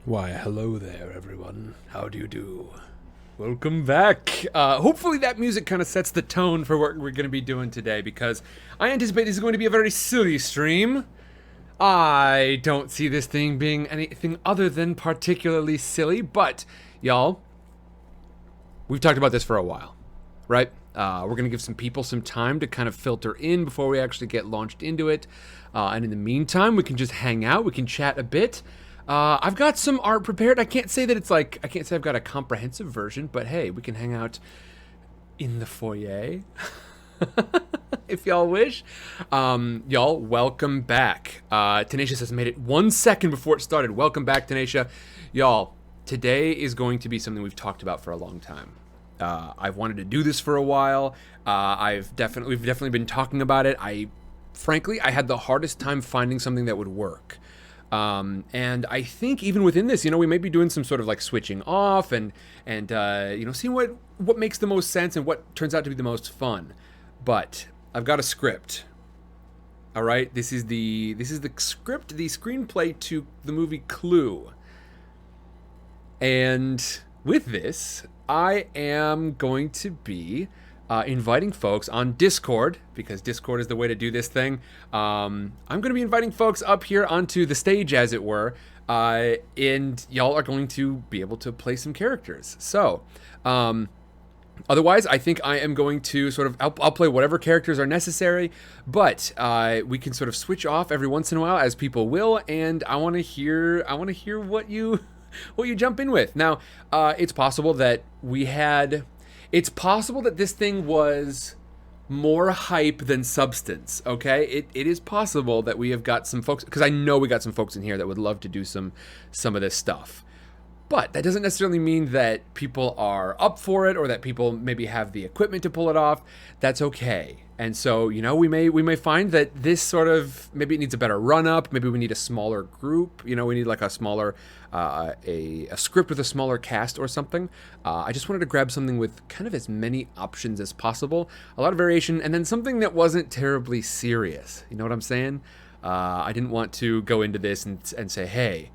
Why, hello there, everyone. How do you do? Welcome back. Hopefully that music kind of sets the tone for what we're going to be doing today, because I anticipate this is going to be a very silly stream. I don't see this thing being anything other than particularly silly, but, y'all, we've talked about this for a while, right? We're going to give some people some time to kind of filter in before we actually get launched into it. And in the meantime, we can just hang out, we can chat a bit. I've got some art prepared. I can't say I've got a comprehensive version, but hey, we can hang out in the foyer if y'all wish. Y'all, welcome back. Tenacious has made it 1 second before it started. Welcome back, Tenacious. Y'all, today is going to be something we've talked about for a long time. I've wanted to do this for a while. We've definitely been talking about it. Frankly, I had the hardest time finding something that would work. And I think even within this, we may be doing some sort of like switching off and seeing what makes the most sense and what turns out to be the most fun. But I've got a script. All right, this is the script, the screenplay to the movie Clue. And with this, I am going to be inviting folks on Discord, because Discord is the way to do this thing. I'm going to be inviting folks up here onto the stage, as it were, and y'all are going to be able to play some characters. So, otherwise, I think I am going to I'll play whatever characters are necessary, but we can sort of switch off every once in a while, as people will, and I want to hear what you jump in with. Now, it's possible that this thing was more hype than substance, okay? It is possible that we have got some folks, because I know we got some folks in here that would love to do some of this stuff. But that doesn't necessarily mean that people are up for it, or that people maybe have the equipment to pull it off. That's okay. And so, we may find that this maybe it needs a better run up. Maybe we need a smaller group. We need like a smaller, a script with a smaller cast or something. I just wanted to grab something with kind of as many options as possible, a lot of variation, and then something that wasn't terribly serious. You know what I'm saying? I didn't want to go into this and say, hey,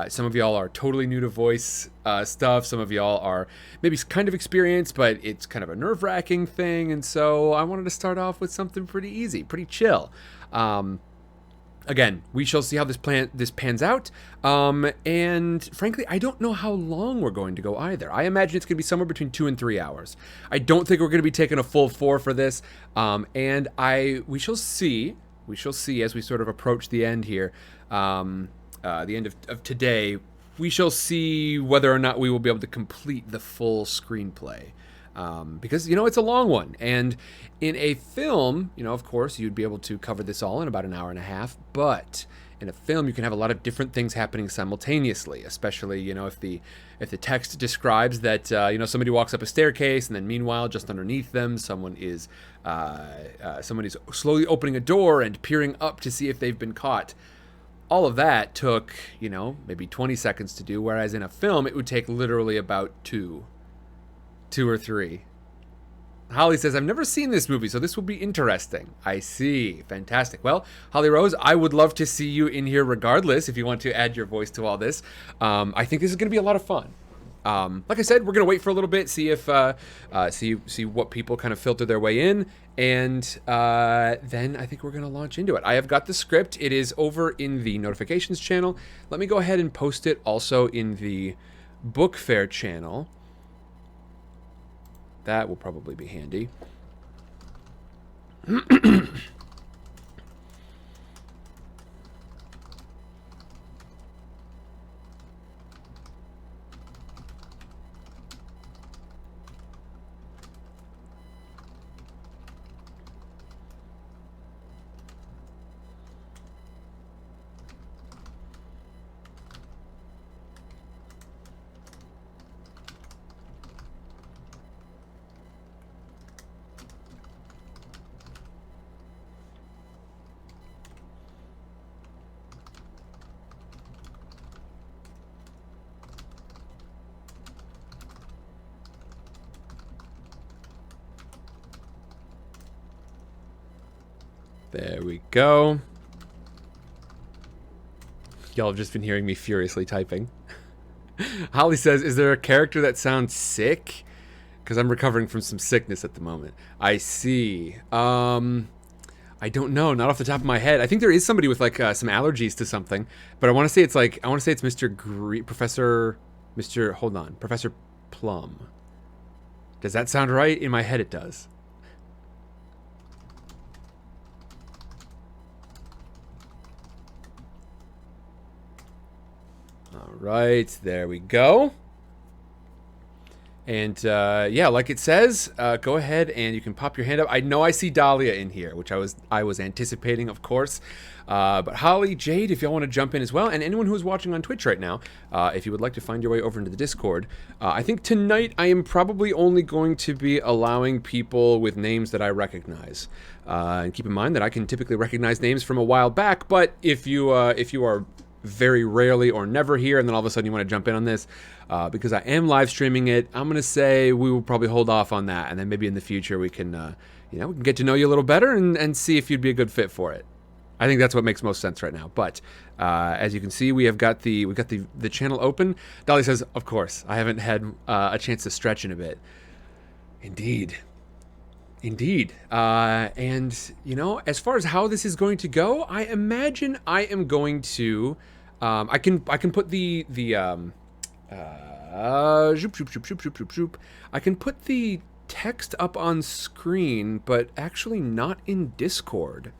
some of y'all are totally new to voice stuff. Some of y'all are maybe kind of experienced, but it's kind of a nerve-wracking thing. And so I wanted to start off with something pretty easy, pretty chill. Again, we shall see how this pans out. And frankly, I don't know how long we're going to go either. I imagine it's going to be somewhere between 2 and 3 hours. I don't think we're going to be taking a full 4 for this. And we shall see. We shall see as we sort of approach the end here. The end of today, we shall see whether or not we will be able to complete the full screenplay. Because, it's a long one. And in a film, of course, you'd be able to cover this all in about an hour and a half. But in a film, you can have a lot of different things happening simultaneously, especially, if the text describes that, somebody walks up a staircase, and then meanwhile, just underneath them, someone is slowly opening a door and peering up to see if they've been caught. All of that took, maybe 20 seconds to do, whereas in a film, it would take literally about two or three. Holly says, I've never seen this movie, so this will be interesting. I see. Fantastic. Well, Holly Rose, I would love to see you in here regardless if you want to add your voice to all this. I think this is going to be a lot of fun. Like I said, we're going to wait for a little bit, see if see what people kind of filter their way in, and then I think we're going to launch into it. I have got the script. It is over in the notifications channel. Let me go ahead and post it also in the book fair channel. That will probably be handy. There we go. Y'all have just been hearing me furiously typing. Holly says, is there a character that sounds sick? Because I'm recovering from some sickness at the moment. I see. I don't know, not off the top of my head. I think there is somebody with like some allergies to something, but I want to say it's Mr. Professor Plum. Does that sound right? In my head, it does. All right, there we go. And yeah, like it says, go ahead and you can pop your hand up. I know I see Dahlia in here, which I was anticipating, of course. But Holly, Jade, if y'all want to jump in as well, and anyone who is watching on Twitch right now, if you would like to find your way over into the Discord, I think tonight I am probably only going to be allowing people with names that I recognize. And keep in mind that I can typically recognize names from a while back, but if you are very rarely or never here, and then all of a sudden you want to jump in on this, because I am live streaming it, I'm gonna say we will probably hold off on that, and then maybe in the future we can, we can get to know you a little better and see if you'd be a good fit for it. I think that's what makes most sense right now. But as you can see, we got the channel open. Dolly says, "Of course, I haven't had a chance to stretch in a bit." Indeed. And as far as how this is going to go, I imagine I am going to, I can put the I can put the text up on screen, but actually not in Discord.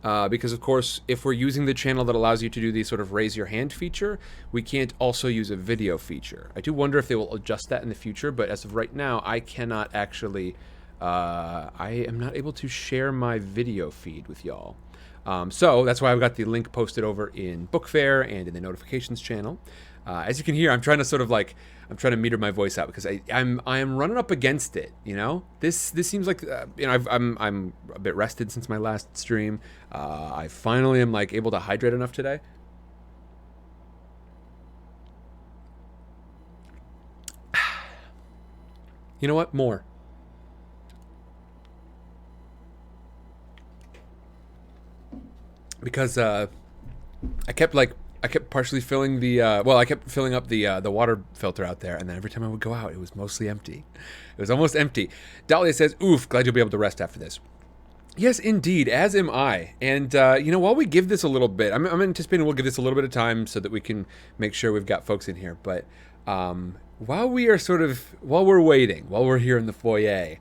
Because of course, if we're using the channel that allows you to do the sort of raise your hand feature, we can't also use a video feature. I do wonder if they will adjust that in the future, but as of right now, I cannot actually, I am not able to share my video feed with y'all. So that's why I've got the link posted over in Book Fair and in the notifications channel. As you can hear, I'm trying to meter my voice out because I am running up against it. This seems like I'm a bit rested since my last stream. I finally am able to hydrate enough today. You know what? More. Because I kept partially filling the I kept filling up the water filter out there, and then every time I would go out, it was mostly empty. It was almost empty. Dahlia says, "Oof, glad you'll be able to rest after this." Yes, indeed, as am I. And while we give this a little bit, I'm anticipating we'll give this a little bit of time so that we can make sure we've got folks in here. But while we're waiting, while we're here in the foyer,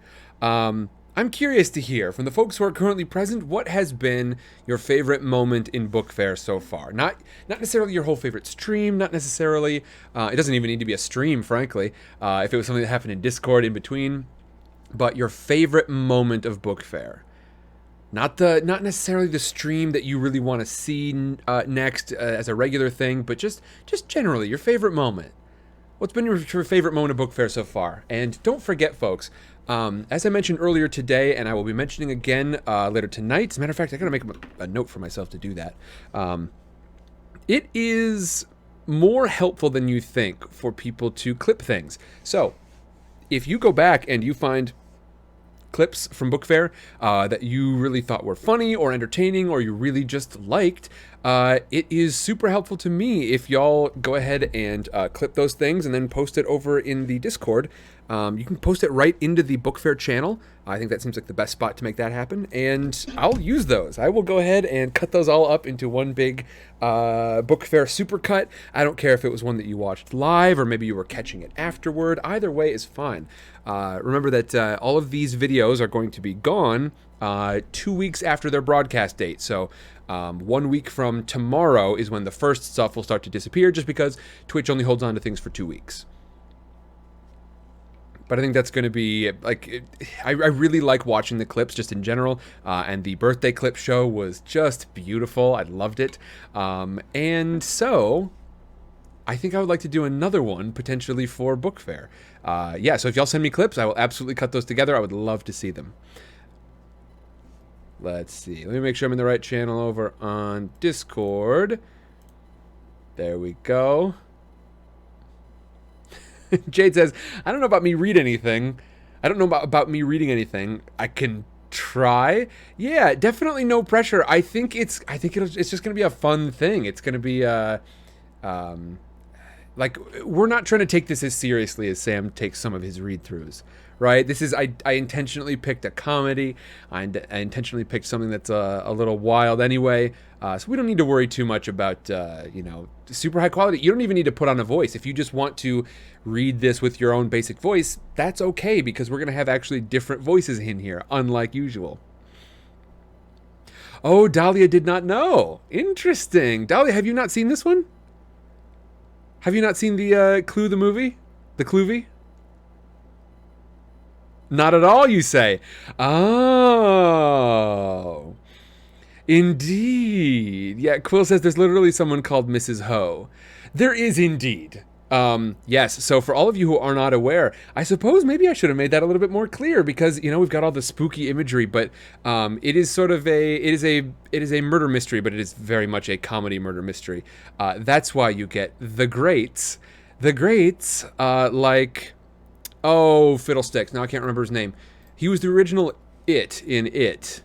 I'm curious to hear from the folks who are currently present, what has been your favorite moment in Book Fair so far? Not necessarily your whole favorite stream, not necessarily, it doesn't even need to be a stream, frankly, if it was something that happened in Discord in between, but your favorite moment of Book Fair. Not necessarily the stream that you really want to see next as a regular thing, but just generally, your favorite moment. What's been your favorite moment of Book Fair so far? And don't forget, folks, as I mentioned earlier today, and I will be mentioning again later tonight. As a matter of fact, I gotta make a note for myself to do that. It is more helpful than you think for people to clip things. So, if you go back and you find clips from Book Fair that you really thought were funny or entertaining or you really just liked, it is super helpful to me if y'all go ahead and clip those things and then post it over in the Discord. You can post it right into the Book Fair channel. I think that seems like the best spot to make that happen, and I'll use those. I will go ahead and cut those all up into one big Book Fair supercut. I don't care if it was one that you watched live or maybe you were catching it afterward. Either way is fine. Remember that all of these videos are going to be gone 2 weeks after their broadcast date. So 1 week from tomorrow is when the first stuff will start to disappear, just because Twitch only holds on to things for 2 weeks. But I think that's going to be, I really like watching the clips just in general, and the birthday clip show was just beautiful. I loved it. And so I think I would like to do another one potentially for Book Fair. Yeah, so if y'all send me clips, I will absolutely cut those together. I would love to see them. Let's see. Let me make sure I'm in the right channel over on Discord. There we go. Jade says, "I don't know about me read anything. I don't know about me reading anything. I can try." Yeah, definitely no pressure. I think it's just gonna be a fun thing. It's gonna be like, we're not trying to take this as seriously as Sam takes some of his read-throughs, right? This is, I intentionally picked a comedy. I intentionally picked something that's a little wild anyway. So we don't need to worry too much about, super high quality. You don't even need to put on a voice. If you just want to read this with your own basic voice, that's okay, because we're going to have actually different voices in here, unlike usual. Oh, Dahlia did not know. Interesting. Dahlia, have you not seen this one? Have you not seen the Clue the movie? The Cluevie? Not at all, you say. Oh. Indeed. Yeah, Quill says there's literally someone called Mrs. Ho. There is indeed. Yes, so for all of you who are not aware, I suppose maybe I should have made that a little bit more clear, because, we've got all the spooky imagery, but it is sort of it is a murder mystery, but it is very much a comedy murder mystery. That's why you get the greats. The greats, like, oh, Fiddlesticks. Now I can't remember his name. He was the original It in It.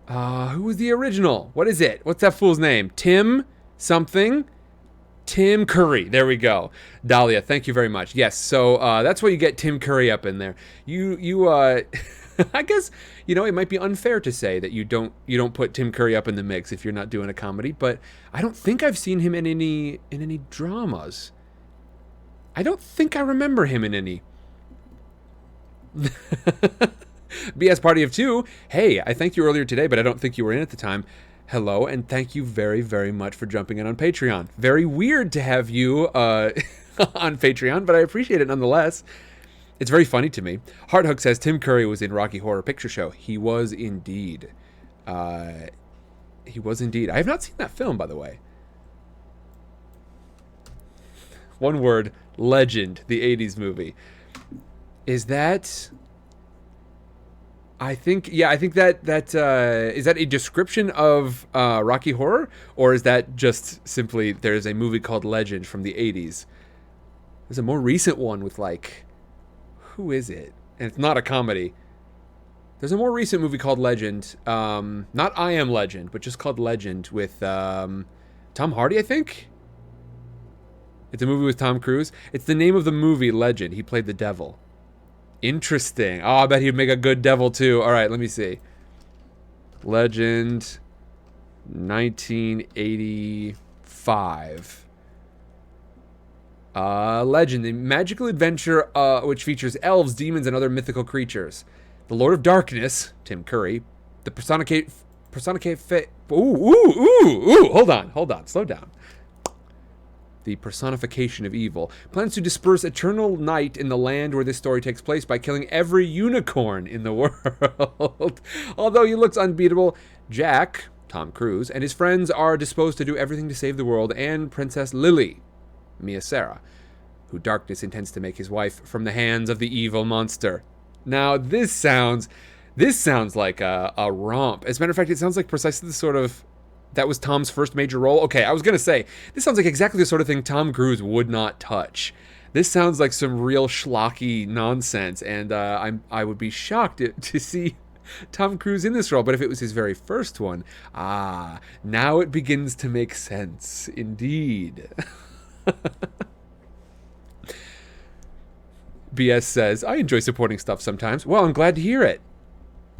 Who was the original? What is it? What's that fool's name? Tim something? Tim Curry. There we go. Dahlia, thank you very much. Yes, so that's why you get Tim Curry up in there. You I guess, it might be unfair to say that you don't put Tim Curry up in the mix if you're not doing a comedy, but I don't think I've seen him in any dramas. I don't think I remember him in any. BS Party of Two. Hey, I thanked you earlier today, but I don't think you were in at the time. Hello, and thank you very, very much for jumping in on Patreon. Very weird to have you on Patreon, but I appreciate it nonetheless. It's very funny to me. Hearthook says Tim Curry was in Rocky Horror Picture Show. He was indeed. He was indeed. I have not seen that film, by the way. One word, legend, the 80s movie. Is that... I think that is that a description of Rocky Horror, or is that just simply there's a movie called Legend from the 80s? There's a more recent one with, like, who is it? And it's not a comedy. There's a more recent movie called Legend, not I Am Legend, but just called Legend with Tom Hardy, I think. It's a movie with Tom Cruise. It's the name of the movie, Legend. He played the devil. Interesting. Oh, I bet he'd make a good devil too. All right, let me see. Legend, 1985. Legend, the magical adventure which features elves, demons, and other mythical creatures. The Lord of Darkness, Tim Curry. The personicate. Ooh. Hold on. Slow down. The personification of evil, plans to disperse eternal night in the land where this story takes place by killing every unicorn in the world. Although he looks unbeatable, Jack, Tom Cruise, and his friends are disposed to do everything to save the world and Princess Lily, Mia Sara, who darkness intends to make his wife from the hands of the evil monster. Now, this sounds like a romp. As a matter of fact, it sounds like precisely the sort of... That was Tom's first major role. Okay, I was going to say, this sounds like exactly the sort of thing Tom Cruise would not touch. This sounds like some real schlocky nonsense, and I would be shocked to see Tom Cruise in this role. But if it was his very first one, now it begins to make sense. Indeed. BS says, I enjoy supporting stuff sometimes. Well, I'm glad to hear it.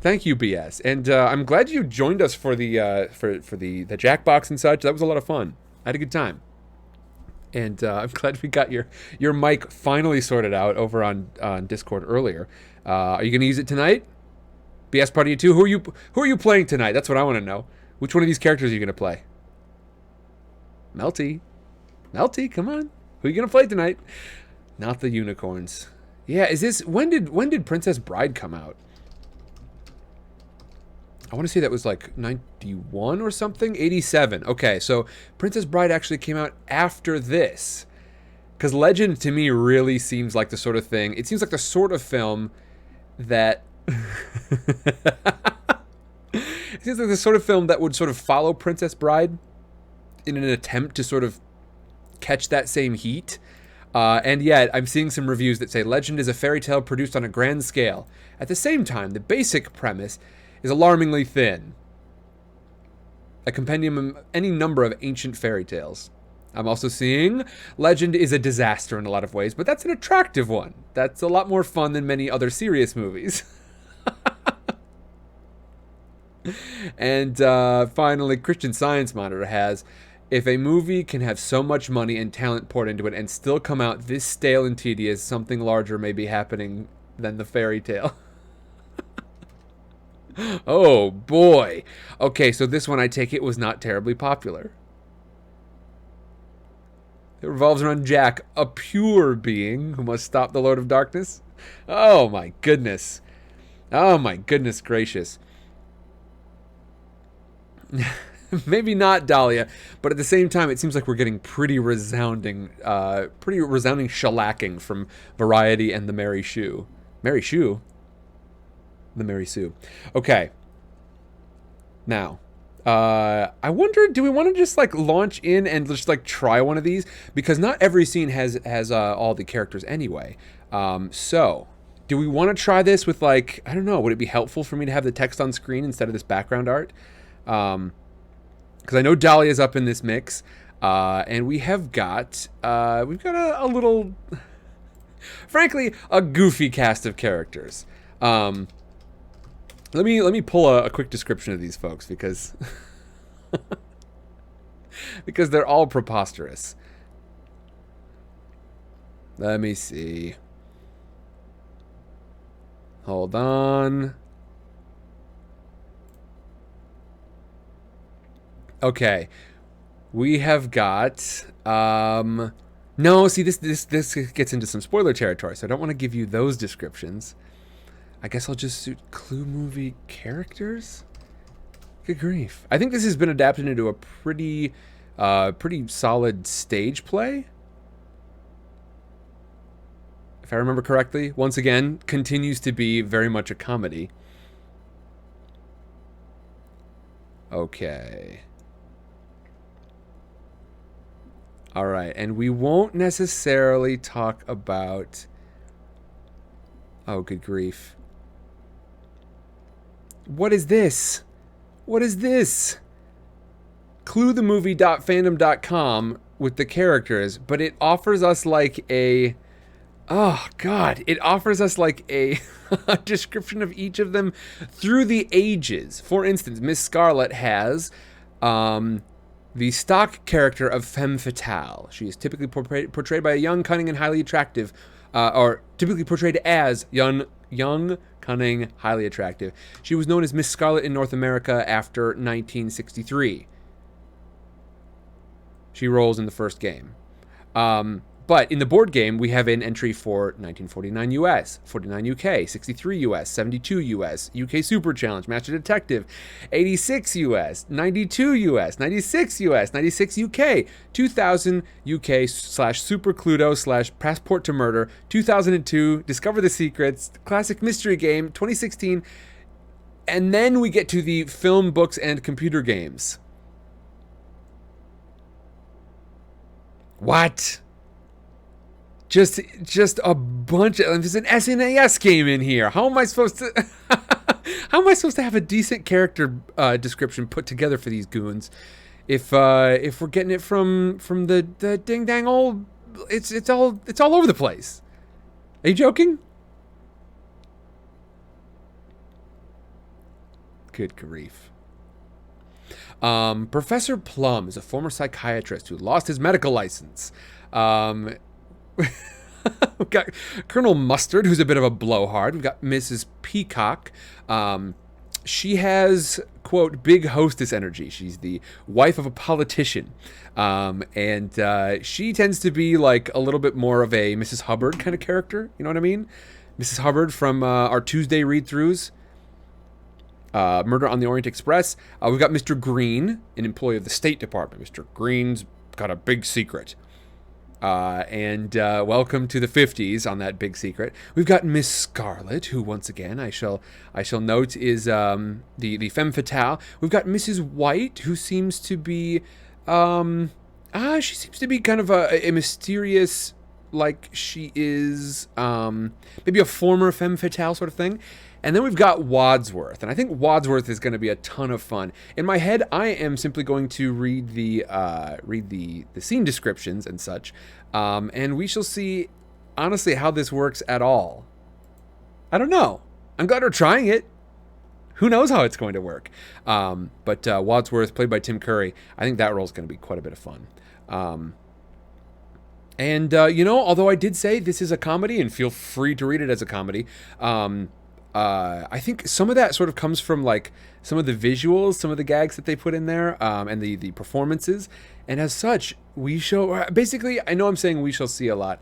Thank you, BS, and I'm glad you joined us for the for the Jackbox and such. That was a lot of fun. I had a good time, and I'm glad we got your mic finally sorted out over on Discord earlier. Are you going to use it tonight? BS Party 2. Who are you playing tonight? That's what I want to know. Which one of these characters are you going to play? Melty, come on. Who are you going to play tonight? Not the unicorns. Yeah, is this when did Princess Bride come out? I want to say that was like 91 or something? 87. Okay, so Princess Bride actually came out after this. Because Legend, to me, really seems like the sort of thing... It seems like the sort of film that... It seems like the sort of film that would sort of follow Princess Bride in an attempt to sort of catch that same heat. And yet, I'm seeing some reviews that say Legend is a fairy tale produced on a grand scale. At the same time, the basic premise... is alarmingly thin. a compendium of any number of ancient fairy tales. I'm also seeing legend is a disaster in a lot of ways, but that's an attractive one. That's a lot more fun than many other serious movies. And finally, Christian Science Monitor has, if a movie can have so much money and talent poured into it and still come out this stale and tedious, something larger may be happening than the fairy tale. Oh boy. Okay, so this one, I take it, was not terribly popular. It revolves around Jack, a pure being who must stop the Lord of Darkness. Oh my goodness. Oh my goodness gracious. Maybe not Dahlia, but at the same time, it seems like we're getting pretty resounding shellacking from Variety and the Mary Sue. Mary Sue? The Mary Sue. Okay. Now, I wonder, do we want to just like launch in and just like try one of these? Because not every scene has all the characters anyway. So, do we want to try this with like, I don't know, would it be helpful for me to have the text on screen instead of this background art? Because I know Dahlia's up in this mix, and we've got a little, frankly, a goofy cast of characters. Let me pull a quick description of these folks because because they're all preposterous. Let me see. Hold on. Okay, we have got no, see, this gets into some spoiler territory, so I don't want to give you those descriptions. I guess I'll just suit Clue movie characters. Good grief! I think this has been adapted into a pretty solid stage play, if I remember correctly. Once again, continues to be very much a comedy. Okay. All right, and we won't necessarily talk about... Oh, good grief. What is this? What is this? cluethemovie.fandom.com with the characters, but it offers us like a... Oh, God. It offers us like a description of each of them through the ages. For instance, Miss Scarlet has... the stock character of femme fatale. She is typically portrayed by a young, cunning, and highly attractive, or typically portrayed as young, cunning, highly attractive. She was known as Miss Scarlet in North America after 1963. She rolls in the first game. But in the board game, we have an entry for 1949 US, 49 UK, 63 US, 72 US, UK Super Challenge, Master Detective, 86 US, 92 US, 96 US, 96 UK, 2000 UK / Super Cluedo / Passport to Murder, 2002, Discover the Secrets, Classic Mystery Game, 2016, and then we get to the film, books, and computer games. What? Just a bunch of... There's an SNES game in here. How am I supposed to... How am I supposed to have a decent character description put together for these goons if we're getting it from the ding dang old... It's all over the place. Are you joking? Good grief. Professor Plum is a former psychiatrist who lost his medical license. We've got Colonel Mustard, who's a bit of a blowhard. We've got Mrs. Peacock. She has, quote, big hostess energy. She's the wife of a politician. And she tends to be like a little bit more of a Mrs. Hubbard kind of character. You know what I mean? Mrs. Hubbard from our Tuesday read-throughs. Murder on the Orient Express. We've got Mr. Green, an employee of the State Department. Mr. Green's got a big secret. And welcome to the 50s on that big secret. We've got Miss Scarlet, who once again I shall note is the femme fatale. We've got Mrs. White, who seems to be she seems to be kind of a mysterious like she is maybe a former femme fatale sort of thing. And then we've got Wadsworth, and I think Wadsworth is going to be a ton of fun. In my head, I am simply going to read the scene descriptions and such, and we shall see, honestly, how this works at all. I don't know. I'm glad we're trying it. Who knows how it's going to work? But Wadsworth, played by Tim Curry, I think that role is going to be quite a bit of fun. Although I did say this is a comedy, and feel free to read it as a comedy, I think some of that sort of comes from like some of the visuals, some of the gags that they put in there, and the performances. And as such, basically, I know I'm saying we shall see a lot.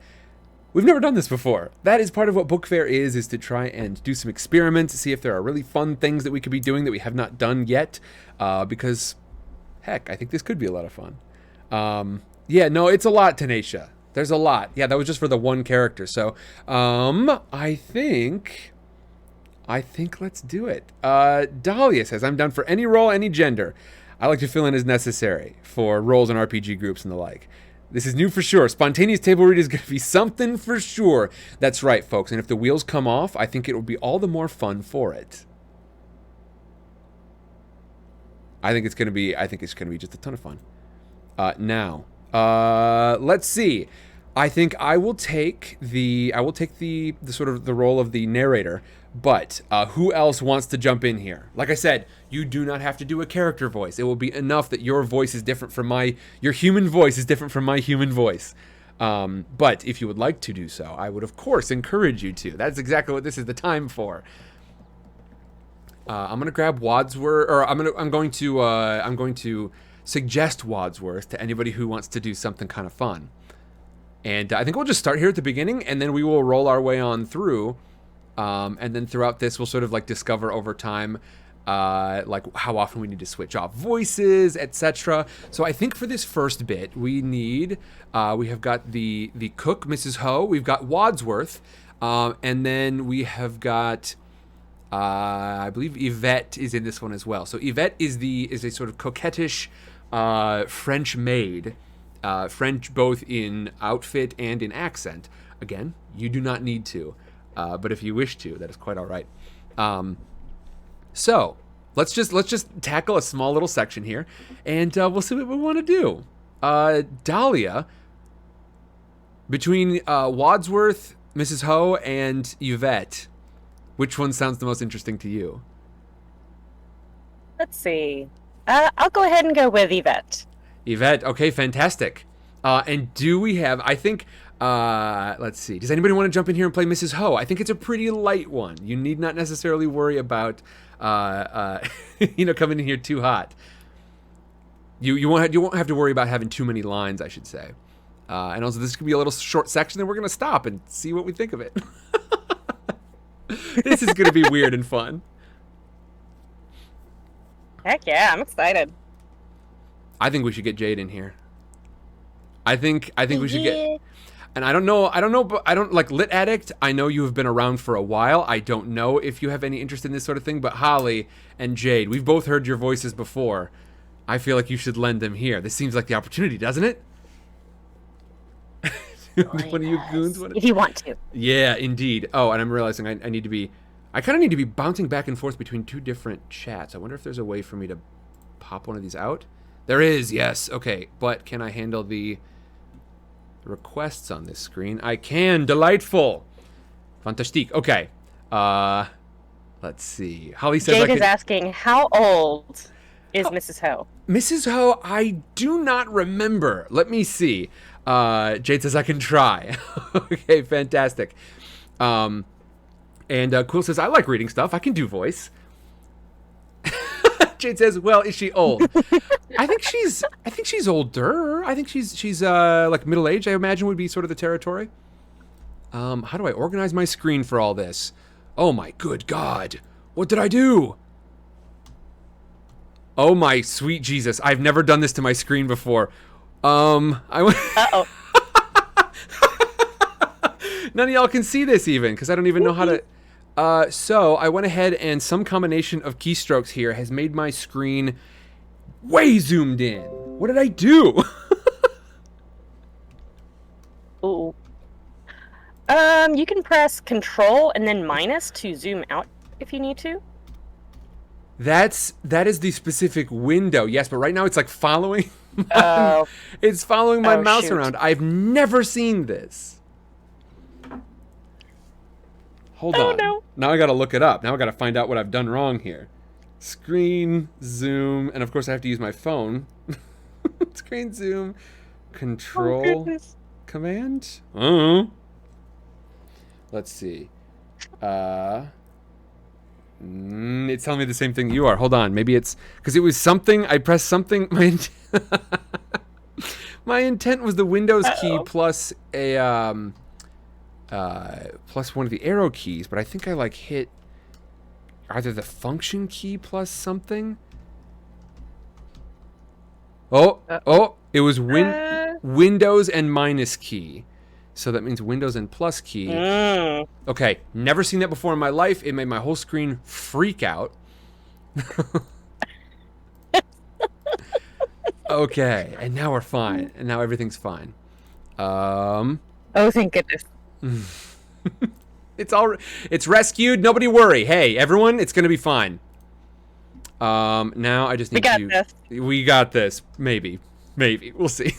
We've never done this before. That is part of what Book Fair is to try and do some experiments, see if there are really fun things that we could be doing that we have not done yet. Because, heck, I think this could be a lot of fun. It's a lot, Tanisha. There's a lot. Yeah, that was just for the one character. So, I think let's do it. Dahlia says, I'm down for any role, any gender. I like to fill in as necessary for roles in RPG groups and the like. This is new for sure. Spontaneous table read is going to be something for sure. That's right, folks. And if the wheels come off, I think it will be all the more fun for it. I think it's going to be just a ton of fun. Let's see. I think I will take the sort of the role of the narrator, but who else wants to jump in here? Like I said, you do not have to do a character voice. It will be enough that your voice is different from your human voice is different from my human voice. But if you would like to do so, I would of course encourage you to. That's exactly what this is the time for. I'm gonna grab Wadsworth, or I'm going to suggest Wadsworth to anybody who wants to do something kind of fun. And I think we'll just start here at the beginning, and then we will roll our way on through. And then throughout this, we'll sort of like discover over time, like how often we need to switch off voices, etc. So I think for this first bit, we have got the cook, Mrs. Ho. We've got Wadsworth, and then we have got, I believe Yvette is in this one as well. So Yvette is a sort of coquettish French maid. French both in outfit and in accent. Again, you do not need to, but if you wish to, that is quite all right. So let's just tackle a small little section here, and we'll see what we want to do. Dahlia, between Wadsworth, Mrs. Ho, and Yvette, which one sounds the most interesting to you? Let's see. I'll go ahead and go with Yvette. Yvette, okay, fantastic. And do we have, I think, let's see. Does anybody want to jump in here and play Mrs. Ho? I think it's a pretty light one. You need not necessarily worry about, coming in here too hot. You won't have to worry about having too many lines, I should say. And also, this could be a little short section, and we're going to stop and see what we think of it. This is going to be weird and fun. Heck yeah, I'm excited. I think we should get Jade in here. I think we should get. And I don't know, but I don't like Lit Addict. I know you have been around for a while. I don't know if you have any interest in this sort of thing, but Holly and Jade, we've both heard your voices before. I feel like you should lend them here. This seems like the opportunity, doesn't it? One of you goons. If you want to. Yeah, indeed. Oh, and I'm realizing I kind of need to be bouncing back and forth between two different chats. I wonder if there's a way for me to pop one of these out. There is, yes. Okay, but can I handle the requests on this screen? I can. Delightful. Fantastique. Okay. Let's see. Holly says Jade is asking, how old is Mrs. Ho? Mrs. Ho, I do not remember. Let me see. Jade says I can try. Okay, fantastic. And Quill says, I like reading stuff. I can do voice. Jade says, well, is she old? I think she's older. I think she's like middle age, I imagine would be sort of the territory. How do I organize my screen for all this? Oh my good God. What did I do? Oh my sweet Jesus. I've never done this to my screen before. Uh-oh. None of y'all can see this even, because I don't even know how to... So I went ahead and some combination of keystrokes here has made my screen way zoomed in. What did I do? Ooh. You can press Control and then minus to zoom out if you need to. That is the specific window. Yes, but right now it's like following. Oh. It's following my Oh, mouse shoot. around. I've never seen this. Hold Oh, on. no. Now I gotta look it up. Now I gotta find out what I've done wrong here. Screen, zoom, and of course I have to use my phone. Screen, zoom, Oh, control, goodness. command? Let's see. It's telling me the same thing you are. Hold on. Maybe it's because it was something. I pressed something. My intent was the Windows key plus a plus one of the arrow keys, but I think I like hit either the function key plus something. Oh, it was Windows and minus key. So that means Windows and plus key. Okay, never seen that before in my life. It made my whole screen freak out. Okay, and now we're fine. And now everything's fine. Oh, thank goodness. It's rescued. Nobody worry. Hey, everyone, it's gonna be fine. Now I just need We got this. Maybe. We'll see.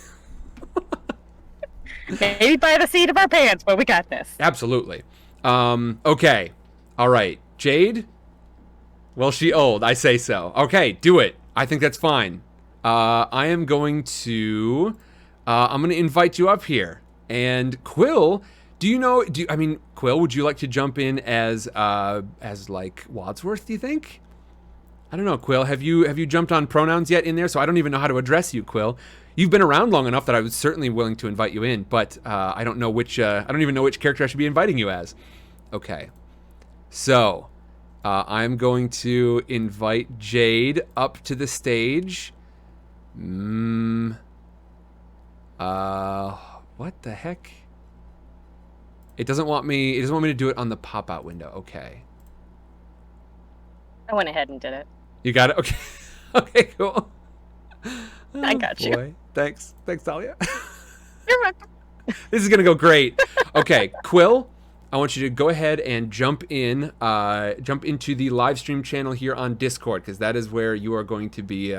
Maybe by the seat of our pants, but we got this. Absolutely. Okay. All right. Jade? Well, she old. I say so. Okay, do it. I think that's fine. I am going to... I'm going to invite you up here. And Quill, Quill, would you like to jump in as like Wadsworth, do you think? I don't know, Quill. Have you jumped on pronouns yet in there? So I don't even know how to address you, Quill. You've been around long enough that I was certainly willing to invite you in, but I don't know which. I don't even know which character I should be inviting you as. Okay, so I'm going to invite Jade up to the stage. What the heck? It doesn't want me. It doesn't want me to do it on the pop-out window. Okay. I went ahead and did it. You got it. Okay. Okay. Cool. I got you. Thanks, Talia. You're welcome. This is gonna go great. Okay, Quill, I want you to go ahead and jump into the live stream channel here on Discord, because that is where you are going to be.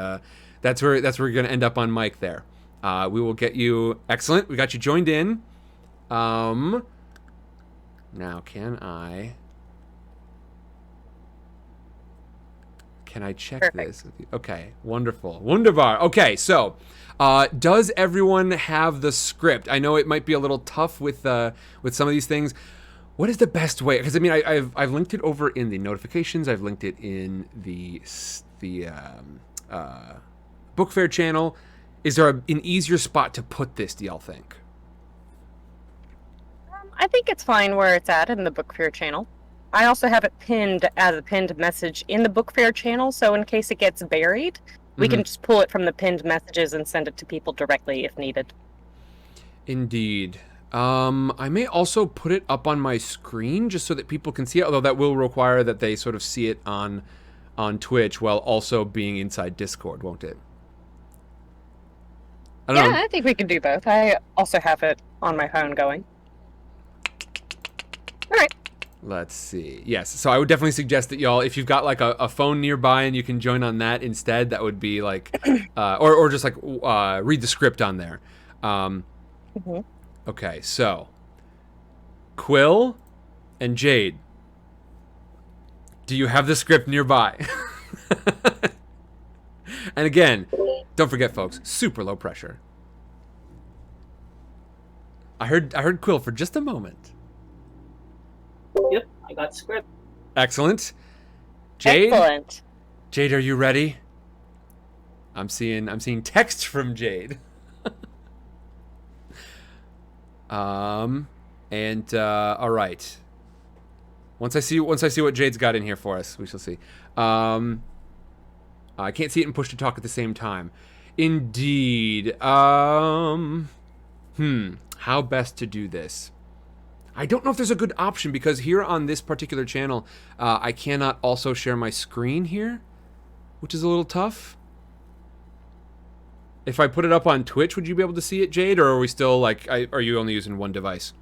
That's where you're gonna end up on mic there. We will get you. Excellent. We got you joined in. Now can I check Perfect. this? Okay, wonderful. Wunderbar. Okay, so does everyone have the script? I know it might be a little tough with some of these things. What is the best way? Because I mean, I've linked it over in the notifications. I've linked it in the Book Fair channel. Is there an easier spot to put this, do y'all think? I think it's fine where it's at in the Book Fair channel. I also have it pinned as a pinned message in the Book Fair channel, so in case it gets buried, we can just pull it from the pinned messages and send it to people directly if needed. Indeed. I may also put it up on my screen just so that people can see it, although that will require that they sort of see it on Twitch while also being inside Discord, won't it? I don't know. I think we can do both. I also have it on my phone going. All right. Let's see. Yes, so I would definitely suggest that y'all, if you've got like a phone nearby and you can join on that instead, that would be like, or just like read the script on there. Okay, so Quill and Jade, do you have the script nearby? And again, don't forget, folks, super low pressure. I heard Quill for just a moment. Yep, I got script. Excellent. Jade? Excellent. Jade, are you ready? I'm seeing text from Jade. All right. Once I see what Jade's got in here for us, we shall see. I can't see it and push to talk at the same time. Indeed. How best to do this? I don't know if there's a good option, because here on this particular channel, I cannot also share my screen here, which is a little tough. If I put it up on Twitch, would you be able to see it, Jade, or are we still like, are you only using one device?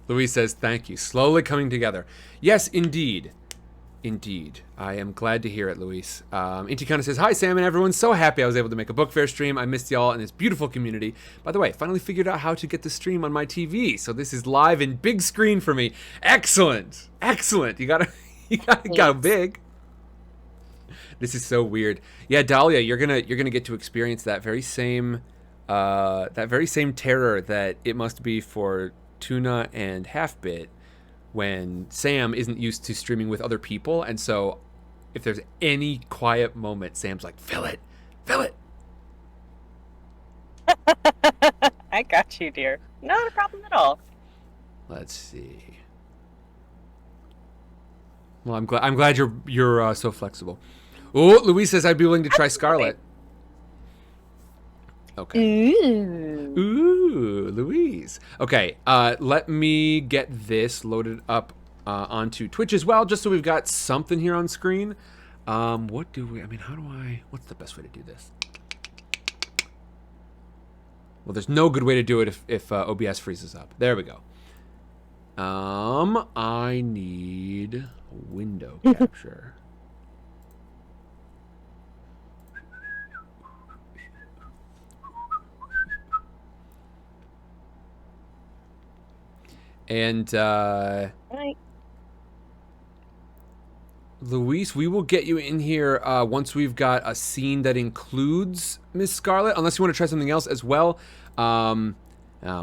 Louise says, thank you. Slowly coming together. Yes, indeed. Indeed. I am glad to hear it, Luis. Inti kind of says, hi, Sam and everyone. So happy I was able to make a book fair stream. I missed y'all in this beautiful community. By the way, finally figured out how to get the stream on my TV. So this is live in big screen for me. Excellent. Excellent. You gotta go big. This is so weird. Yeah, Dahlia, you're gonna get to experience that very same terror that it must be for Tuna and Halfbit when Sam isn't used to streaming with other people, and so if there's any quiet moment, Sam's like, fill it. I got you, dear. Not a problem at all. Let's see. Well, I'm glad you're so flexible. Oh, Louise says I'd be willing to try Scarlet. Okay. Ooh, Louise. Okay, let me get this loaded up onto Twitch as well, just so we've got something here on screen. What's the best way to do this? Well, there's no good way to do it if OBS freezes up. There we go. I need window capture. And Luis, we will get you in here once we've got a scene that includes Miss Scarlet, unless you want to try something else as well. Oh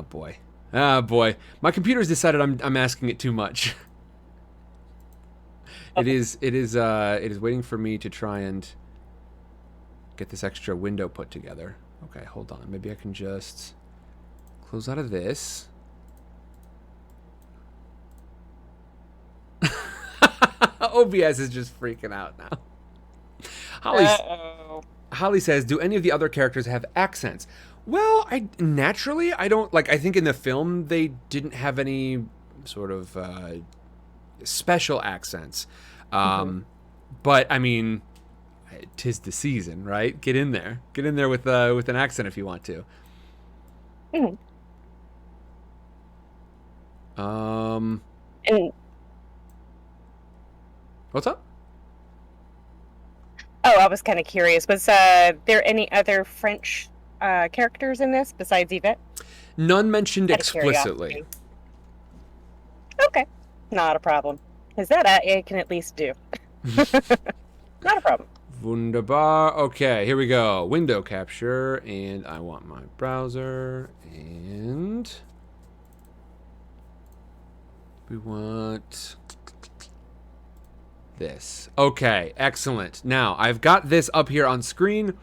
boy, my computer's decided I'm asking it too much. It is waiting for me to try and get this extra window put together. Okay, hold on. Maybe I can just close out of this. OBS is just freaking out now. Holly says, do any of the other characters have accents? Well, I don't, like, I think in the film they didn't have any sort of special accents. But, I mean, 'tis the season, right? Get in there with an accent if you want to. And what's up? oh, I was kind of curious. Was there any other French characters in this besides Yvette? None mentioned Out of explicitly. curiosity. Okay, not a problem. Because that I can at least do. Not a problem. Wunderbar. Okay, here we go. Window capture, and I want my browser, and we want this. Okay, excellent. Now, I've got this up here on screen.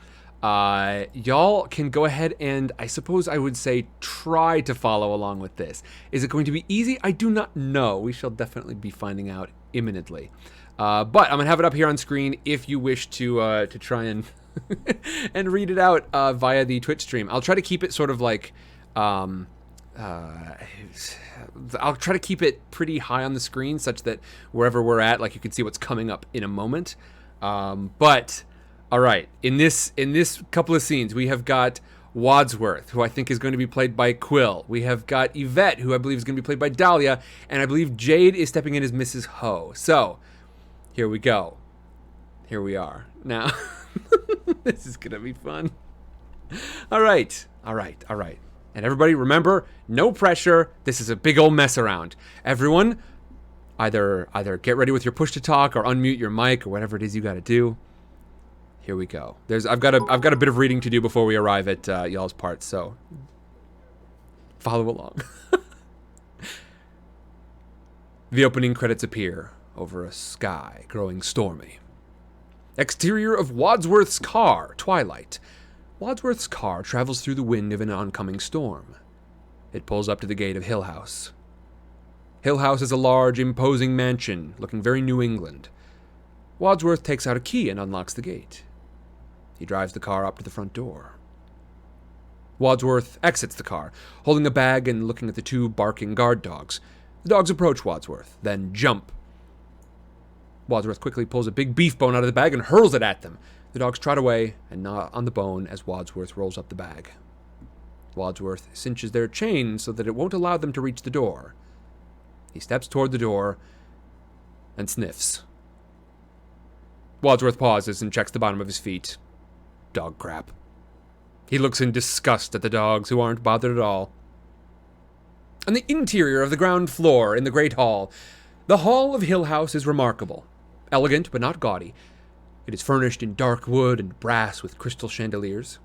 Y'all can go ahead and, I suppose I would say, try to follow along with this. Is it going to be easy? I do not know. We shall definitely be finding out imminently. But I'm going to have it up here on screen if you wish to try and and read it out via the Twitch stream. I'll try to keep it sort of like... I'll try to keep it pretty high on the screen such that wherever we're at, like, you can see what's coming up in a moment. But all right, in this couple of scenes, we have got Wadsworth, who I think is going to be played by Quill. We have got Yvette, who I believe is going to be played by Dahlia, and I believe Jade is stepping in as Mrs. Ho. So here we go. Here we are. Now, this is going to be fun. All right. And everybody, remember, no pressure. This is a big old mess around. Everyone, either get ready with your push to talk or unmute your mic or whatever it is you got to do. Here we go. I've got a bit of reading to do before we arrive at y'all's parts, so follow along. The opening credits appear over a sky growing stormy. Exterior of Wadsworth's car, twilight. Wadsworth's car travels through the wind of an oncoming storm. It pulls up to the gate of Hill House. Hill House is a large, imposing mansion, looking very New England. Wadsworth takes out a key and unlocks the gate. He drives the car up to the front door. Wadsworth exits the car, holding a bag and looking at the two barking guard dogs. The dogs approach Wadsworth, then jump. Wadsworth quickly pulls a big beef bone out of the bag and hurls it at them. The dogs trot away and gnaw on the bone as Wadsworth rolls up the bag. Wadsworth cinches their chain so that it won't allow them to reach the door. He steps toward the door and sniffs. Wadsworth pauses and checks the bottom of his feet. Dog crap. He looks in disgust at the dogs, who aren't bothered at all. On the interior of the ground floor in the Great Hall, the Hall of Hill House is remarkable. Elegant, but not gaudy. It is furnished in dark wood and brass with crystal chandeliers.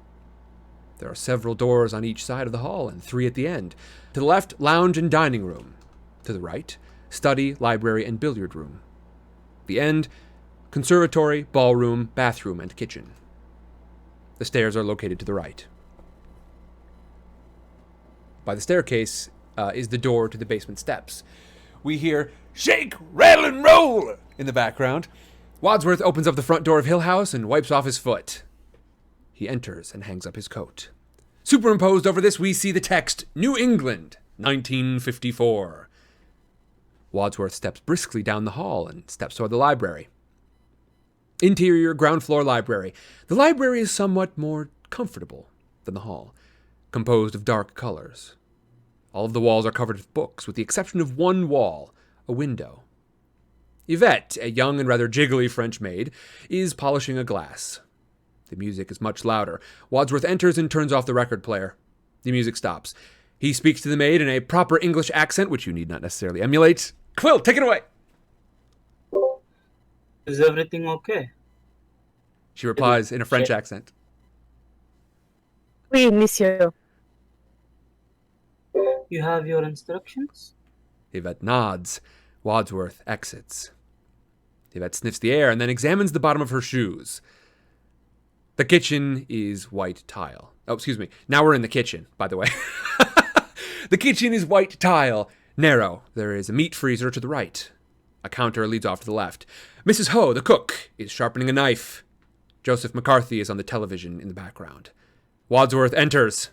There are several doors on each side of the hall, and 3 at the end. To the left, lounge and dining room. To the right, study, library, and billiard room. The end, conservatory, ballroom, bathroom, and kitchen. The stairs are located to the right. By the staircase is the door to the basement steps. We hear, "Shake, rattle, and roll!" in the background. Wadsworth opens up the front door of Hill House and wipes off his foot. He enters and hangs up his coat. Superimposed over this, we see the text, New England, 1954. Wadsworth steps briskly down the hall and steps toward the library. Interior, ground floor library. The library is somewhat more comfortable than the hall, composed of dark colors. All of the walls are covered with books, with the exception of one wall, a window. Yvette, a young and rather jiggly French maid, is polishing a glass. The music is much louder. Wadsworth enters and turns off the record player. The music stops. He speaks to the maid in a proper English accent, which you need not necessarily emulate. Quill, take it away! Is everything okay? She replies in a French accent. Oui, monsieur. You have your instructions? Yvette nods. Wadsworth exits. Yvette sniffs the air and then examines the bottom of her shoes. The kitchen is white tile. Oh, excuse me. Now we're in the kitchen, by the way. The kitchen is white tile, narrow. There is a meat freezer to the right. A counter leads off to the left. Mrs. Ho, the cook, is sharpening a knife. Joseph McCarthy is on the television in the background. Wadsworth enters.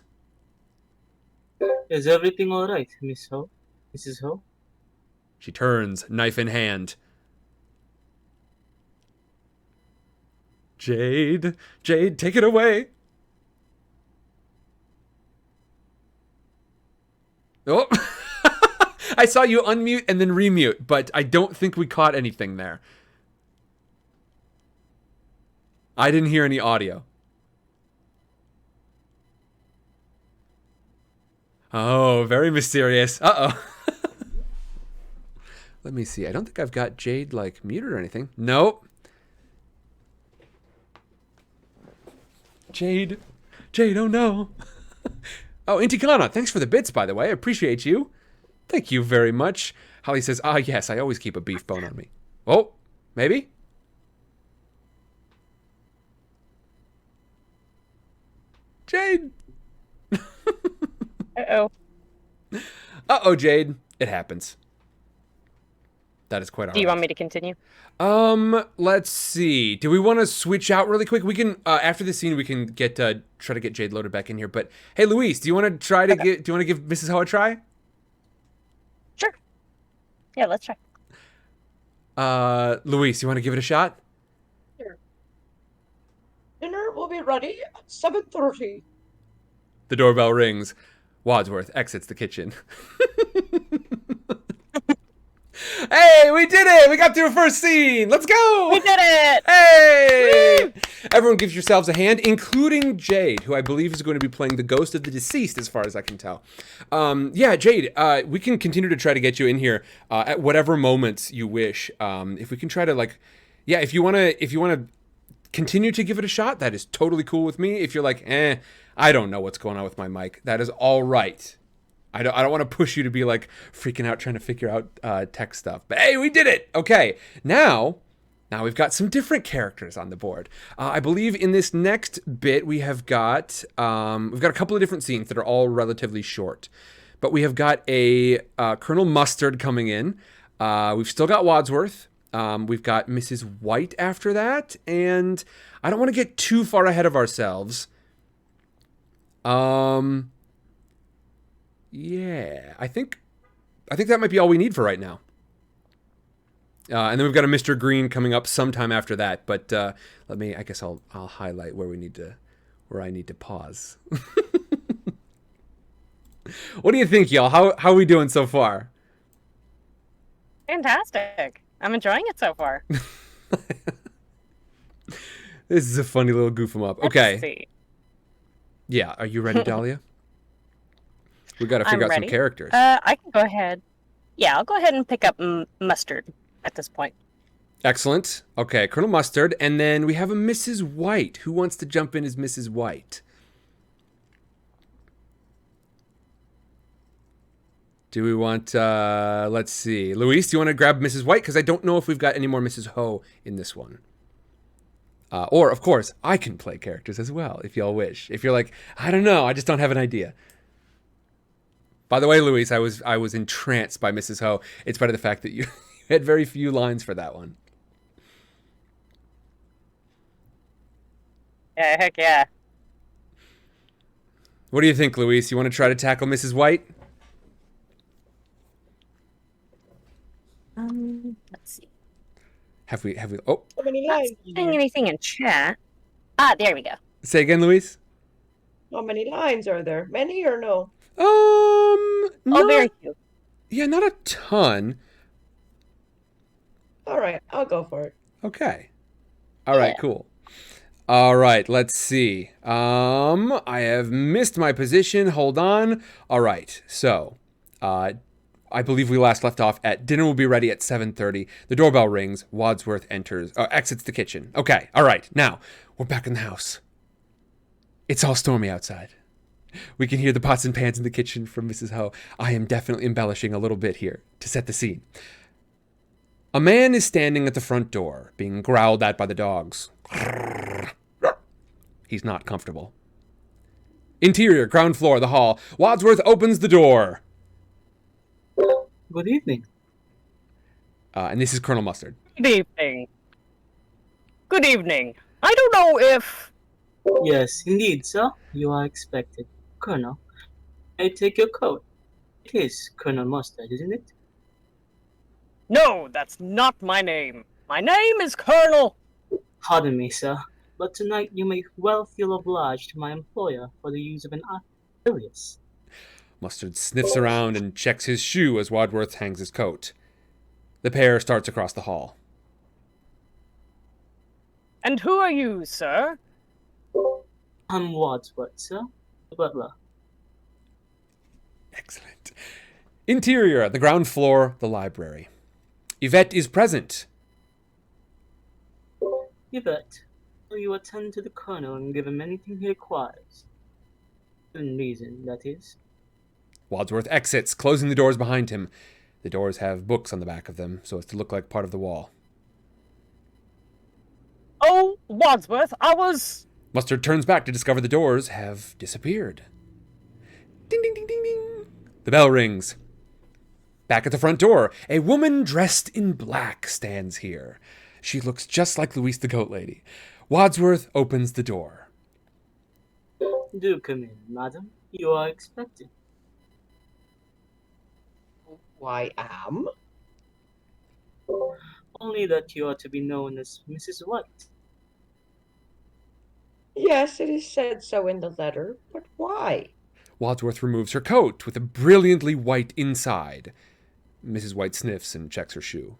Is everything all right, Miss Ho? Mrs. Ho? She turns, knife in hand. Jade, take it away. Oh, I saw you unmute and then remute, but I don't think we caught anything there. I didn't hear any audio. Oh, very mysterious. Uh-oh. Let me see. I don't think I've got Jade, like, muted or anything. Nope. Jade, oh no. Oh, Intikana, thanks for the bits, by the way. I appreciate you. Thank you very much. Holly says, yes, I always keep a beef bone on me. Oh, maybe? Jade. Uh-oh. Uh-oh, Jade. It happens. That is quite all right. Do you want me to continue? Let's see. Do we want to switch out really quick? We can, after the scene, we can get, try to get Jade loaded back in here. But, hey, Luis, do you want to try to do you want to give Mrs. Ho a try? Sure. Yeah, let's try. Luis, you want to give it a shot? Sure. Dinner will be ready at 7:30. The doorbell rings. Wadsworth exits the kitchen. Hey, we did it! We got through a first scene! Let's go! We did it! Hey! Woo! Everyone give yourselves a hand, including Jade, who I believe is going to be playing the ghost of the deceased, as far as I can tell. Yeah, Jade, we can continue to try to get you in here at whatever moments you wish. If we can try to, like, yeah, if you wanna continue to give it a shot, that is totally cool with me. If you're like, I don't know what's going on with my mic, that is all right. I don't want to push you to be like freaking out trying to figure out tech stuff. But hey, we did it. Okay, now we've got some different characters on the board. I believe in this next bit we've got a couple of different scenes that are all relatively short. But we have got a Colonel Mustard coming in. We've still got Wadsworth. We've got Mrs. White after that, and I don't want to get too far ahead of ourselves. Yeah, I think that might be all we need for right now. And then we've got a Mr. Green coming up sometime after that. But I guess I'll highlight where I need to pause. What do you think, y'all? How are we doing so far? Fantastic. I'm enjoying it so far. This is a funny little goof 'em up. Let's Okay. see. Yeah, are you ready, Dahlia? We got to figure I'm out some ready. characters. I can go ahead. Yeah, I'll go ahead and pick up Mustard at this point. Excellent. Okay, Colonel Mustard, and then we have a Mrs. White. Who wants to jump in as Mrs. White? Do we want, let's see. Luis, do you want to grab Mrs. White? Because I don't know if we've got any more Mrs. Ho in this one. Or, of course, I can play characters as well, if y'all wish. If you're like, I don't know, I just don't have an idea. By the way, Luis, I was entranced by Mrs. Ho. It's part of the fact that you had very few lines for that one. Yeah, heck yeah. What do you think, Luis? You want to try to tackle Mrs. White? Let's see. Have we, oh, How many Not lines? saying anything in chat. Ah, there we go. say again, Luis? How many lines are there? Many or no? Oh, Not, very few. yeah, not a ton. All right, I'll go for it. Okay. All right, Yeah. cool. All right, let's see. I have missed my position. Hold on. All right, so, I believe we last left off at dinner will be ready at 7:30. The doorbell rings. Wadsworth exits the kitchen. Okay, all right. Now, we're back in the house. It's all stormy outside. We can hear the pots and pans in the kitchen from Mrs. Ho. I am definitely embellishing a little bit here to set the scene. A man is standing at the front door, being growled at by the dogs. He's not comfortable. Interior, ground floor, the hall. Wadsworth opens the door. Good evening. And this is Colonel Mustard. Good evening. Good evening. I don't know if... Yes, indeed, sir. You are expected. Colonel, I take your coat. It is Colonel Mustard, isn't it? No, that's not my name. My name is Colonel. Pardon me, sir, but tonight you may well feel obliged to my employer for the use of an alias. Mustard sniffs around and checks his shoe as Wadsworth hangs his coat. The pair starts across the hall. And who are you, sir? I'm Wadsworth, sir. The butler. Excellent. Interior, the ground floor, the library. Yvette is present. Yvette, will you attend to the colonel and give him anything he requires? Within reason, that is. Wadsworth exits, closing the doors behind him. The doors have books on the back of them, so as to look like part of the wall. Oh, Wadsworth, I was... Mustard turns back to discover the doors have disappeared. Ding, ding, ding, ding, ding. The bell rings. Back at the front door, a woman dressed in black stands here. She looks just like Louise the Goat Lady. Wadsworth opens the door. Do come in, madam. You are expected. I am. Only that you are to be known as Mrs. White. Yes, it is said so in the letter, but why? Wadsworth removes her coat with a brilliantly white inside. Mrs. White sniffs and checks her shoe.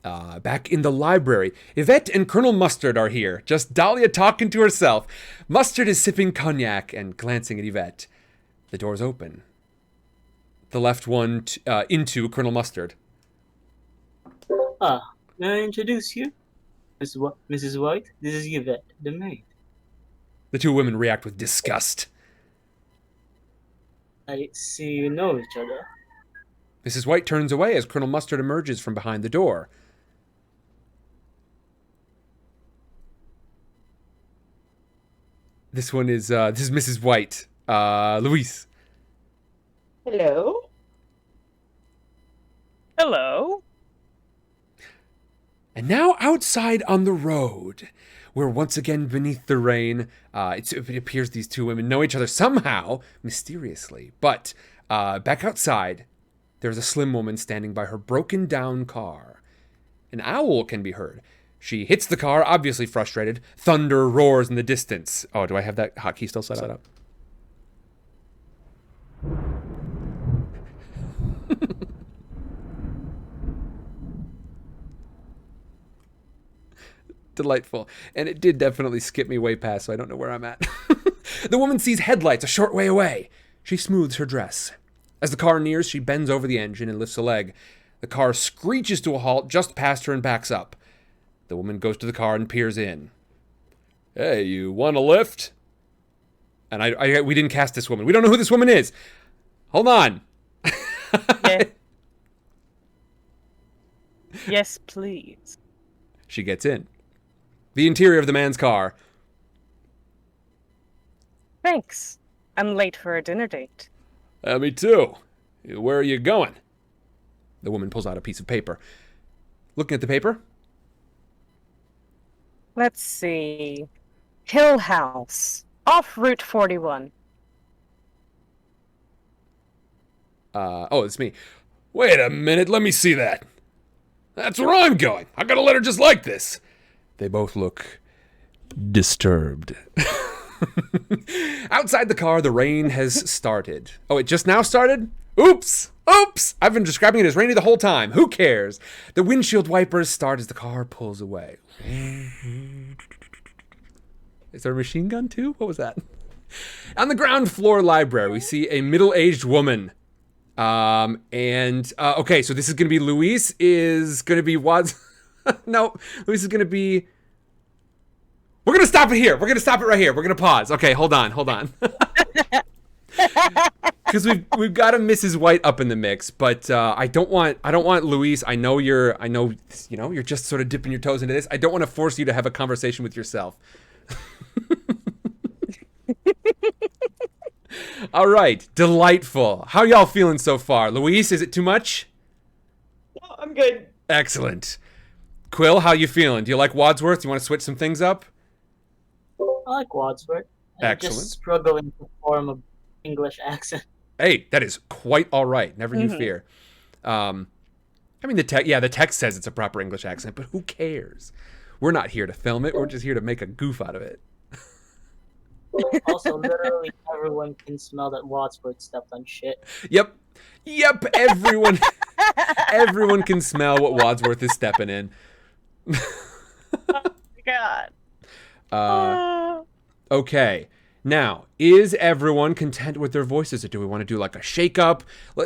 Back in the library, Yvette and Colonel Mustard are here, just Dahlia talking to herself. Mustard is sipping cognac and glancing at Yvette. The door's open. The left one into Colonel Mustard. Ah, may I introduce you? Mrs. White, this is Yvette, the maid. The two women react with disgust. I see you know each other. Mrs. White turns away as Colonel Mustard emerges from behind the door. This is Mrs. White. Luis. Hello? Hello? And now outside on the road, we're once again beneath the rain. It appears these two women know each other somehow, mysteriously. But back outside, there's a slim woman standing by her broken down car. An owl can be heard. She hits the car, obviously frustrated. Thunder roars in the distance. Oh, do I have that hotkey still set up? Delightful. And it did definitely skip me way past, so I don't know where I'm at. The woman sees headlights a short way away. She smooths her dress. As the car nears, she bends over the engine and lifts a leg. The car screeches to a halt just past her and backs up. The woman goes to the car and peers in. Hey, you want a lift? And we didn't cast this woman. We don't know who this woman is. Hold on. Yeah. Yes, please. She gets in. The interior of the man's car. Thanks. I'm late for a dinner date. Me too. Where are you going? The woman pulls out a piece of paper. Looking at the paper. Let's see. Hill House. Off Route 41. Oh, it's me. Wait a minute, let me see that. That's where I'm going. I got a letter just like this. They both look disturbed. Outside the car, the rain has started. Oh, it just now started? Oops! Oops! I've been describing it as rainy the whole time. Who cares? The windshield wipers start as the car pulls away. Is there a machine gun too? What was that? On the ground floor library, we see a middle-aged woman. Okay, so this is gonna be Luis is gonna be Wads. No, Luis is gonna be. We're gonna stop it here. We're gonna stop it right here. We're gonna pause. Okay, hold on. Because we've got a Mrs. White up in the mix, but I don't want Luis. I know you're just sort of dipping your toes into this. I don't want to force you to have a conversation with yourself. All right, delightful. How y'all feeling so far? Luis, is it too much? No, I'm good. Excellent. Quill, how you feeling? Do you like Wadsworth? Do you want to switch some things up? I like Wadsworth. I'm Excellent. just struggling to form a English accent. Hey, that is quite all right. Never you fear. I mean, the text says it's a proper English accent, but who cares? We're not here to film it. We're just here to make a goof out of it. Also, literally everyone can smell that Wadsworth stepped on shit. Yep. Everyone can smell what Wadsworth is stepping in. Oh my god. Okay. Now, is everyone content with their voices, or do we want to do like a shake-up?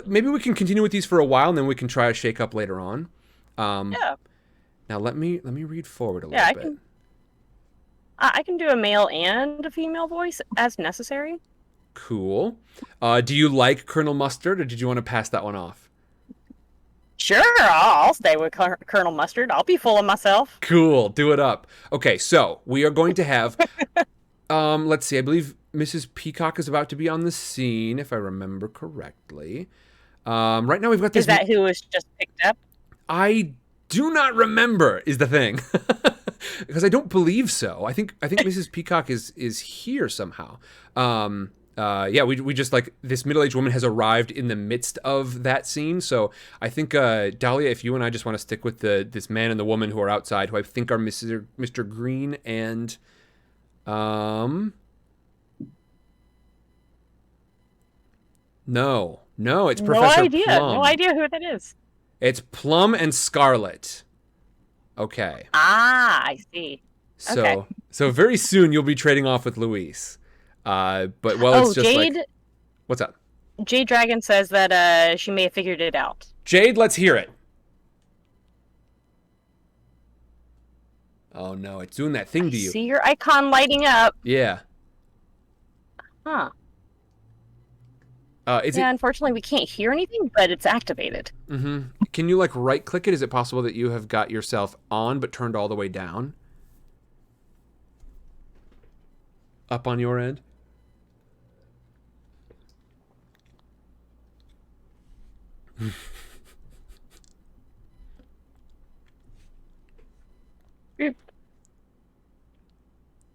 Maybe we can continue with these for a while, and then we can try a shake-up later on. Yeah. Now, let me read forward a little bit. I can do a male and a female voice as necessary. Cool. Do you like Colonel Mustard, or did you want to pass that one off? Sure, I'll stay with Colonel Mustard. I'll be full of myself. Cool. Do it up. Okay, so we are going to have... let's see. I believe Mrs. Peacock is about to be on the scene, if I remember correctly. Right now we've got this... Is that who was just picked up? I do not remember, is the thing. Because I don't believe so. I think Mrs. Peacock is here somehow. We just like this middle-aged woman has arrived in the midst of that scene. So I think Dahlia, if you and I just want to stick with this man and the woman who are outside, who I think are Mr. Green and No, it's Professor Plum. No idea who that is. It's Plum and Scarlet. Okay. Ah, I see. Okay. So very soon you'll be trading off with Luis. It's just Jade. like... What's up? Jade Dragon says that she may have figured it out. Jade, let's hear it. Oh no, it's doing that thing to you. See your icon lighting up. Yeah. Huh. Is it... Unfortunately, we can't hear anything, but it's activated. Mm-hmm. Can you like right-click it? Is it possible that you have got yourself on but turned all the way down? Up on your end?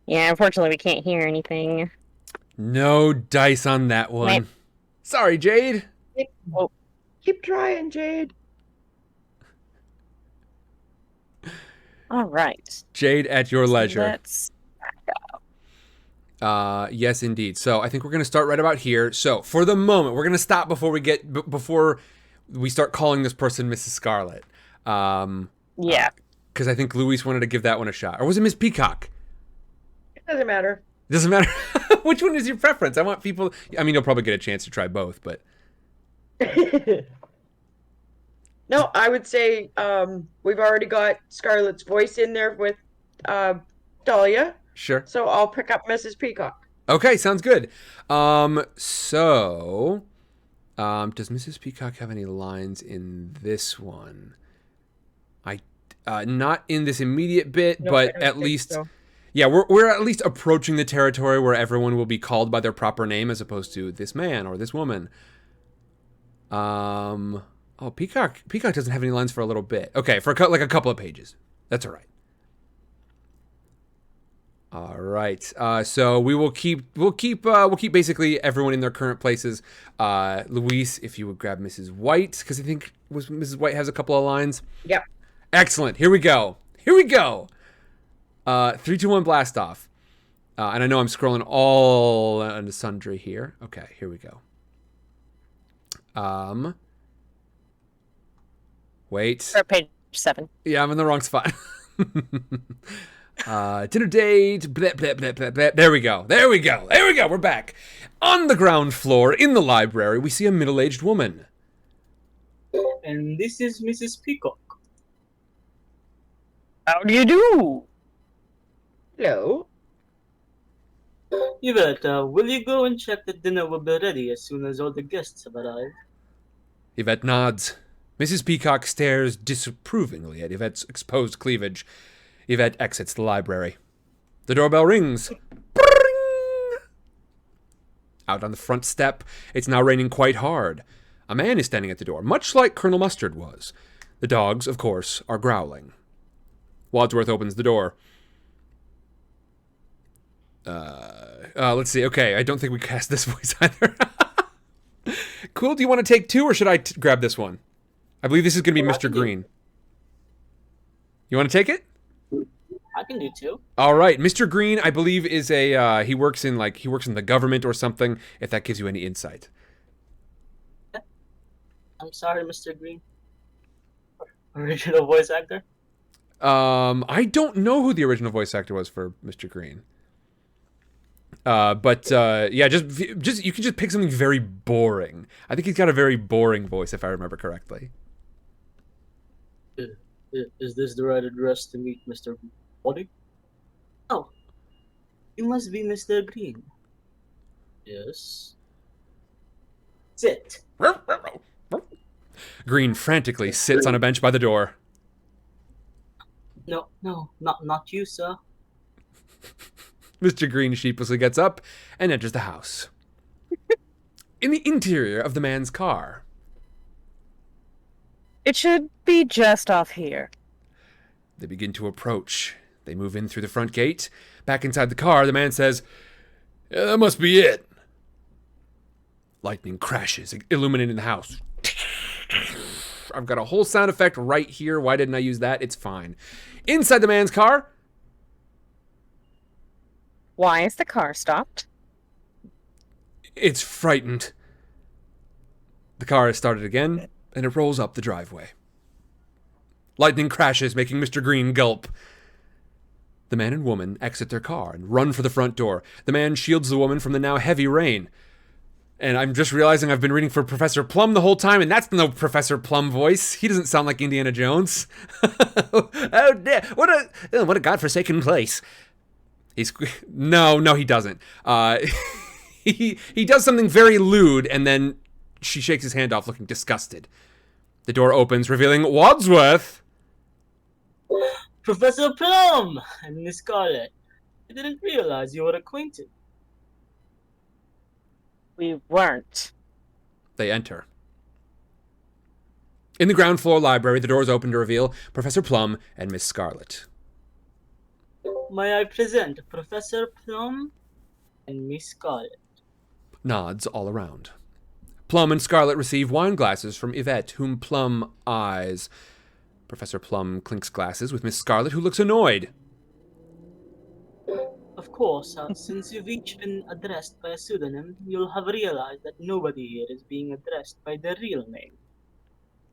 Yeah, unfortunately, we can't hear anything. No dice on that one. Wait. Sorry, Jade. Oh. Keep trying, Jade. All right. Jade, at your leisure. Let's Yes, indeed. So I think we're going to start right about here. So for the moment, we're going to stop before we start calling this person Mrs. Scarlet. Yeah. Because I think Luis wanted to give that one a shot. Or was it Miss Peacock? It doesn't matter. It doesn't matter. Which one is your preference? I want people... I mean, you'll probably get a chance to try both, but... No, I would say we've already got Scarlett's voice in there with Dahlia. Sure. So I'll pick up Mrs. Peacock. Okay, sounds good. So... does Mrs. Peacock have any lines in this one? Not in this immediate bit, No, I but don't at think least... so. Yeah, we're at least approaching the territory where everyone will be called by their proper name as opposed to this man or this woman. Oh, Peacock doesn't have any lines for a little bit. Okay, for like a couple of pages. That's all right. All right. So we'll keep basically everyone in their current places. Luis, if you would grab Mrs. White, because I think Mrs. White has a couple of lines. Yep. Excellent. Here we go. 3, 2, 1, blast off. And I know I'm scrolling all into sundry here. Okay, here we go. Wait. Or page 7. Yeah, I'm in the wrong spot. Dinner date. Blah, blah, blah, blah, blah. There we go. We're back. On the ground floor in the library, we see a middle-aged woman. And this is Mrs. Peacock. How do you do? Hello. Yvette, will you go and check that dinner will be ready as soon as all the guests have arrived? Yvette nods. Mrs. Peacock stares disapprovingly at Yvette's exposed cleavage. Yvette exits the library. The doorbell rings. Bring! Out on the front step, it's now raining quite hard. A man is standing at the door, much like Colonel Mustard was. The dogs, of course, are growling. Wadsworth opens the door. Let's see. Okay, I don't think we cast this voice either. Cool, do you want to take 2, or should I grab this one? I believe this is going to be Mr. Green. You want to take it? I can do 2. All right, Mr. Green, I believe is a he works in the government or something. If that gives you any insight. I'm sorry, Mr. Green. Original voice actor? I don't know who the original voice actor was for Mr. Green. But yeah, just you can just pick something very boring. I think he's got a very boring voice, if I remember correctly. Is this the right address to meet Mr. Body? Oh, you must be Mr. Green. Yes. Sit. Green frantically sits on a bench by the door. No, not you, sir. Mr. Green sheepishly gets up and enters the house. In the interior of the man's car. It should be just off here. They begin to approach. They move in through the front gate. Back inside the car, the man says, "Yeah, that must be it." Lightning crashes, illuminating the house. I've got a whole sound effect right here. Why didn't I use that? It's fine. Inside the man's car. Why is the car stopped? It's frightened. The car is started again, and it rolls up the driveway. Lightning crashes, making Mr. Green gulp. The man and woman exit their car and run for the front door. The man shields the woman from the now heavy rain. And I'm just realizing I've been reading for Professor Plum the whole time, and that's no Professor Plum voice. He doesn't sound like Indiana Jones. Oh, dear. What a godforsaken place. No, he doesn't. He does something very lewd, and then she shakes his hand off, looking disgusted. The door opens, revealing Wadsworth. Professor Plum and Miss Scarlet. I didn't realize you were acquainted. We weren't. They enter. In the ground floor library, the doors open to reveal Professor Plum and Miss Scarlet. May I present Professor Plum and Miss Scarlet? Nods all around. Plum and Scarlet receive wine glasses from Yvette, whom Plum eyes. Professor Plum clinks glasses with Miss Scarlet, who looks annoyed. Of course, since you've each been addressed by a pseudonym, you'll have realized that nobody here is being addressed by their real name.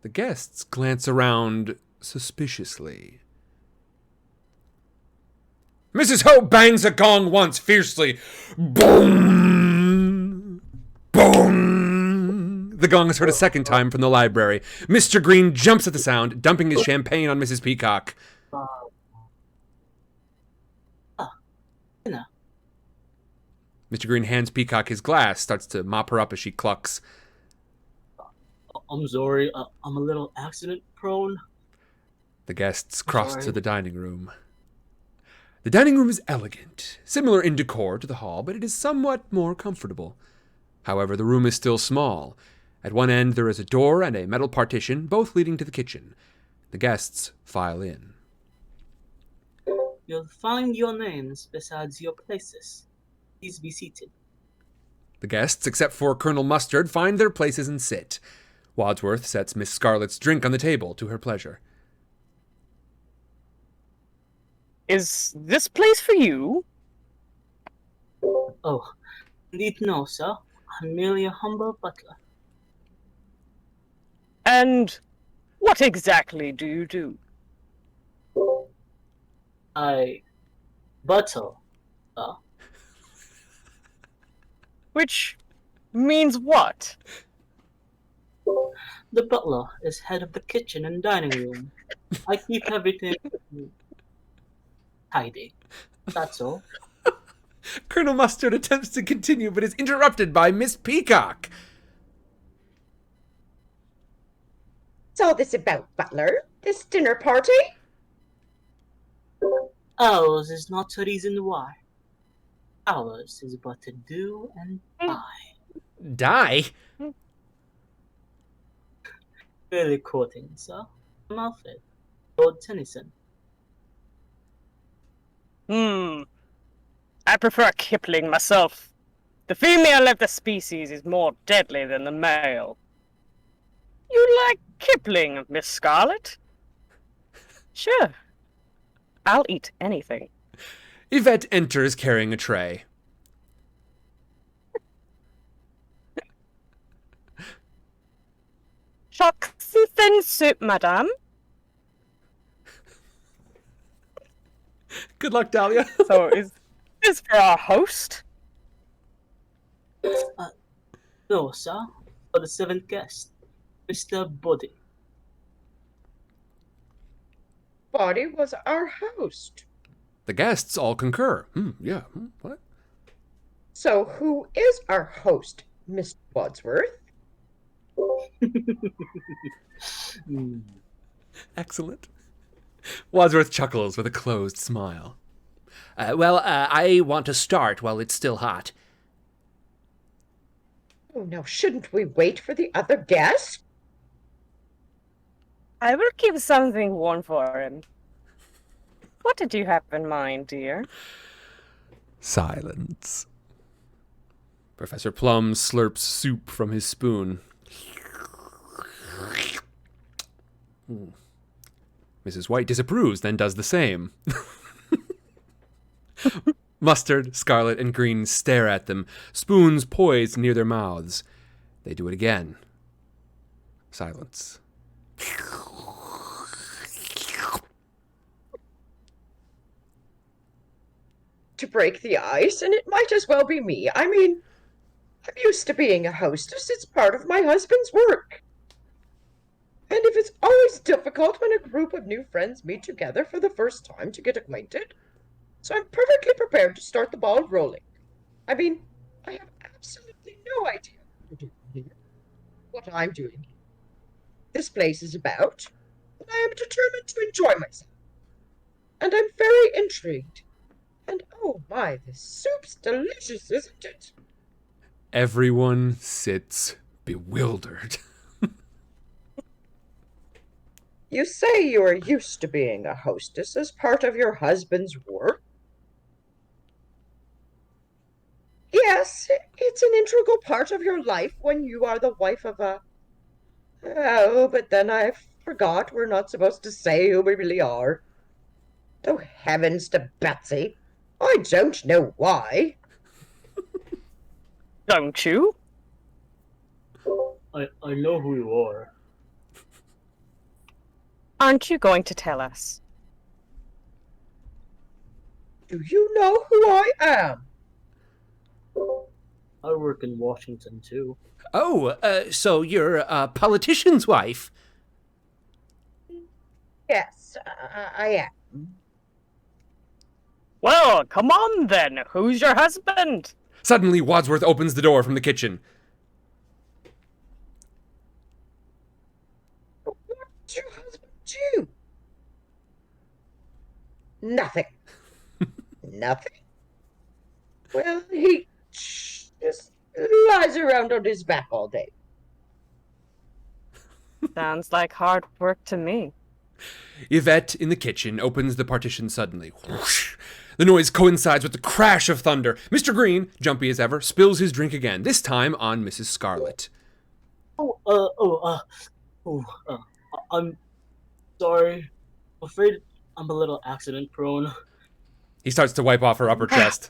The guests glance around suspiciously. Mrs. Ho bangs a gong once fiercely. Boom! Boom! The gong is heard a second time from the library. Mr. Green jumps at the sound, dumping his champagne on Mrs. Peacock. Dinner. Mr. Green hands Peacock his glass, starts to mop her up as she clucks. I'm sorry, I'm a little accident prone. The guests cross Sorry. to the dining room. The dining room is elegant, similar in decor to the hall, but it is somewhat more comfortable. However, the room is still small. At one end there is a door and a metal partition, both leading to the kitchen. The guests file in. You'll find your names besides your places. Please be seated. The guests, except for Colonel Mustard, find their places and sit. Wadsworth sets Miss Scarlet's drink on the table to her pleasure. Is this place for you? Oh, indeed no, sir. I'm merely a humble butler. And what exactly do you do? I butter, sir. Which means what? The butler is head of the kitchen and dining room. I keep everything tidy. That's all. Colonel Mustard attempts to continue, but is interrupted by Miss Peacock. What's all this about, Butler? This dinner party? Ours is not a reason why. Ours is but to do and die. Die? Really quoting, sir. I'm Alfred, Lord Tennyson. I prefer Kipling myself. The female of the species is more deadly than the male. You like Kipling, Miss Scarlet? Sure. I'll eat anything. Yvette enters carrying a tray. Chocsy thin soup, madame. Good luck, Dahlia. So is this for our host? No, sir. For the seventh guest, Mr. Boddy. Body was our host. The guests all concur. Yeah. What? So who is our host, Mr. Wadsworth? Excellent. Wadsworth chuckles with a closed smile. I want to start while it's still hot. Oh, now shouldn't we wait for the other guest? I will keep something warm for him. What did you have in mind, dear? Silence. Professor Plum slurps soup from his spoon. Mrs. White disapproves, then does the same. Mustard, Scarlet, and Green stare at them, spoons poised near their mouths. They do it again. Silence. To break the ice, and it might as well be me. I mean, I'm used to being a hostess. It's part of my husband's work. And if it's always difficult when a group of new friends meet together for the first time to get acquainted, so I'm perfectly prepared to start the ball rolling. I mean, I have absolutely no idea what I'm doing here. This place is about, and I am determined to enjoy myself. And I'm very intrigued. And oh my, this soup's delicious, isn't it? Everyone sits bewildered. You say you are used to being a hostess as part of your husband's work? Yes, it's an integral part of your life when you are the wife of a... Oh, but then I forgot we're not supposed to say who we really are. Oh, heavens to Betsy. I don't know why. Don't you? I know who you are. Aren't you going to tell us? Do you know who I am? I work in Washington too. Oh, so you're a politician's wife? Yes, I am. Well, come on then. Who's your husband? Suddenly, Wadsworth opens the door from the kitchen. What's your husband do? Nothing. Nothing. Well, he just lies around on his back all day. Sounds like hard work to me. Yvette in the kitchen opens the partition suddenly. Whoosh. The noise coincides with the crash of thunder. Mr. Green, jumpy as ever, spills his drink again, this time on Mrs. Scarlet. I'm sorry. I'm afraid I'm a little accident prone. He starts to wipe off her upper chest.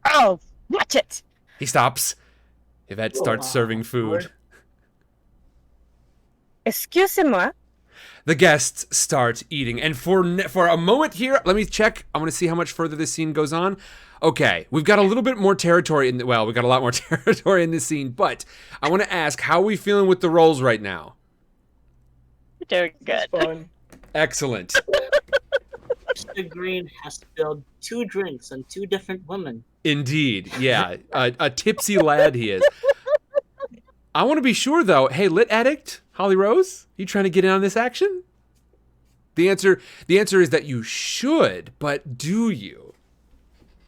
Oh, watch it. He stops. Yvette starts serving food. Excusez-moi. The guests start eating, and for a moment here, let me check. I want to see how much further this scene goes on. Okay, we've got a little bit more territory we've got a lot more territory in this scene, but I want to ask, how are we feeling with the rolls right now? You're doing good. It's fine. Excellent. Mr. Green has spilled 2 drinks on 2 different women. Indeed, yeah, a tipsy lad he is. I want to be sure, though. Hey, lit addict, Holly Rose, you trying to get in on this action? The answer is that you should, but do you?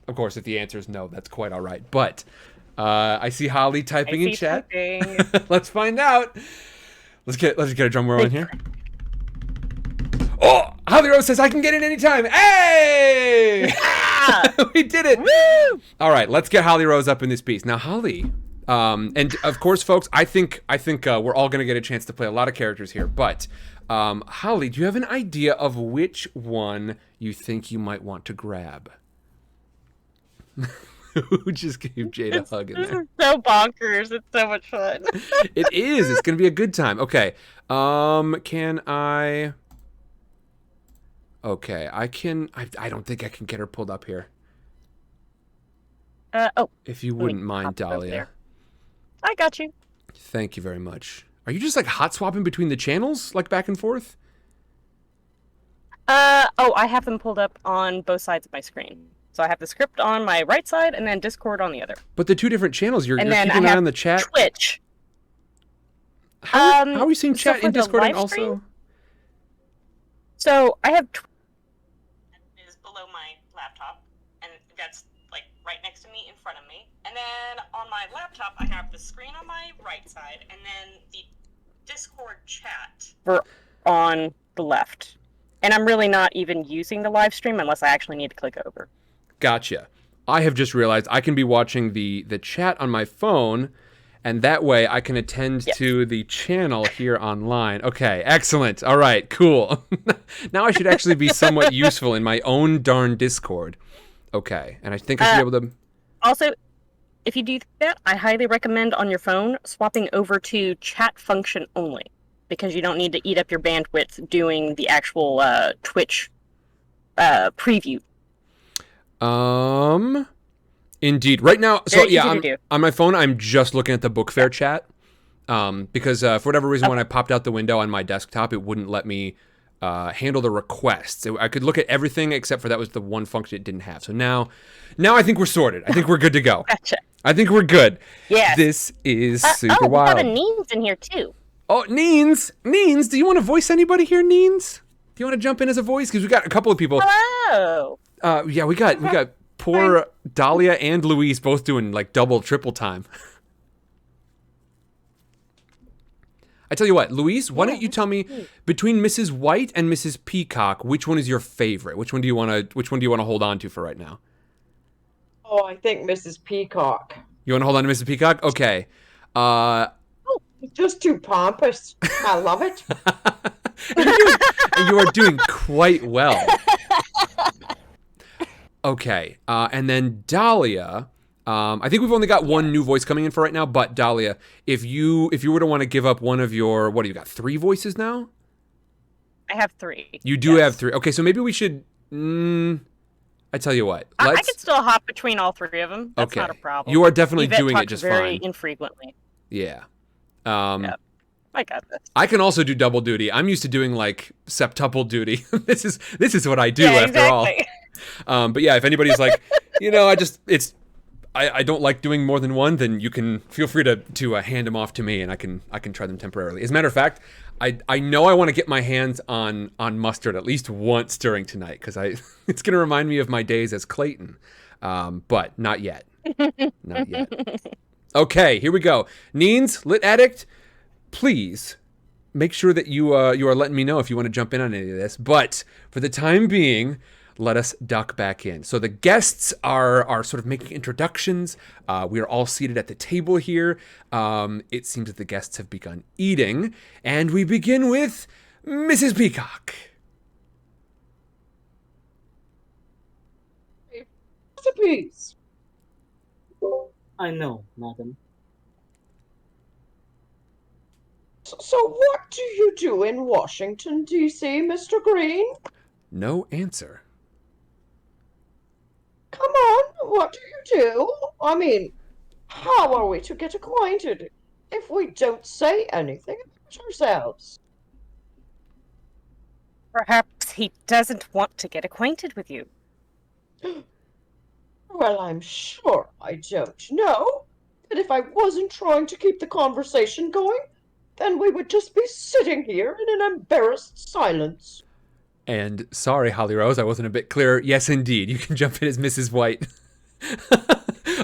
Of course, if the answer is no, that's quite all right. But I see Holly typing in chat. Let's find out. Let's get a drum roll in here. Oh, Holly Rose says I can get in anytime. Hey! Yeah! We did it. Woo! All right, let's get Holly Rose up in this piece. Now, Holly, and of course, folks, I think we're all going to get a chance to play a lot of characters here. But Holly, do you have an idea of which one you think you might want to grab? Who just gave Jade a hug in This there? is so bonkers. It's so much fun. It is. It's going to be a good time. Okay. Can I? Okay, I can. I don't think I can get her pulled up here. If you wouldn't mind, hop over Dahlia. there. I got you. Thank you very much. Are you just like hot swapping between the channels, like back and forth? I have them pulled up on both sides of my screen. So I have the script on my right side and then Discord on the other. But the two different channels, you're And then keeping I an eye have on the chat. Twitch. How are we seeing so chat for in the Discord and live also? stream? So I have is below my laptop, and that's like right next to me, in front of me. And then on my laptop, I have the screen on my right side, and then the Discord chat on the left. And I'm really not even using the live stream unless I actually need to click over. Gotcha. I have just realized I can be watching the chat on my phone, and that way I can attend to the channel here online. Okay, excellent. All right, cool. Now I should actually be somewhat useful in my own darn Discord. Okay, and I think I should be able to... Also, if you do that, I highly recommend on your phone swapping over to chat function only, because you don't need to eat up your bandwidth doing the actual Twitch preview. Indeed. Right now, so Very yeah, easy to do. on my phone, I'm just looking at the book fair chat. Because for whatever reason, when I popped out the window on my desktop, it wouldn't let me handle the requests. I could look at everything except for that was the one function it didn't have. So now I think we're sorted. I think we're good to go. Gotcha. I think we're good. Yes. This is super we wild. have a Neens in here too. Oh, Neens, do you want to voice anybody here, Neens? Do you want to jump in as a voice? Because we got a couple of people. Hello. Yeah, we got poor Dahlia and Louise both doing like double, triple time. I tell you what, Louise, why don't you tell me between Mrs. White and Mrs. Peacock, which one is your favorite? Which one do you want to hold on to for right now? Oh, I think Mrs. Peacock. You want to hold on to Mrs. Peacock? Okay. Just too pompous. I love it. You are doing quite well. Okay, and then Dahlia. I think we've only got one new voice coming in for right now, but Dahlia, if you were to want to give up one of your, what do you got, 3 voices now? I have 3. You do have 3. Okay, so maybe we should. I tell you what. I Let's. can still hop between all three of them. That's not a problem. You are definitely Yvette doing it talks just very fine. infrequently. Yeah. Yeah. I got this. I can also do double duty. I'm used to doing like septuple duty. this is what I do Yeah, after exactly. all. But yeah, if anybody's like, I don't like doing more than one, then you can feel free to hand them off to me, and I can try them temporarily. As a matter of fact, I know I want to get my hands on mustard at least once during tonight, because it's going to remind me of my days as Clayton, but not yet. Not yet. Okay, here we go. Neens, Lit Addict, please make sure that you are letting me know if you want to jump in on any of this. But for the time being, let us duck back in. So the guests are sort of making introductions. We are all seated at the table here. It seems that the guests have begun eating. And we begin with Mrs. Peacock. Recipes. I know, madam. So what do you do in Washington, D.C., Mr. Green? No answer. Come on, what do you do? I mean, how are we to get acquainted if we don't say anything about ourselves? Perhaps he doesn't want to get acquainted with you. Well, I'm sure I don't know. But if I wasn't trying to keep the conversation going, then we would just be sitting here in an embarrassed silence. And sorry, Holly Rose, I wasn't a bit clear. Yes, indeed, you can jump in as Mrs. White,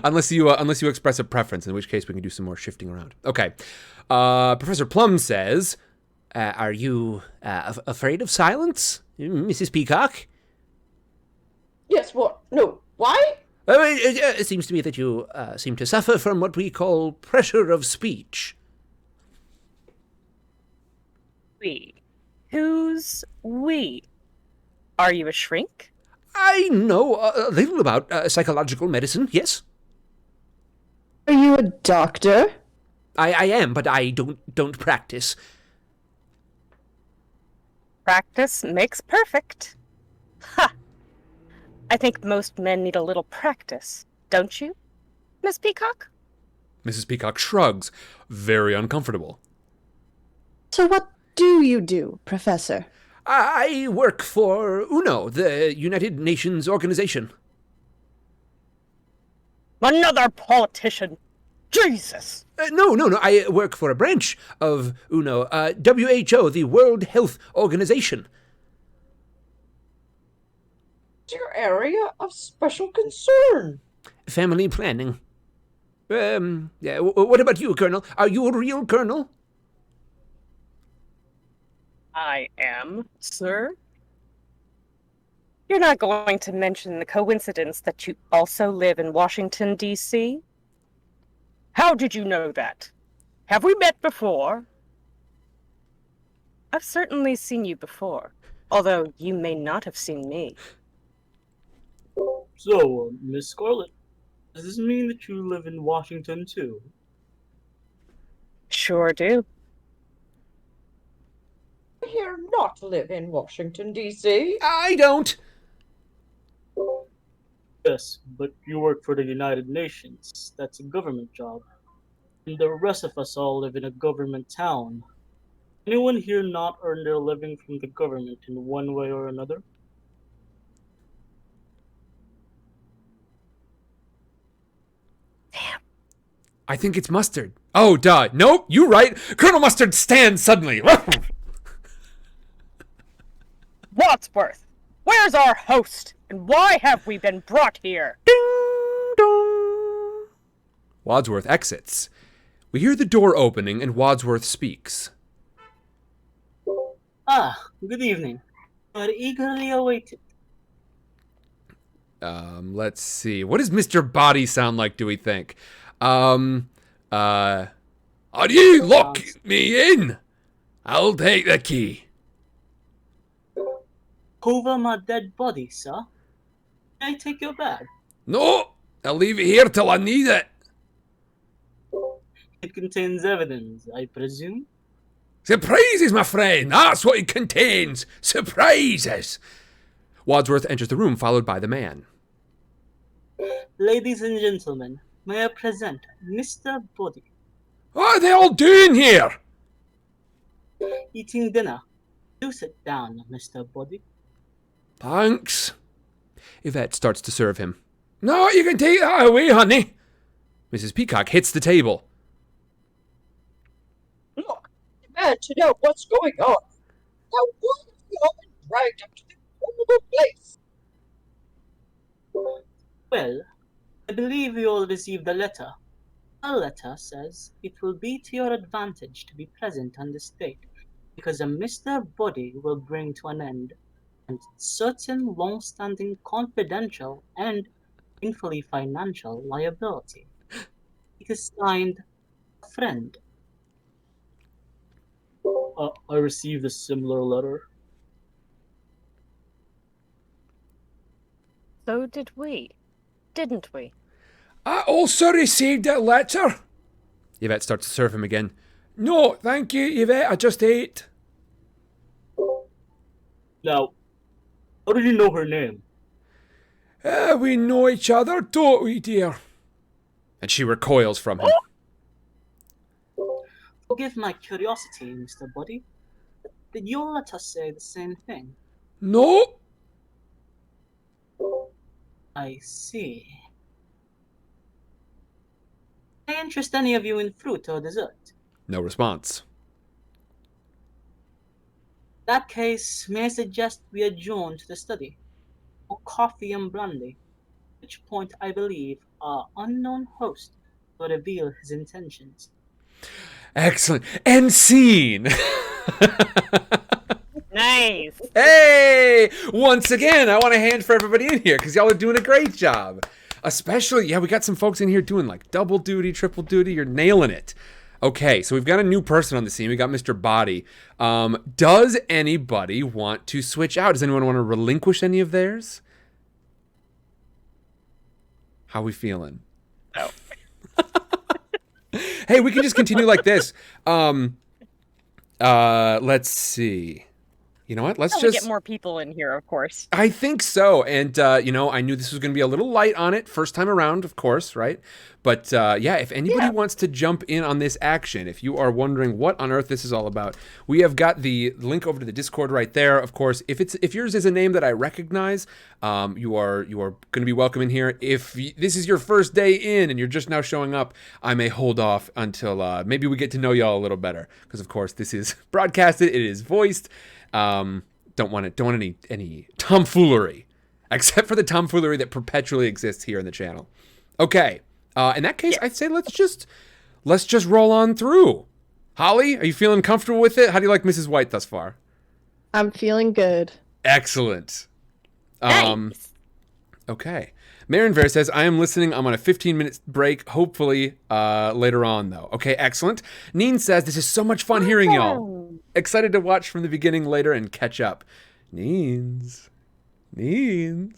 unless you express a preference, in which case we can do some more shifting around. Okay, Professor Plum says, "Are you afraid of silence, Mrs. Peacock?" Yes, what? No, why? It seems to me that you seem to suffer from what we call pressure of speech. We. Who's we? Are you a shrink? I know a little about psychological medicine, yes. Are you a doctor? I am, but I don't practice. Practice makes perfect. Ha! I think most men need a little practice, don't you, Miss Peacock? Mrs. Peacock shrugs, very uncomfortable. So what do you do, Professor? I work for UNO, the United Nations organization. Another politician! Jesus! No. I work for a branch of UNO, WHO, the World Health Organization. Your area of special concern. Family planning. Yeah, what about you, Colonel? Are you a real colonel? I am, sir. You're not going to mention the coincidence that you also live in Washington, D.C.? How did you know that? Have we met before? I've certainly seen you before, although you may not have seen me. So, Miss Scarlet, does this mean that you live in Washington too? Sure do. I here not live in Washington, D.C. I don't. Yes, but you work for the United Nations. That's a government job. And the rest of us all live in a government town. Anyone here not earn their living from the government in one way or another? Damn. I think it's Mustard. Oh, duh. Nope, you right. Colonel Mustard stands suddenly. Wadsworth, where's our host? And why have we been brought here? Ding dong. Wadsworth exits. We hear the door opening and Wadsworth speaks. Ah, good evening. But eagerly awaited. Let's see. What does Mr. Body sound like, do we think? Are you lock me in? I'll take the key. Over my dead body, sir. Can I take your bag? No, I'll leave it here till I need it. It contains evidence, I presume. Surprises, my friend. That's what it contains. Surprises. Wadsworth enters the room, followed by the man. Ladies and gentlemen, may I present Mr. Body. What are they all doing here? Eating dinner. Do sit down, Mr. Body. Thanks. Yvette starts to serve him. No, you can take that away, honey. Mrs. Peacock hits the table. Look, demand to know what's going on. Now, why have we all been dragged up to this horrible place? Well, I believe you all received a letter. A letter says it will be to your advantage to be present on this date, because a Mr. Body will bring to an end and certain long-standing confidential and painfully financial liability. It is signed, a friend. I received a similar letter. So did we. Didn't we? I also received a letter. Yvette starts to serve him again. No, thank you, Yvette. I just ate. Now, how did you know her name? We know each other, don't we, dear? And she recoils from him. Forgive my curiosity, Mr. Body. Did your letter say the same thing? No. I see. May I interest any of you in fruit or dessert? No response. In that case, may I suggest we adjourn to the study? Or coffee and brandy? At which point I believe our unknown host will reveal his intentions. Excellent. End scene. Nice. Hey! Once again, I want a hand for everybody in here because y'all are doing a great job. Especially, yeah, we got some folks in here doing like double duty, triple duty. You're nailing it. Okay, so we've got a new person on the scene. We got Mr. Body. Does anybody want to switch out? Does anyone want to relinquish any of theirs? How we feeling? No. Hey, we can just continue like this. Let's see. You know what? Let's Until we just get more people in here, of course. I think so. And, you know, I knew this was going to be a little light on it first time around, of course, right? But, yeah, if anybody wants to jump in on this action, if you are wondering what on earth this is all about, we have got the link over to the Discord right there. Of course, if yours is a name that I recognize, you are going to be welcome in here. If this is your first day in and you're just now showing up, I may hold off until maybe we get to know y'all a little better. Because, of course, this is broadcasted. It is voiced. Don't want any tomfoolery, except for the tomfoolery that perpetually exists here in the channel. Okay, in that case, I'd say let's just roll on through. Holly, are you feeling comfortable with it? How do you like Mrs. White thus far? I'm feeling good. Excellent. Nice. Okay. Marin Ver says, I am listening. I'm on a 15-minute break, hopefully later on, though. Okay, excellent. Neen says, this is so much fun hearing y'all. Excited to watch from the beginning later and catch up. Neens,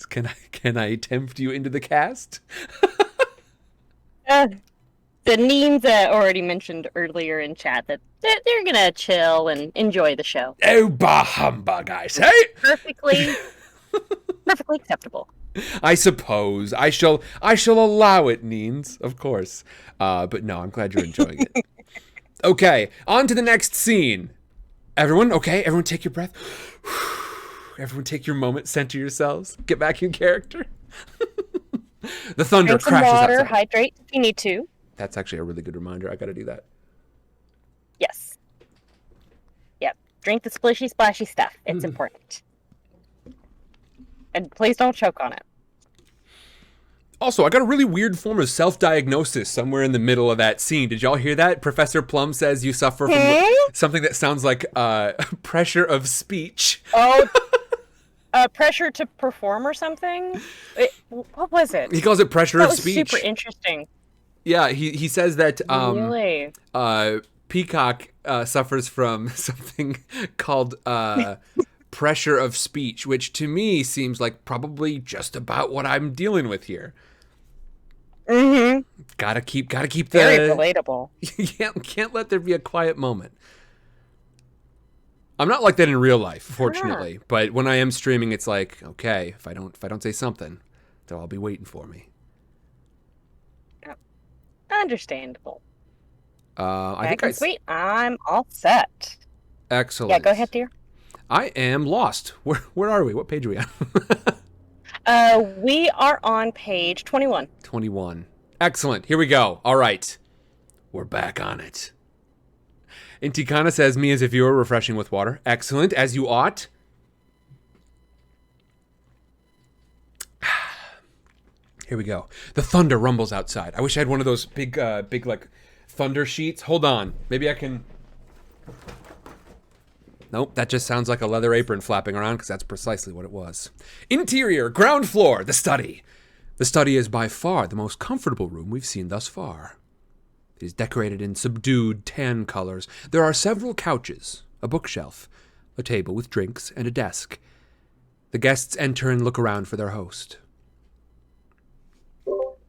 can I tempt you into the cast? The Neens already mentioned earlier in chat that they're going to chill and enjoy the show. Oh, bah humbug, I say. Perfectly acceptable. I suppose I shall allow it, Neens, of course. But no, I'm glad you're enjoying it. Okay, on to the next scene. Everyone take your breath. Everyone take your moment, center yourselves, get back in character. The thunder Drink some crashes water, outside. hydrate if you need to. That's actually a really good reminder. I gotta do that. Yes. Yep. Drink the splishy splashy stuff. It's important. And please don't choke on it. Also, I got a really weird form of self-diagnosis somewhere in the middle of that scene. Did y'all hear that? Professor Plum says you suffer from something that sounds like pressure of speech. Oh, pressure to perform or something? What was it? He calls it pressure That of was speech. super interesting. Yeah, he says that Really? Peacock suffers from something called pressure of speech, which to me seems like probably just about what I'm dealing with here. Mm-hmm. Gotta keep the Very relatable. can't let there be a quiet moment. I'm not like that in real life, fortunately. But when I am streaming, it's like, okay, if I don't say something, they'll all be waiting for me. Understandable. I think Back and sweet. I'm all set. Excellent. Yeah, go ahead, dear. I am lost. Where are we? What page are we on? We are on page 21. 21. Excellent. Here we go. All right. We're back on it. Intikana says, me as if you were refreshing with water. Excellent, as you ought. Here we go. The thunder rumbles outside. I wish I had one of those big like, thunder sheets. Hold on. Maybe I can... Nope, that just sounds like a leather apron flapping around, because that's precisely what it was. Interior, ground floor, the study. The study is by far the most comfortable room we've seen thus far. It is decorated in subdued tan colors. There are several couches, a bookshelf, a table with drinks, and a desk. The guests enter and look around for their host.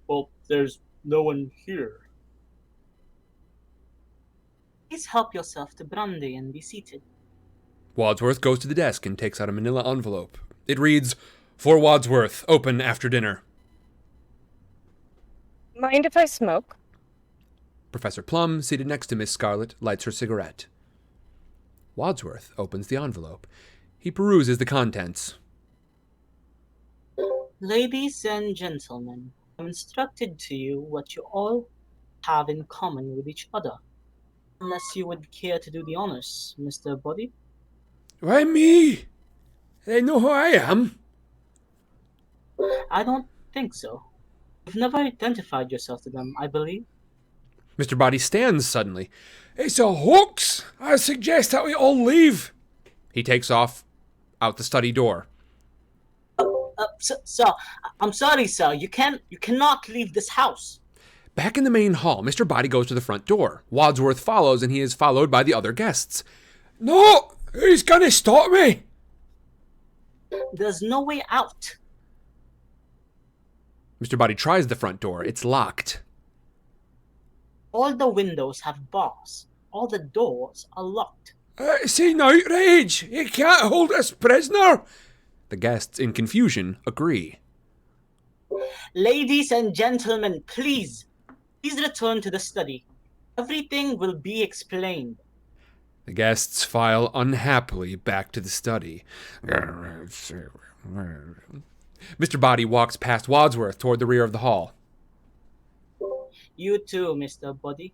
Well, there's no one here. Please help yourself to brandy and be seated. Wadsworth goes to the desk and takes out a manila envelope. It reads, "For Wadsworth, open after dinner." Mind if I smoke? Professor Plum, seated next to Miss Scarlet, lights her cigarette. Wadsworth opens the envelope. He peruses the contents. Ladies and gentlemen, I've instructed to you what you all have in common with each other. Unless you would care to do the honors, Mr. Body. Why me? They know who I am. I don't think so. You've never identified yourself to them, I believe. Mr. Body stands suddenly. It's a hoax. I suggest that we all leave. He takes off out the study door. Sir, I'm sorry, sir. You cannot leave this house. Back in the main hall, Mr. Body goes to the front door. Wadsworth follows, and he is followed by the other guests. No! Who's gonna stop me? There's no way out. Mr. Body tries the front door. It's locked. All the windows have bars. All the doors are locked. It's an outrage. You can't hold us prisoner. The guests, in confusion, agree. Ladies and gentlemen, please return to the study. Everything will be explained. The guests file unhappily back to the study. Mr. Body walks past Wadsworth toward the rear of the hall. You too, Mr. Body.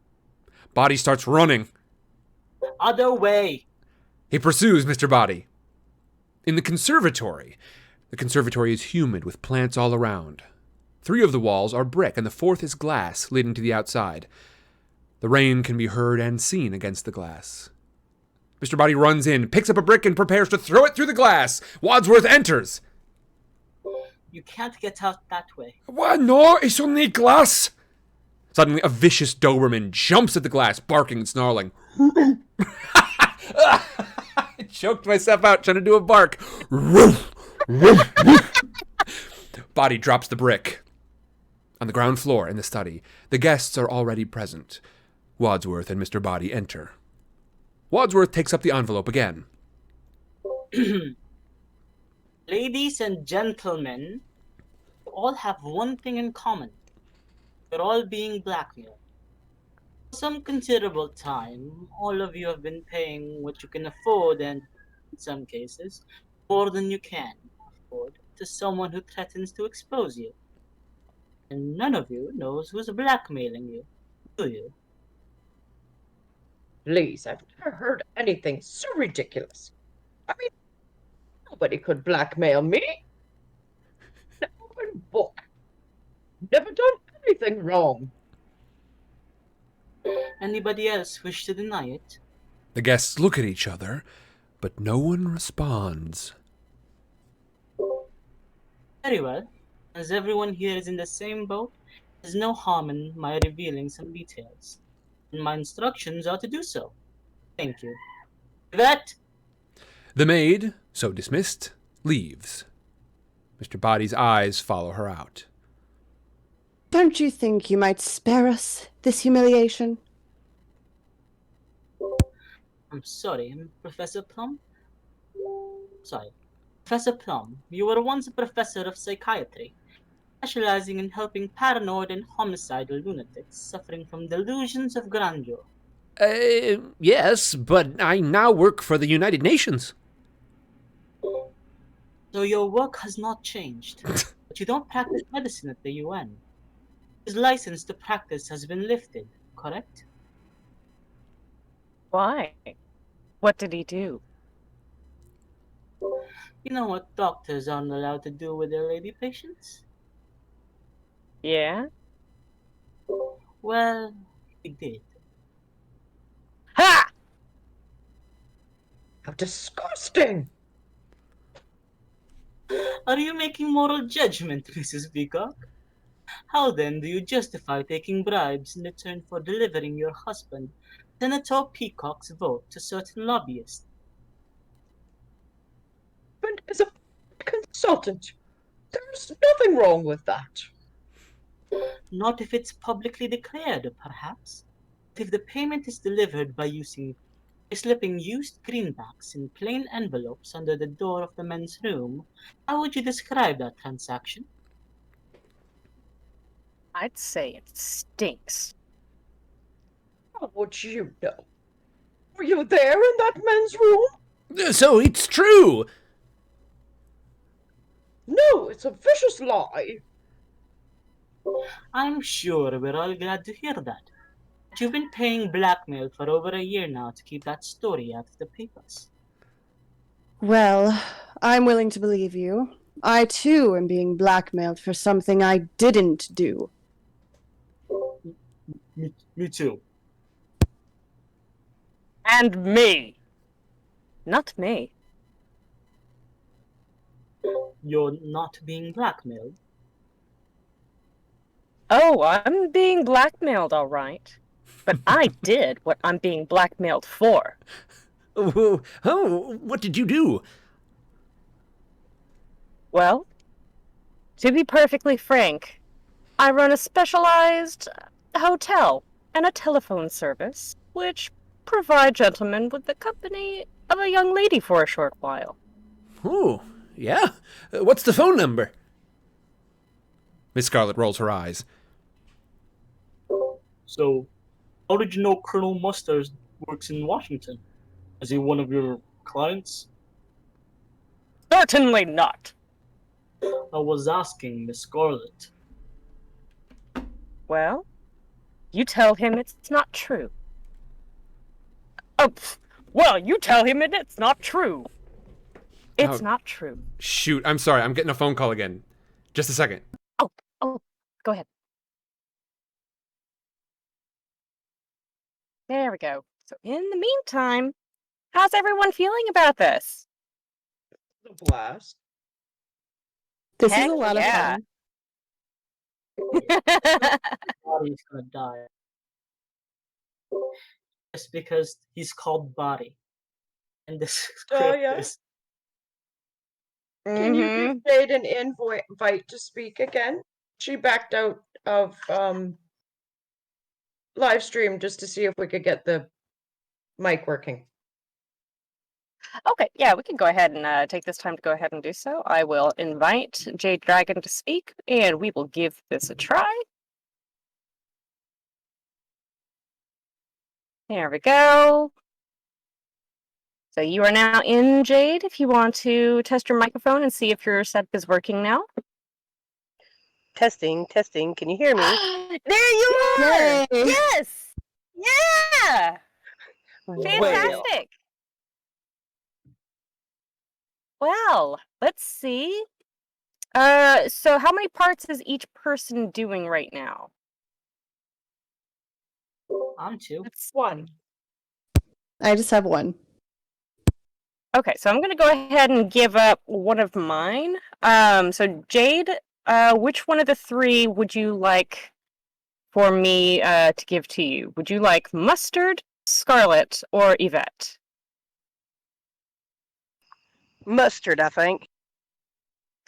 Body starts running. Other way. He pursues Mr. Body. In the conservatory is humid with plants all around. 3 of the walls are brick and the 4th is glass leading to the outside. The rain can be heard and seen against the glass. Mr. Body runs in, picks up a brick, and prepares to throw it through the glass. Wadsworth enters. You can't get out that way. Why no? It's only glass. Suddenly, a vicious Doberman jumps at the glass, barking and snarling. I choked myself out trying to do a bark. Body drops the brick. On the ground floor in the study, the guests are already present. Wadsworth and Mr. Body enter. Wadsworth takes up the envelope again. Ladies and gentlemen, you all have one thing in common. You're all being blackmailed. For some considerable time, all of you have been paying what you can afford and, in some cases, more than you can afford to someone who threatens to expose you. And none of you knows who's blackmailing you, do you? Please, I've never heard anything so ridiculous. I mean, nobody could blackmail me. An open book. Never done anything wrong. Anybody else wish to deny it? The guests look at each other, but no one responds. Very well. As everyone here is in the same boat, there's no harm in my revealing some details. And my instructions are to do so. Thank you. That The maid, so dismissed, leaves. Mr. Body's eyes follow her out. Don't you think you might spare us this humiliation? I'm sorry, Professor Plum? Sorry. Professor Plum, you were once a professor of psychiatry. specializing in helping paranoid and homicidal lunatics suffering from delusions of grandeur. Yes, but I now work for the United Nations. So your work has not changed, but you don't practice medicine at the UN. His license to practice has been lifted, correct? Why? What did he do? You know what doctors aren't allowed to do with their lady patients? Yeah? Well, he did. Ha! How disgusting! Are you making moral judgment, Mrs. Peacock? How then do you justify taking bribes in return for delivering your husband, Senator Peacock's vote to certain lobbyists? And as a consultant, there's nothing wrong with that. Not if it's publicly declared, perhaps. But if the payment is delivered by slipping used greenbacks in plain envelopes under the door of the men's room, how would you describe that transaction? I'd say it stinks. How would you know? Were you there in that men's room? So it's true. No, it's a vicious lie. I'm sure we're all glad to hear that. But you've been paying blackmail for over a year now to keep that story out of the papers. Well, I'm willing to believe you. I too am being blackmailed for something I didn't do. Me too. And me! Not me. You're not being blackmailed. Oh, I'm being blackmailed, all right. But I did what I'm being blackmailed for. Oh, what did you do? Well, to be perfectly frank, I run a specialized hotel and a telephone service, which provide gentlemen with the company of a young lady for a short while. Oh, yeah? What's the phone number? Miss Scarlet rolls her eyes. So, how did you know Colonel Mustard works in Washington? Is he one of your clients? Certainly not. I was asking Miss Scarlet. Well, you tell him it's not true. Oh, well, you tell him it's not true. It's Oh. not true. Shoot, I'm sorry. I'm getting a phone call again. Just a second. Oh, go ahead. There we go. So in the meantime, how's everyone feeling about this? The blast. This is Heck a lot yeah. of fun. Body's gonna die. Just because he's called Body. And the script Oh, yeah? is Can you give Jade an invite to speak again? She backed out of live stream just to see if we could get the mic working. Okay, yeah, we can go ahead and take this time to go ahead and do so. I will invite Jade Dragon to speak, and we will give this a try. There we go. So you are now in, Jade, if you want to test your microphone and see if your setup is working now. Testing. Can you hear me? There you are! Yay. Yes! Yeah! Well, Fantastic! Well, let's see. So how many parts is each person doing right now? on to. It's one. I just have one. Okay, so I'm gonna go ahead and give up one of mine. So Jade, which one of the three would you like for me to give to you? Would you like Mustard, Scarlet, or Yvette? Mustard, I think.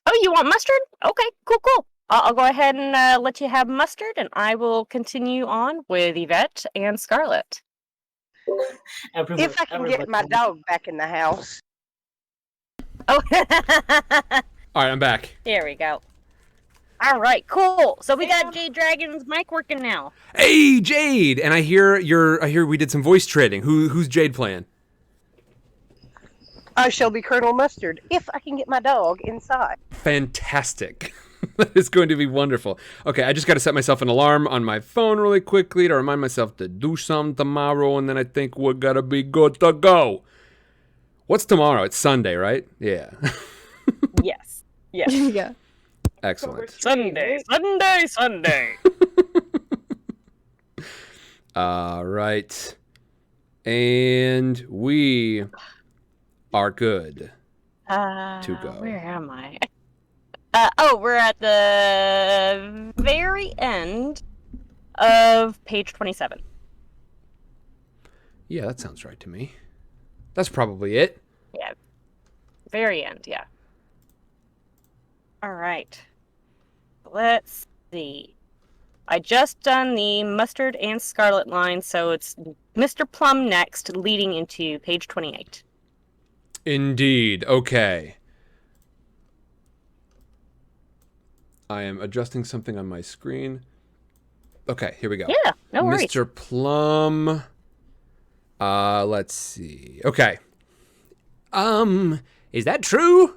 Oh, you want Mustard? Okay, cool. I'll go ahead and let you have Mustard, and I will continue on with Yvette and Scarlet. If I can get my dog back in the house. Oh, All right, I'm back. here we go. All right, cool. So we got Jade Dragon's mic working now. Hey, Jade! And I hear we did some voice trading. Who's Jade playing? I shall be Colonel Mustard if I can get my dog inside. Fantastic. That is going to be wonderful. Okay, I just got to set myself an alarm on my phone really quickly to remind myself to do something tomorrow, and then I think we're going to be good to go. What's tomorrow? It's Sunday, right? Yeah. Yes. Yes. Yeah. Excellent. Sunday. All right. And we are good to go. Where am I? We're at the very end of page 27. Yeah, that sounds right to me. That's probably it. Yeah. Very end, yeah. All right. Let's see. I just done the mustard and scarlet line, so it's Mr. Plum next, leading into page 28. Indeed. Okay. I am adjusting something on my screen. Okay, here we go. Yeah, no worries. Mr. Plum. Let's see. Okay. Is that true?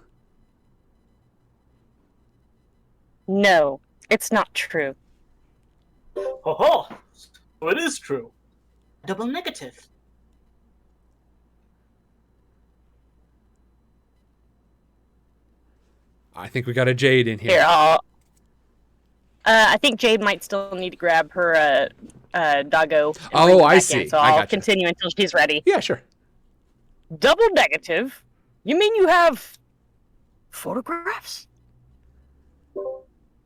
No, it's not true. Ho ho! So it is true. Double negative. I think we got a Jade in here. Here, I think Jade might still need to grab her doggo. And bring it I back see. in, so I I'll gotcha. continue until she's ready. Yeah, sure. Double negative? You mean you have photographs?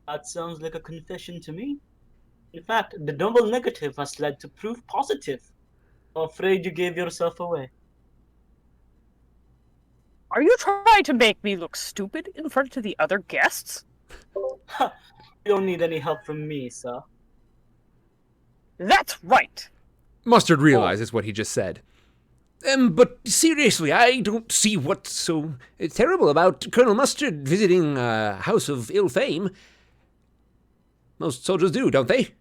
That sounds like a confession to me. In fact, the double negative has led to proof positive. I'm afraid you gave yourself away. Are you trying to make me look stupid in front of the other guests? Ha! You don't need any help from me, sir. That's right. Mustard realizes what he just said. But seriously, I don't see what's so terrible about Colonel Mustard visiting a house of ill fame. Most soldiers do, don't they?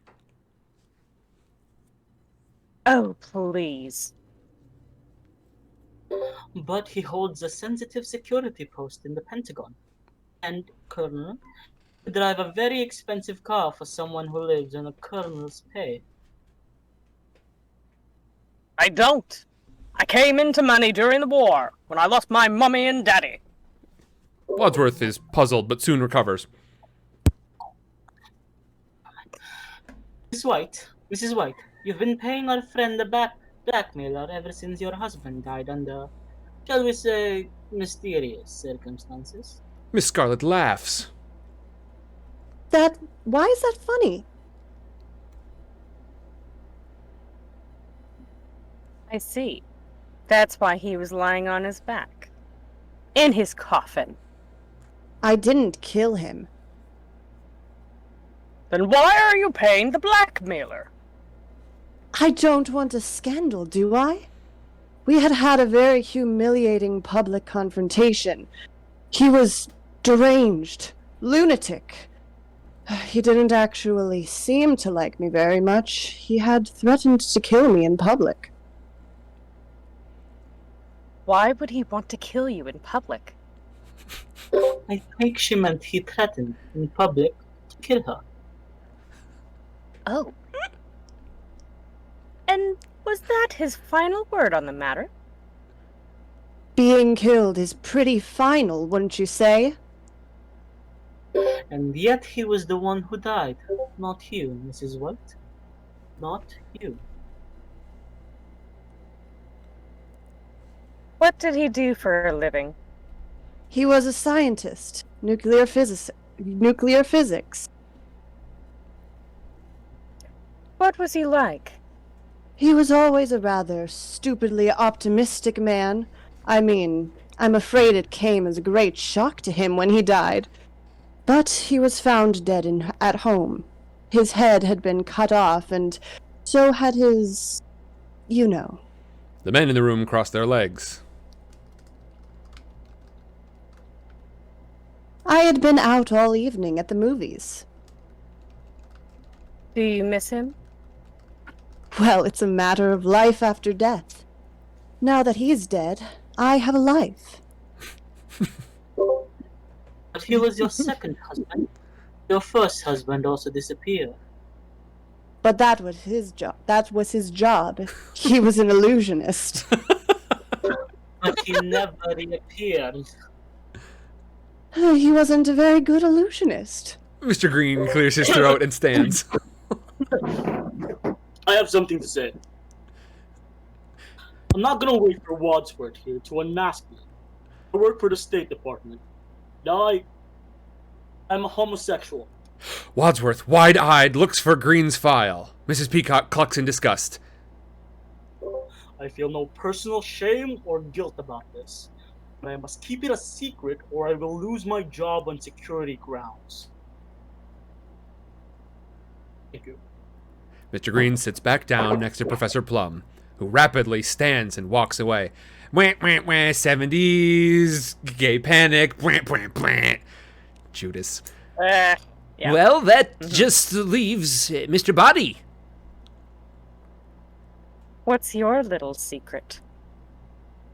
Oh, please. But he holds a sensitive security post in the Pentagon. And, Colonel, you drive a very expensive car for someone who lives on a colonel's pay. I don't. I came into money during the war, when I lost my mummy and daddy. Wadsworth is puzzled, but soon recovers. Mrs. White, you've been paying our friend the blackmailer ever since your husband died under, shall we say, mysterious circumstances. Miss Scarlet laughs. Why is that funny? I see. That's why he was lying on his back. In his coffin. I didn't kill him. Then why are you paying the blackmailer? I don't want a scandal, do I? We had had a very humiliating public confrontation. He was deranged, lunatic. He didn't actually seem to like me very much. He had threatened to kill me in public. Why would he want to kill you in public? I think she meant he threatened, in public, to kill her. Oh. And was that his final word on the matter? Being killed is pretty final, wouldn't you say? And yet he was the one who died, not you, Mrs. White. Not you. What did he do for a living? He was a scientist, nuclear physics. What was he like? He was always a rather stupidly optimistic man. I mean, I'm afraid it came as a great shock to him when he died. But he was found dead at home. His head had been cut off, and so had his... you know. The men in the room cross their legs. I had been out all evening at the movies. Do you miss him? Well, it's a matter of life after death. Now that he's dead, I have a life. But he was your second husband. Your first husband also disappeared. But that was his job. He was an illusionist. But he never reappeared. He wasn't a very good illusionist. Mr. Green clears his throat and stands. I have something to say. I'm not gonna wait for Wadsworth here to unmask me. I work for the State Department. I'm a homosexual. Wadsworth, wide-eyed, looks for Green's file. Mrs. Peacock clucks in disgust. I feel no personal shame or guilt about this, but I must keep it a secret or I will lose my job on security grounds. Thank you. Mr. Green sits back down next to Professor Plum, who rapidly stands and walks away. Wah, wah, wah, 70s, gay panic, wah, wah, wah. Judas. Yeah. Well, that just leaves Mr. Body. What's your little secret?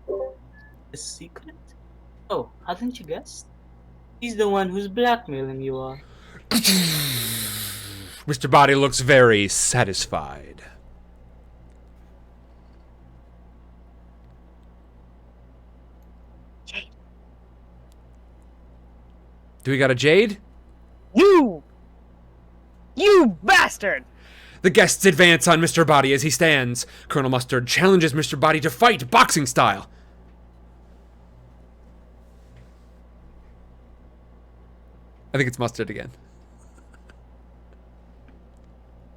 A secret? Oh, hadn't you guessed? He's the one who's blackmailing you all. Mr. Body looks very satisfied. Jade. Do we got a Jade? You bastard! The guests advance on Mr. Body as he stands. Colonel Mustard challenges Mr. Body to fight, boxing style. I think it's Mustard again.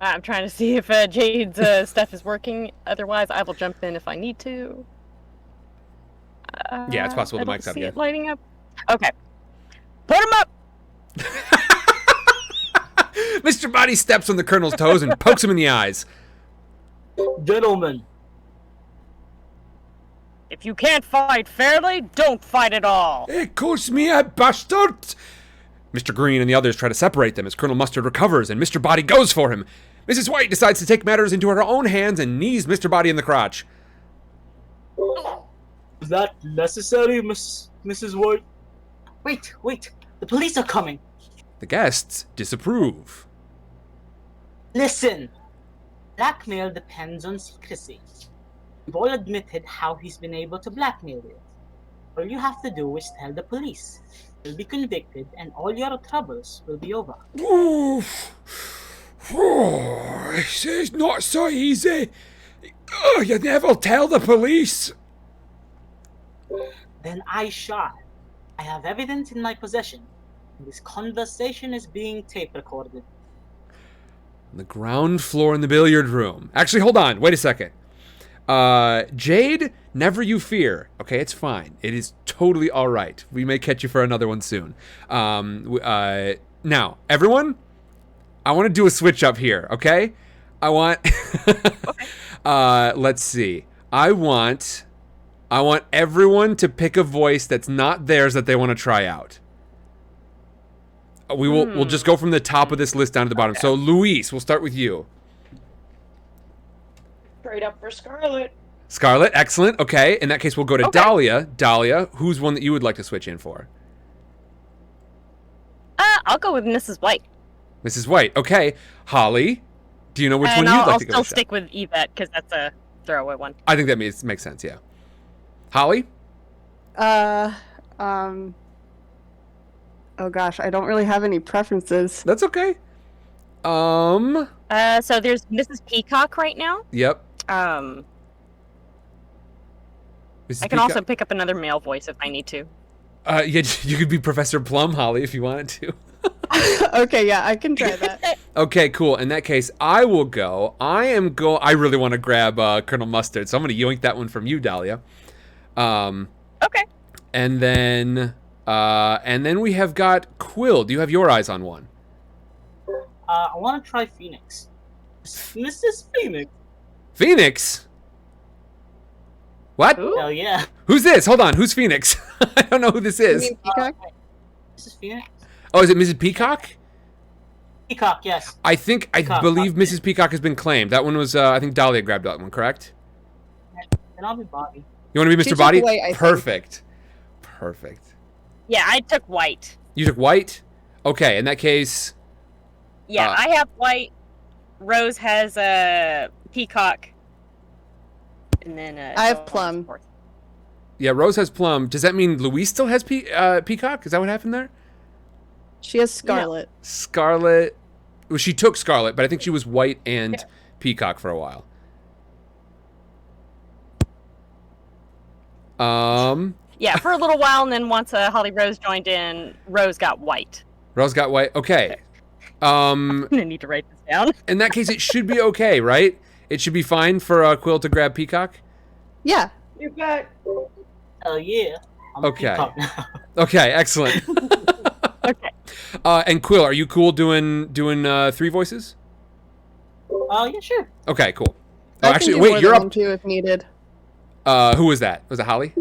I'm trying to see if Jade's stuff is working. Otherwise, I will jump in if I need to. Yeah, it's possible I the don't mic's up, see yeah. it lighting up. Okay. Put him up! Mr. Body steps on the Colonel's toes and pokes him in the eyes. Gentlemen, If you can't fight fairly, don't fight at all. Curse me, a bastard! Mr. Green and the others try to separate them as Colonel Mustard recovers and Mr. Body goes for him. Mrs. White decides to take matters into her own hands and knees Mr. Body in the crotch. is that necessary, Mrs. White? Wait. The police are coming. The guests disapprove. Listen. Blackmail depends on secrecy. We've all admitted how he's been able to blackmail you. All you have to do is tell the police. You'll be convicted and all your troubles will be over. It's not so easy. You never tell the police. Then I shall. I have evidence in my possession. This conversation is being tape recorded. On the ground floor in the billiard room. Actually, hold on. Wait a second. Jade, never you fear. Okay, it's fine. It is totally all right. We may catch you for another one soon. Now, everyone, I want to do a switch up here, okay? I want... let's see. I want everyone to pick a voice that's not theirs that they want to try out. We'll just go from the top of this list down to the bottom. Okay. So, Luis, we'll start with you. Straight up for Scarlet. Scarlet, excellent. Okay, in that case, we'll go to Dahlia. Dahlia, who's one that you would like to switch in for? I'll go with Mrs. White. Mrs. White, okay. Holly, do you know which one you'd like to go with? I'll still stick with Yvette, because that's a throwaway one. I think that makes sense, yeah. Holly? Oh gosh, I don't really have any preferences. That's okay. So there's Mrs. Peacock right now. Yep. I can also pick up another male voice if I need to. Yeah, you could be Professor Plum, Holly, if you wanted to. Okay, yeah, I can try that. Okay, cool. In that case, I will go. I really want to grab Colonel Mustard, so I'm going to yoink that one from you, Dahlia. Okay. And then we have got Quill. Do you have your eyes on one? I want to try Phoenix. Mrs. Phoenix. Phoenix? What? Hell yeah. Who's this? Hold on. Who's Phoenix? I don't know who this is. You mean Peacock? Mrs. Phoenix? Oh, is it Mrs. Peacock? Peacock, yes. I Peacock. believe Mrs. Peacock has been claimed. That one was, I think Dahlia grabbed that one, correct? And I'll be Bobby. You want to be She Mr. took Body? White, I think. Perfect. Yeah, I took white. You took white? Okay, in that case... Yeah, I have white. Rose has a peacock. And then I have plum. Yeah, Rose has plum. Does that mean Louise still has peacock? Is that what happened there? She has scarlet. Scarlet... Well, she took Scarlet, but I think she was white and peacock for a while. Yeah, for a little while, and then once Holly Rose joined in, Rose got white. Rose got white. Okay. I'm gonna need to write this down. In that case, it should be okay, right? It should be fine for Quill to grab peacock. Yeah. You bet. Hell yeah. I'm Okay. a peacock now. Okay, excellent. Okay. And Quill, are you cool doing 3 voices? Oh, yeah, sure. Okay, cool. I Oh, can actually, do wait, more you're than up. one too if needed. Who was that? Was it Holly?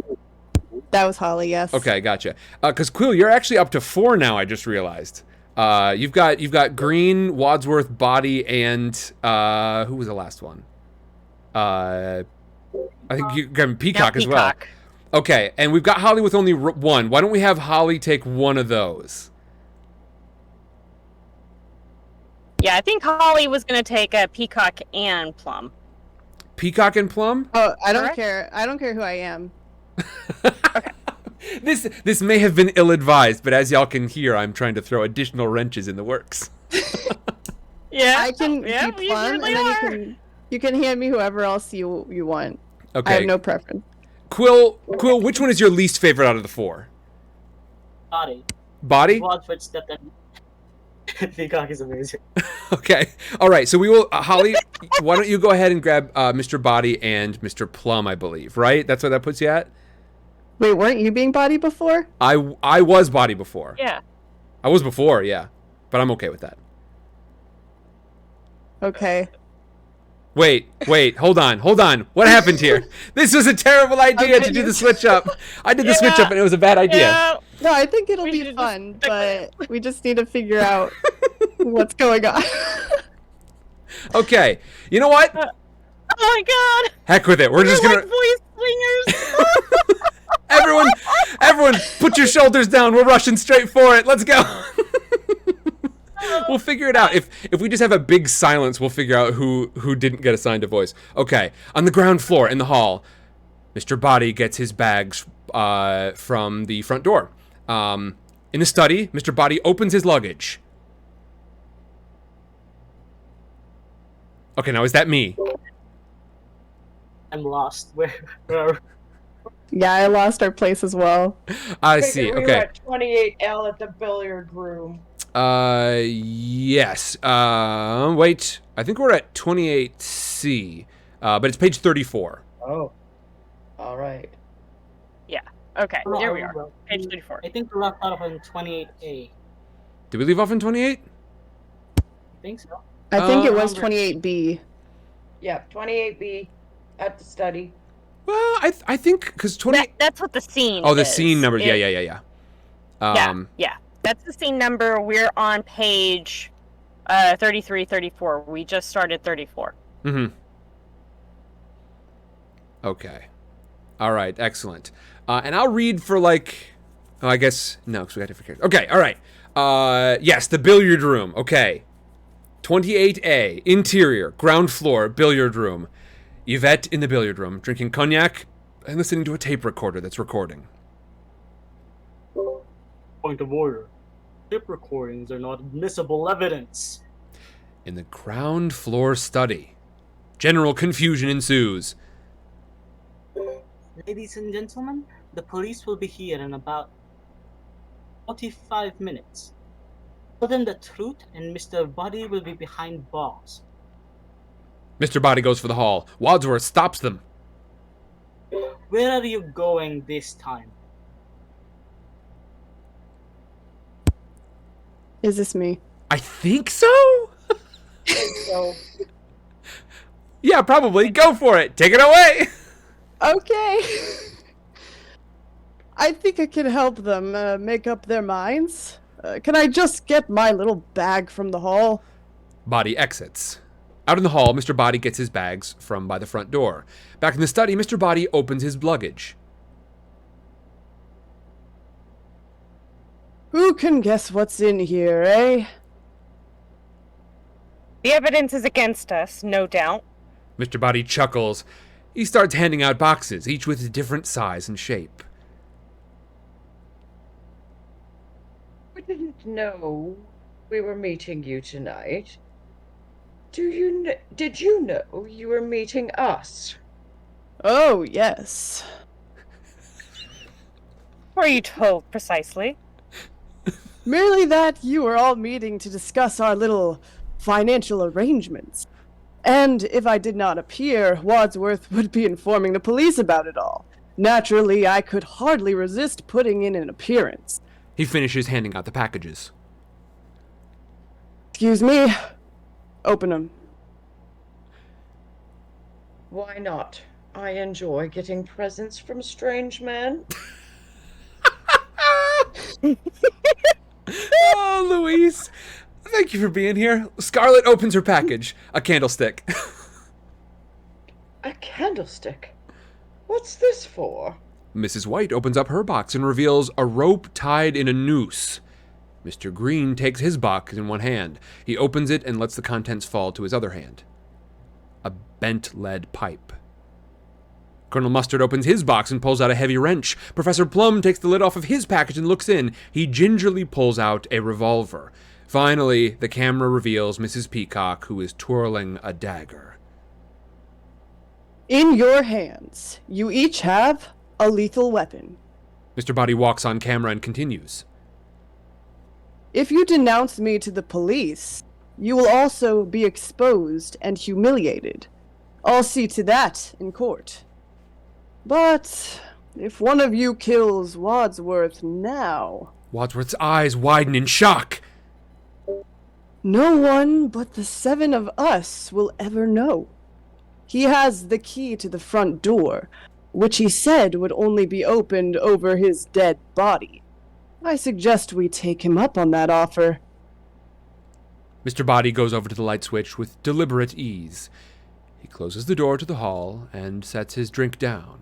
That was Holly, yes. Okay, gotcha. Because Quill, you're actually up to 4 now. I just realized. You've got Green, Wadsworth, Body, and who was the last one? I think you got Peacock as well. Peacock. Okay, and we've got Holly with only 1. Why don't we have Holly take one of those? Yeah, I think Holly was gonna take a peacock and plum. Peacock and Plum? Oh, I don't Correct? care. I don't care who I am. This may have been ill-advised, but as y'all can hear, I'm trying to throw additional wrenches in the works. Yeah, I can yeah, be we plum, really and are. then you can hand me whoever else you want. Okay. I have no preference. Quill, which one is your least favorite out of the 4? Body. Body? Wadsworth stepped in. Peacock is amazing. Okay. All right. So we will, Holly, why don't you go ahead and grab Mr. Body and Mr. Plum, I believe, right? That's what that puts you at? Wait, weren't you being Body before? I was Body before. Yeah. I was before, yeah. But I'm okay with that. Okay. Wait, hold on. What happened here? This was a terrible idea to do the switch up. I did the switch up and it was a bad idea. Yeah. No, I think it'll We be should just fun, stick with but we just need to figure out what's going on. Okay. You know what? Oh my god! Heck with it. We're just You're gonna like voice swingers! everyone put your shoulders down. We're rushing straight for it. Let's go. We'll figure it out. If we just have a big silence, we'll figure out who didn't get assigned a voice. Okay. On the ground floor in the hall, Mr. Body gets his bags from the front door. In the study, Mr. Body opens his luggage. Okay, now is that me? I'm lost. Where are Yeah, I lost our place as well. I Figure see. We were Okay. at 28L at the billiard room. Yes. Wait. I think we're at 28C, but it's page 34. Oh. All right. Okay, No, there we are. well, Page 34. I think we left out on 28A. Did we leave off in 28? I think so. I think it Uh, was 28B. Yeah, 28B at the study. Well, I think because 28. That's what the scene Oh, the is. scene number. It- Yeah. Yeah. That's the scene number. We're on page 33, 34. We just started 34. Mm-hmm. Okay. All right. Excellent. And I'll read for like. Oh, I guess no, because we got different characters. Okay. All right. Yes, the billiard room. Okay. 28A, interior, ground floor, billiard room. Yvette in the billiard room, drinking cognac and listening to a tape recorder that's recording. Point of order. Tape recordings are not admissible evidence. In the ground floor study, general confusion ensues. Ladies and gentlemen, the police will be here in about 45 minutes. Tell them the truth and Mr. Body will be behind bars. Mr. Body goes for the hall. Wadsworth stops them. Where are you going this time? Is this me? I think so? So, Yeah, probably. Go for it. Take it away. Okay. I think I can help them make up their minds. Can I just get my little bag from the hall? Body exits. Out in the hall, Mr. Body gets his bags from by the front door. Back in the study, Mr. Body opens his luggage. Who can guess what's in here, eh? The evidence is against us, no doubt. Mr. Body chuckles. He starts handing out boxes, each with a different size and shape. We didn't know we were meeting you tonight. Did you know you were meeting us? Oh, yes. Were you told precisely? Merely that you were all meeting to discuss our little financial arrangements. And if I did not appear, Wadsworth would be informing the police about it all. Naturally, I could hardly resist putting in an appearance. He finishes handing out the packages. Excuse me. Open them. Why not? I enjoy getting presents from strange men. Oh, Louise. Thank you for being here. Scarlett opens her package. A candlestick. A candlestick? What's this for? Mrs. White opens up her box and reveals a rope tied in a noose. Mr. Green takes his box in one hand. He opens it and lets the contents fall to his other hand. A bent lead pipe. Colonel Mustard opens his box and pulls out a heavy wrench. Professor Plum takes the lid off of his package and looks in. He gingerly pulls out a revolver. Finally, the camera reveals Mrs. Peacock, who is twirling a dagger. In your hands, you each have a lethal weapon. Mr. Body walks on camera and continues. If you denounce me to the police, you will also be exposed and humiliated. I'll see to that in court. But if one of you kills Wadsworth now... Wadsworth's eyes widen in shock. No one but the 7 of us will ever know. He has the key to the front door, which he said would only be opened over his dead body. I suggest we take him up on that offer. Mr. Body goes over to the light switch with deliberate ease. He closes the door to the hall and sets his drink down.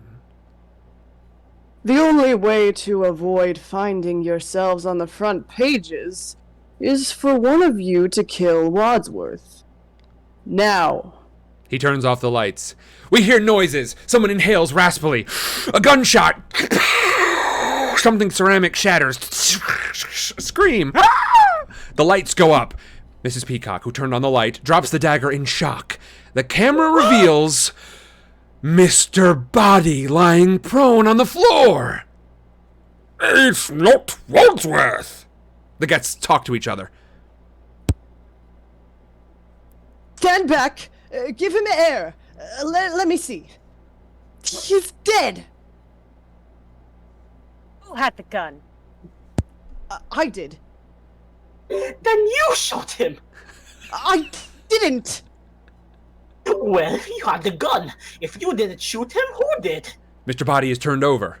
The only way to avoid finding yourselves on the front pages is for one of you to kill Wadsworth. Now. He turns off the lights. We hear noises. Someone inhales raspily. A gunshot. Something ceramic shatters. Scream. The lights go up. Mrs. Peacock, who turned on the light, drops the dagger in shock. The camera reveals Mr. Body lying prone on the floor. It's not Wadsworth. The guests talk to each other. Stand back. Give him air. Let me see. He's dead. Who had the gun? I did. Then you shot him! I didn't! Well, you had the gun. If you didn't shoot him, who did? Mr. Body is turned over.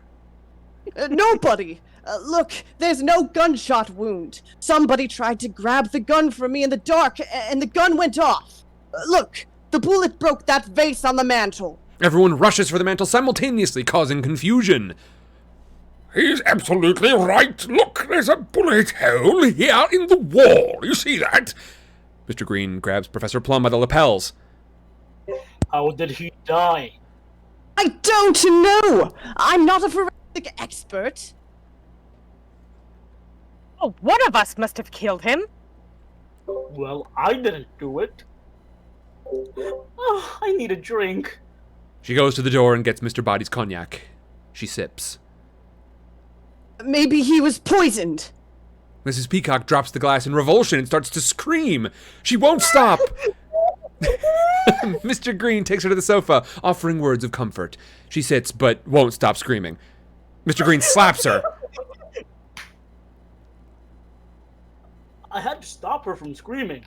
Nobody! Look, there's no gunshot wound. Somebody tried to grab the gun from me in the dark, and the gun went off. Look, the bullet broke that vase on the mantel. Everyone rushes for the mantel simultaneously, causing confusion. He's absolutely right. Look, there's a bullet hole here in the wall. You see that? Mr. Green grabs Professor Plum by the lapels. How did he die? I don't know! I'm not a forensic expert. Oh, one of us must have killed him. Well, I didn't do it. Oh, I need a drink. She goes to the door and gets Mr. Body's cognac. She sips. Maybe he was poisoned. Mrs. Peacock drops the glass in revulsion and starts to scream. She won't stop. Mr. Green takes her to the sofa, offering words of comfort. She sits, but won't stop screaming. Mr. Green slaps her. I had to stop her from screaming.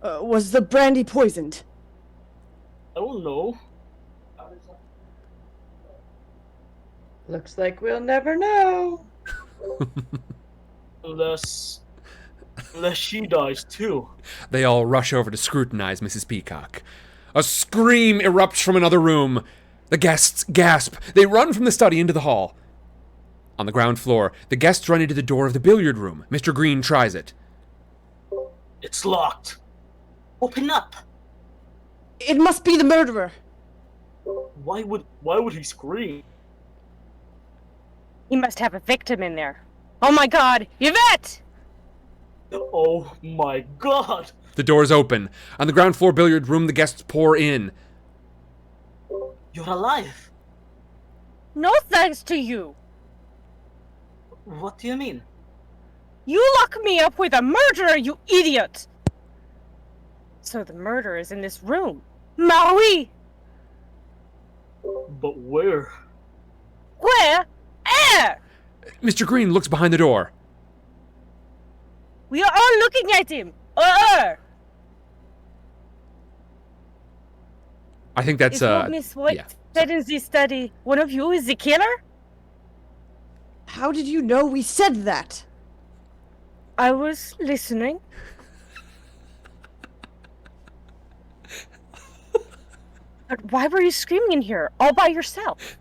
Was the brandy poisoned? I don't know. Looks like we'll never know. Unless she dies too. They all rush over to scrutinize Mrs. Peacock. A scream erupts from another room. The guests gasp. They run from the study into the hall. On the ground floor, the guests run into the door of the billiard room. Mr. Green tries it. It's locked. Open up. It must be the murderer. Why would he scream? He must have a victim in there. Oh my god, Yvette! Oh my god! The doors open. On the ground floor billiard room, the guests pour in. You're alive. No thanks to you. What do you mean? You lock me up with a murderer, you idiot! So the murderer is in this room. Maui! But where? Where? Air! Mr. Green looks behind the door. We are all looking at him. I think that's, Is what Miss White yeah. said in the study. One of you is the killer? How did you know we said that? I was listening. But why were you screaming in here, all by yourself?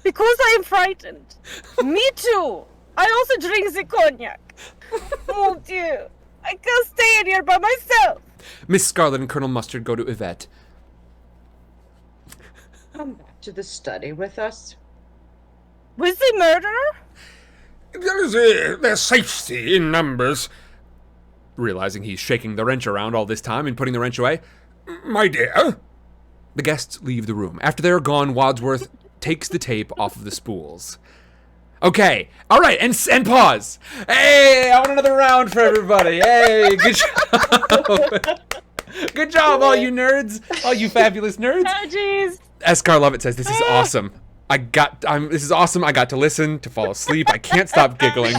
Because I am frightened. Me too. I also drink the cognac. Oh dear. I can't stay in here by myself. Miss Scarlet and Colonel Mustard go to Yvette. Come back to the study with us. Was the murderer? There's safety in numbers. Realizing he's shaking the wrench around all this time and putting the wrench away. My dear. The guests leave the room. After they're gone, Wadsworth takes the tape off of the spools. Okay, all right, and pause. Hey, I want another round for everybody. Hey, good job. Good job, all you nerds, all you fabulous nerds. Oh, jeez. Escar Lovett says, this is awesome. This is awesome. I got to listen, to fall asleep. I can't stop giggling.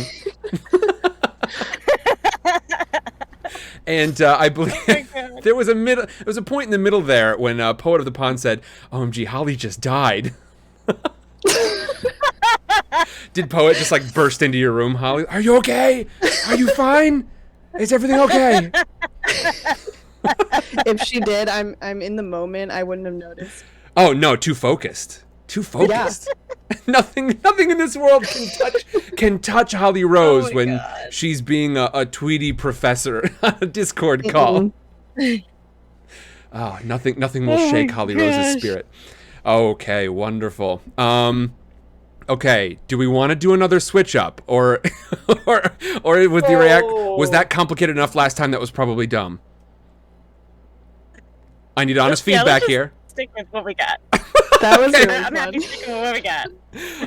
And I believe there was a point in the middle there when Poet of the Pond said, OMG, Holly just died. Did Poet just like burst into your room, Holly? Are you okay? Are you fine? Is everything okay? If she did, I'm in the moment. I wouldn't have noticed. Oh no, too focused. Too focused. Yeah. nothing in this world can touch Holly Rose when she's being a Tweety professor on a Discord call. Oh, nothing will shake Holly Rose's spirit. Okay, wonderful. Okay, do we want to do another switch up, or with the react? Was that complicated enough last time? That was probably dumb. I need honest feedback here. Stick with what we got. That was really I'm fun. happy sticking with what we got.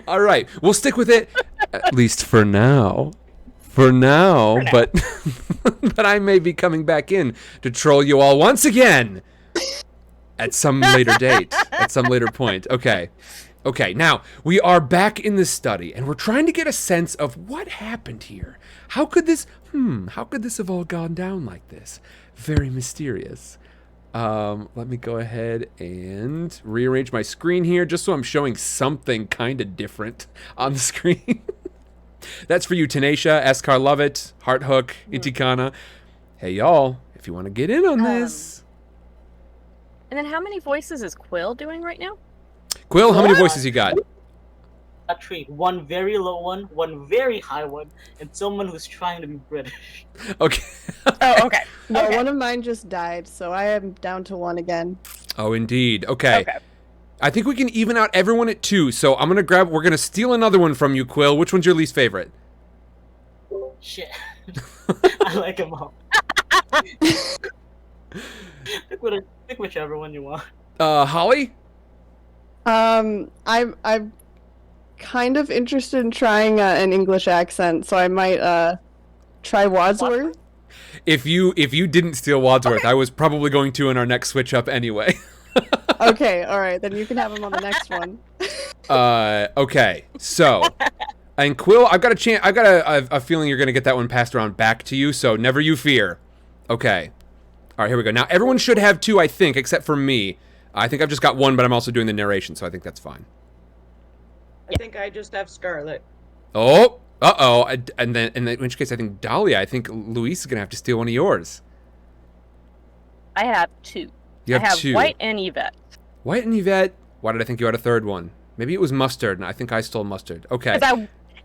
All right, we'll stick with it, at least for now. But but I may be coming back in to troll you all once again at some later date, at some later point. Okay, now we are back in the study, and we're trying to get a sense of what happened here. How could this have all gone down like this? Very mysterious. Let me go ahead and rearrange my screen here just so I'm showing something kind of different on the screen. That's for you, Tanisha, Escar Lovett, Hearthook, Intikana. Hey, y'all, if you want to get in on this. And then how many voices is Quill doing right now? Quill, how many voices you got? A treat. One very low one very high one, and someone who's trying to be British. Okay. Oh, okay. No, one of mine just died, so I am down to one again. Oh, indeed. Okay. I think we can even out everyone at 2, so we're gonna steal another one from you, Quill. Which one's your least favorite? Shit. I like them all. Pick whichever one you want. Holly? I'm kind of interested in trying an English accent, so I might try Wadsworth. If you didn't steal Wadsworth, I was probably going to in our next switch up anyway. Okay, all right, then you can have him on the next one. Okay, so, and Quill, I've got a feeling you're gonna get that one passed around back to you, so never you fear. Okay, all right, here we go. Now everyone should have 2, I think, except for me. I think I've just got 1, but I'm also doing the narration, so I think that's fine. I think I just have Scarlet. Oh, and then in which case I think Dahlia. I think Luis is gonna have to steal one of yours. I have 2. You I have have 2. White and Yvette. White and Yvette. Why did I think you had a third one? Maybe it was Mustard, and I think I stole Mustard. Okay.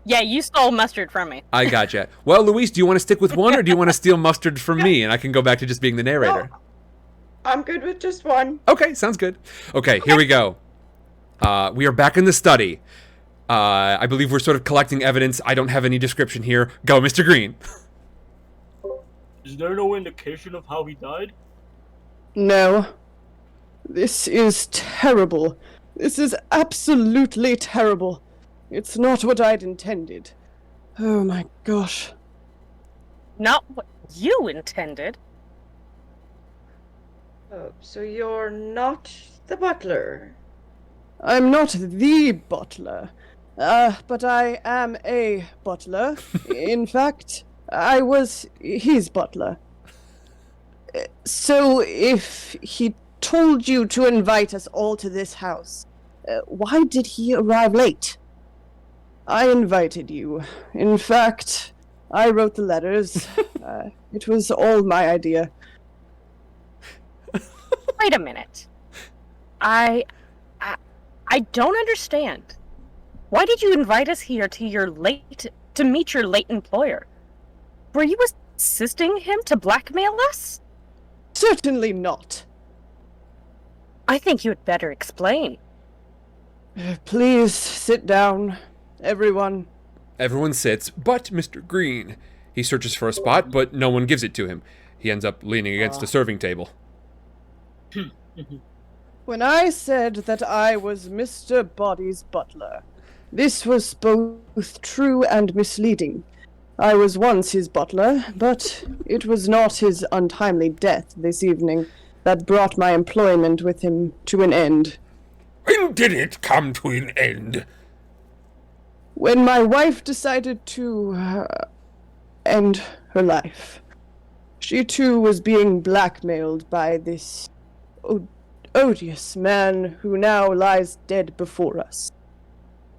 Yeah, you stole Mustard from me. I gotcha. Well, Luis, do you want to stick with one, or do you want to steal Mustard from me, and I can go back to just being the narrator? No, I'm good with just one. Okay, sounds good. Okay, here we go. We are back in the study. I believe we're sort of collecting evidence. I don't have any description here. Go, Mr. Green. Is there no indication of how he died? No. This is terrible. This is absolutely terrible. It's not what I'd intended. Oh my gosh. Not what you intended. Oh, so you're not the butler? I'm not the butler, but I am a butler. In fact, I was his butler. So if he told you to invite us all to this house, why did he arrive late? I invited you. In fact, I wrote the letters. It was all my idea. Wait a minute. I don't understand. Why did you invite us here to meet your late employer? Were you assisting him to blackmail us? Certainly not. I think you had better explain. Please sit down, everyone. Everyone sits, but Mr. Green. He searches for a spot, but no one gives it to him. He ends up leaning against a serving table. When I said that I was Mr. Body's butler, this was both true and misleading. I was once his butler, but it was not his untimely death this evening that brought my employment with him to an end. When did it come to an end? When my wife decided to end her life. She too was being blackmailed by this odious man who now lies dead before us.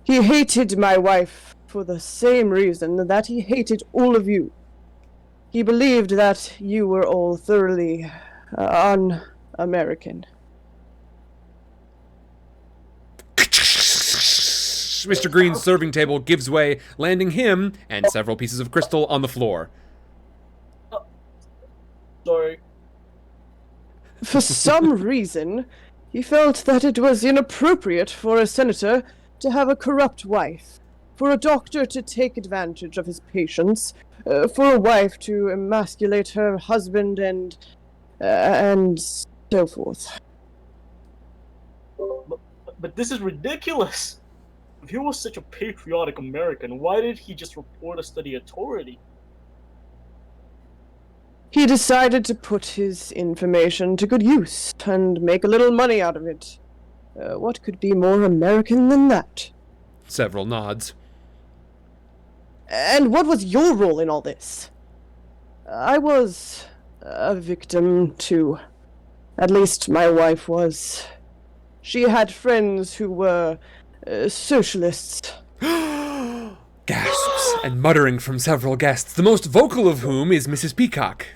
He hated my wife for the same reason that he hated all of you. He believed that you were all thoroughly un-American. Mr. Green's serving table gives way, landing him and several pieces of crystal on the floor. Sorry. For some reason, he felt that it was inappropriate for a senator to have a corrupt wife, for a doctor to take advantage of his patients, for a wife to emasculate her husband and so forth. But this is ridiculous. If he was such a patriotic American, why did he just report us to the authority? He decided to put his information to good use and make a little money out of it. What could be more American than that? Several nods. And what was your role in all this? I was a victim, too. At least my wife was. She had friends who were socialists. Gasps and muttering from several guests, the most vocal of whom is Mrs. Peacock.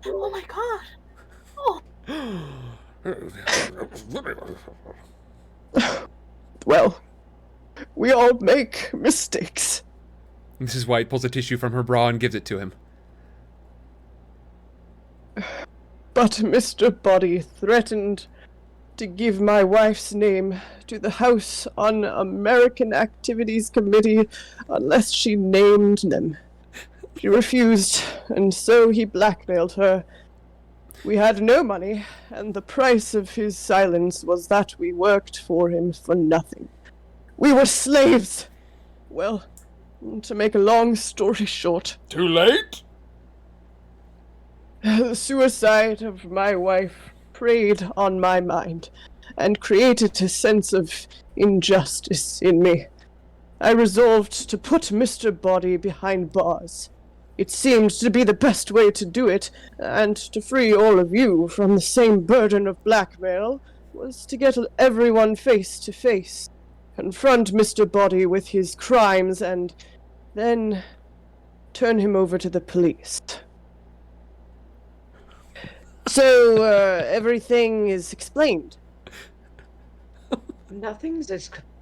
Oh my god. Oh. Well, we all make mistakes. Mrs. White pulls a tissue from her bra and gives it to him. But Mr. Body threatened to give my wife's name to the House Un-American Activities Committee unless she named them. She refused, and so he blackmailed her. We had no money, and the price of his silence was that we worked for him for nothing. We were slaves! Well, to make a long story short... Too late? The suicide of my wife preyed on my mind, and created a sense of injustice in me. I resolved to put Mr. Body behind bars. It seemed to be the best way to do it, and to free all of you from the same burden of blackmail was to get everyone face to face. confront Mr. Body with his crimes, and then turn him over to the police. So, everything is explained. Nothing's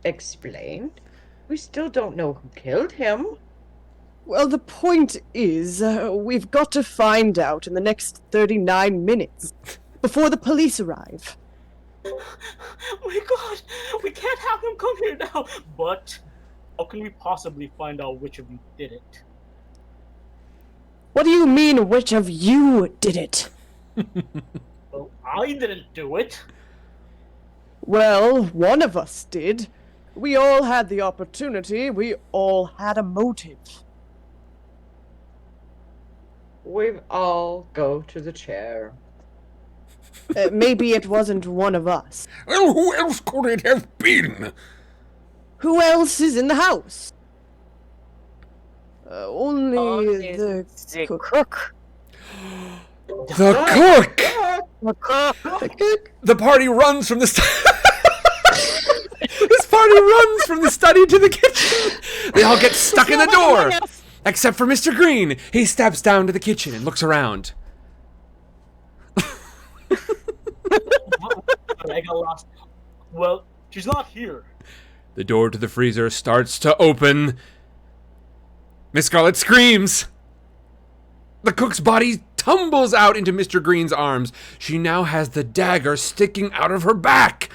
explained. We still don't know who killed him. Well, the point is, we've got to find out in the next 39 minutes, before the police arrive. Oh my god, we can't have them come here now. But how can we possibly find out which of you did it? What do you mean, which of you did it? Well, I didn't do it. Well, one of us did. We all had the opportunity. We all had a motive. We all go to the chair. Maybe it wasn't one of us. Well, who else could it have been? Who else is in the house? Only the cook. The cook! The party runs from the This party runs from the study to the kitchen. They all get stuck in the door. Except for Mr. Green. He steps down to the kitchen and looks around. I got lost. Well, she's not here. The door to the freezer starts to open. Miss Scarlet screams. The cook's body tumbles out into Mr. Green's arms. She now has the dagger sticking out of her back.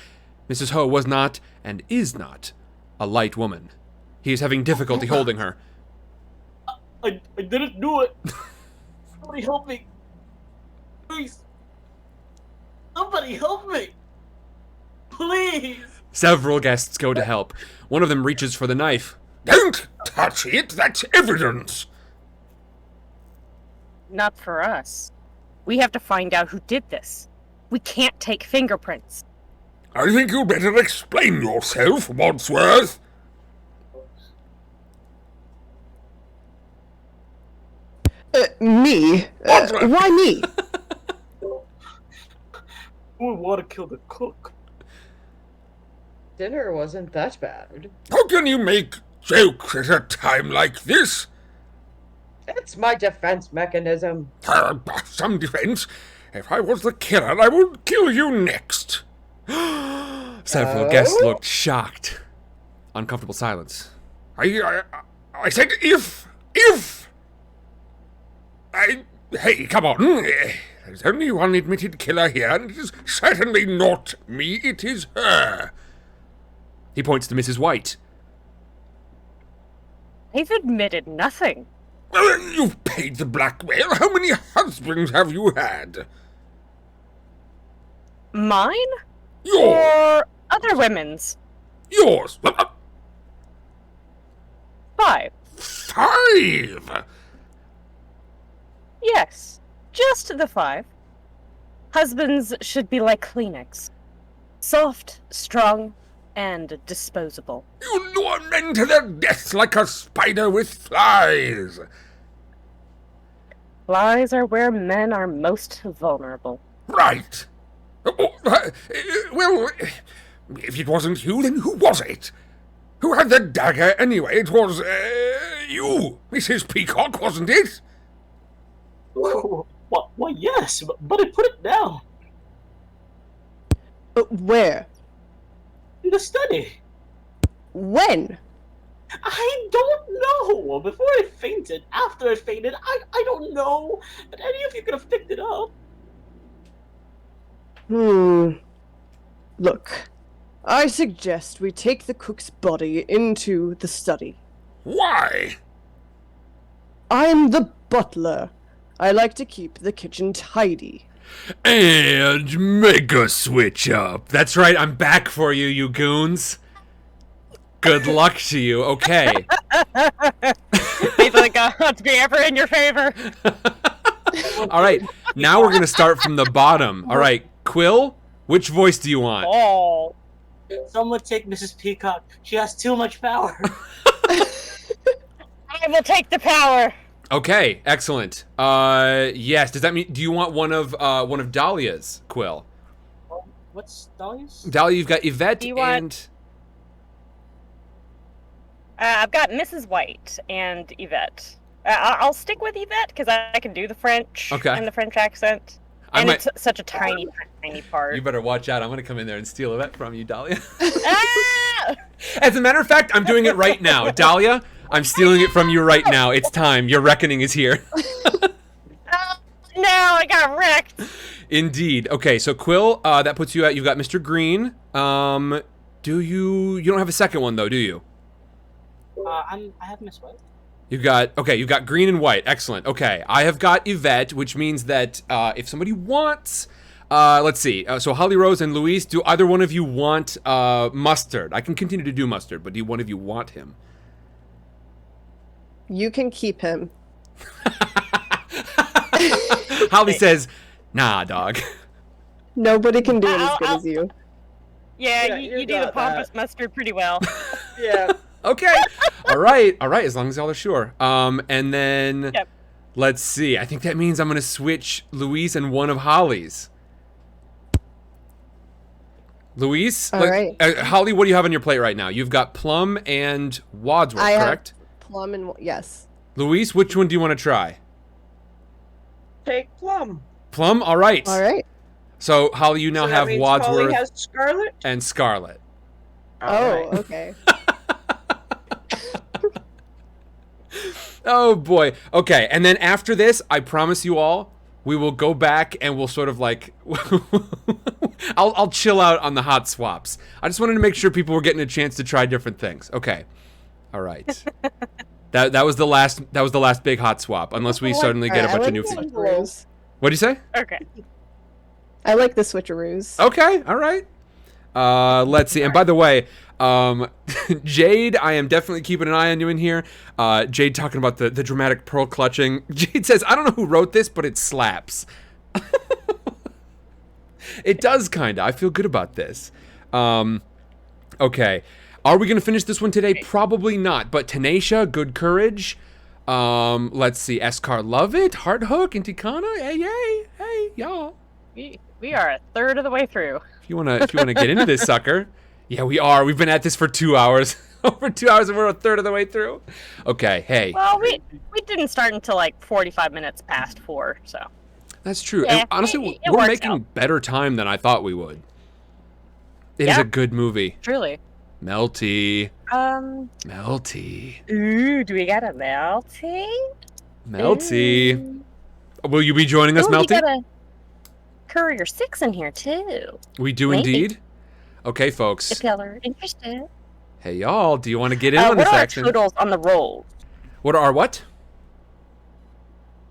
Mrs. Ho was not, and is not, a light woman. He is having difficulty holding her. I didn't do it. Somebody help me. Please. Somebody help me. Please. Several guests go to help. One of them reaches for the knife. Don't touch it, that's evidence. Not for us. We have to find out who did this. We can't take fingerprints. I think you'd better explain yourself, Wadsworth. Me? Why me? Who would want to kill the cook? Dinner wasn't that bad. How can you make jokes at a time like this? It's my defense mechanism. Some defense. If I was the killer, I would kill you next. Several guests looked shocked. Uncomfortable silence. I said if. Hey, come on. There's only one admitted killer here, and it is certainly not me, it is her. He points to Mrs. White. They've admitted nothing. Well, you've paid the blackmail. How many husbands have you had? Mine? Yours. Or other women's? Yours. 5. 5? Yes, just the 5. Husbands should be like Kleenex. Soft, strong, and disposable. You lure men to their death like a spider with flies. Flies are where men are most vulnerable. Right. Well, if it wasn't you, then who was it? Who had the dagger anyway? It was, you, Mrs. Peacock, wasn't it? Why, yes, but I put it down. Where? In the study. When? I don't know. Before I fainted, after I fainted, I don't know. But any of you could have picked it up. Look, I suggest we take the cook's body into the study. Why? I'm the butler. I like to keep the kitchen tidy. And mega switch up. That's right, I'm back for you, you goons. Good luck to you. Okay. These are the gods be ever in your favor. All right, now we're gonna start from the bottom. All right, Quill, which voice do you want? Oh. Someone take Mrs. Peacock. She has too much power. I will take the power. Okay, excellent. Yes. Does that mean? Do you want one of Dahlia's, Quill? What's Dahlia's? Dahlia, you've got Yvette Do you want- and I've got Mrs. White and Yvette. I'll stick with Yvette because I can do the French and the French accent. And it's such a tiny, tiny part. You better watch out. I'm going to come in there and steal a vet from you, Dahlia. As a matter of fact, I'm doing it right now. Dahlia, I'm stealing it from you right now. It's time. Your reckoning is here. No, I got wrecked. Indeed. Okay, so Quill, that puts you at, you've got Mr. Green. You don't have a second one though, do you? I have Miss White. You've got Green and White. Excellent. Okay, I have got Yvette, which means that if somebody wants, let's see. So Holly Rose and Luis, do either one of you want Mustard? I can continue to do Mustard, but do one of you want him? You can keep him. Holly says, "Nah, dog." Nobody can do it as good as you. Yeah, you do the pompous mustard pretty well. Yeah. Okay. All right. As long as y'all are sure. And then let's see. I think that means I'm gonna switch Luis and one of Holly's. Luis, all right. Holly, what do you have on your plate right now? You've got Plum and Wadsworth, correct? Have Plum and yes. Luis, which one do you want to try? Take Plum. Plum. All right. All right. So Holly, you now have Wadsworth Holly has Scarlet and Scarlet. Okay. Oh boy. Okay, and then after this, I promise you all, we will go back and we'll sort of like I'll chill out on the hot swaps. I just wanted to make sure people were getting a chance to try different things. Okay. All right. that was the last big hot swap, unless we suddenly get a bunch of new switcheroos. What do you say? Okay. I like the switcheroos. Okay, all right. Let's see. And by the way, Jade, I am definitely keeping an eye on you in here. Jade talking about the dramatic pearl clutching. Jade says, I don't know who wrote this, but it slaps. It does, kinda. I feel good about this. Okay. Are we going to finish this one today? Probably not. But Tenacia, Good Courage. Let's see. Eskar, Love It, Heart Hook, and Tikana. Hey, y'all. We are a third of the way through. If you wanna get into this sucker. Yeah, we are. We've been at this for 2 hours. Over 2 hours and we're a third of the way through. Okay, hey. Well, we didn't start until like 45 minutes past 4, so. That's true. Yeah, and honestly, it we're works making out. better time than I thought we would. It is a good movie. Truly. Melty. Ooh, do we got a Melty? Melty. Ooh. Will you be joining us, Ooh, Melty? We got a Courier 6 in here, too. We do Maybe. indeed. Okay, folks. If y'all are interested. Hey, y'all. Do you want to get in on this action? What are our totals on the rolls? What are our what?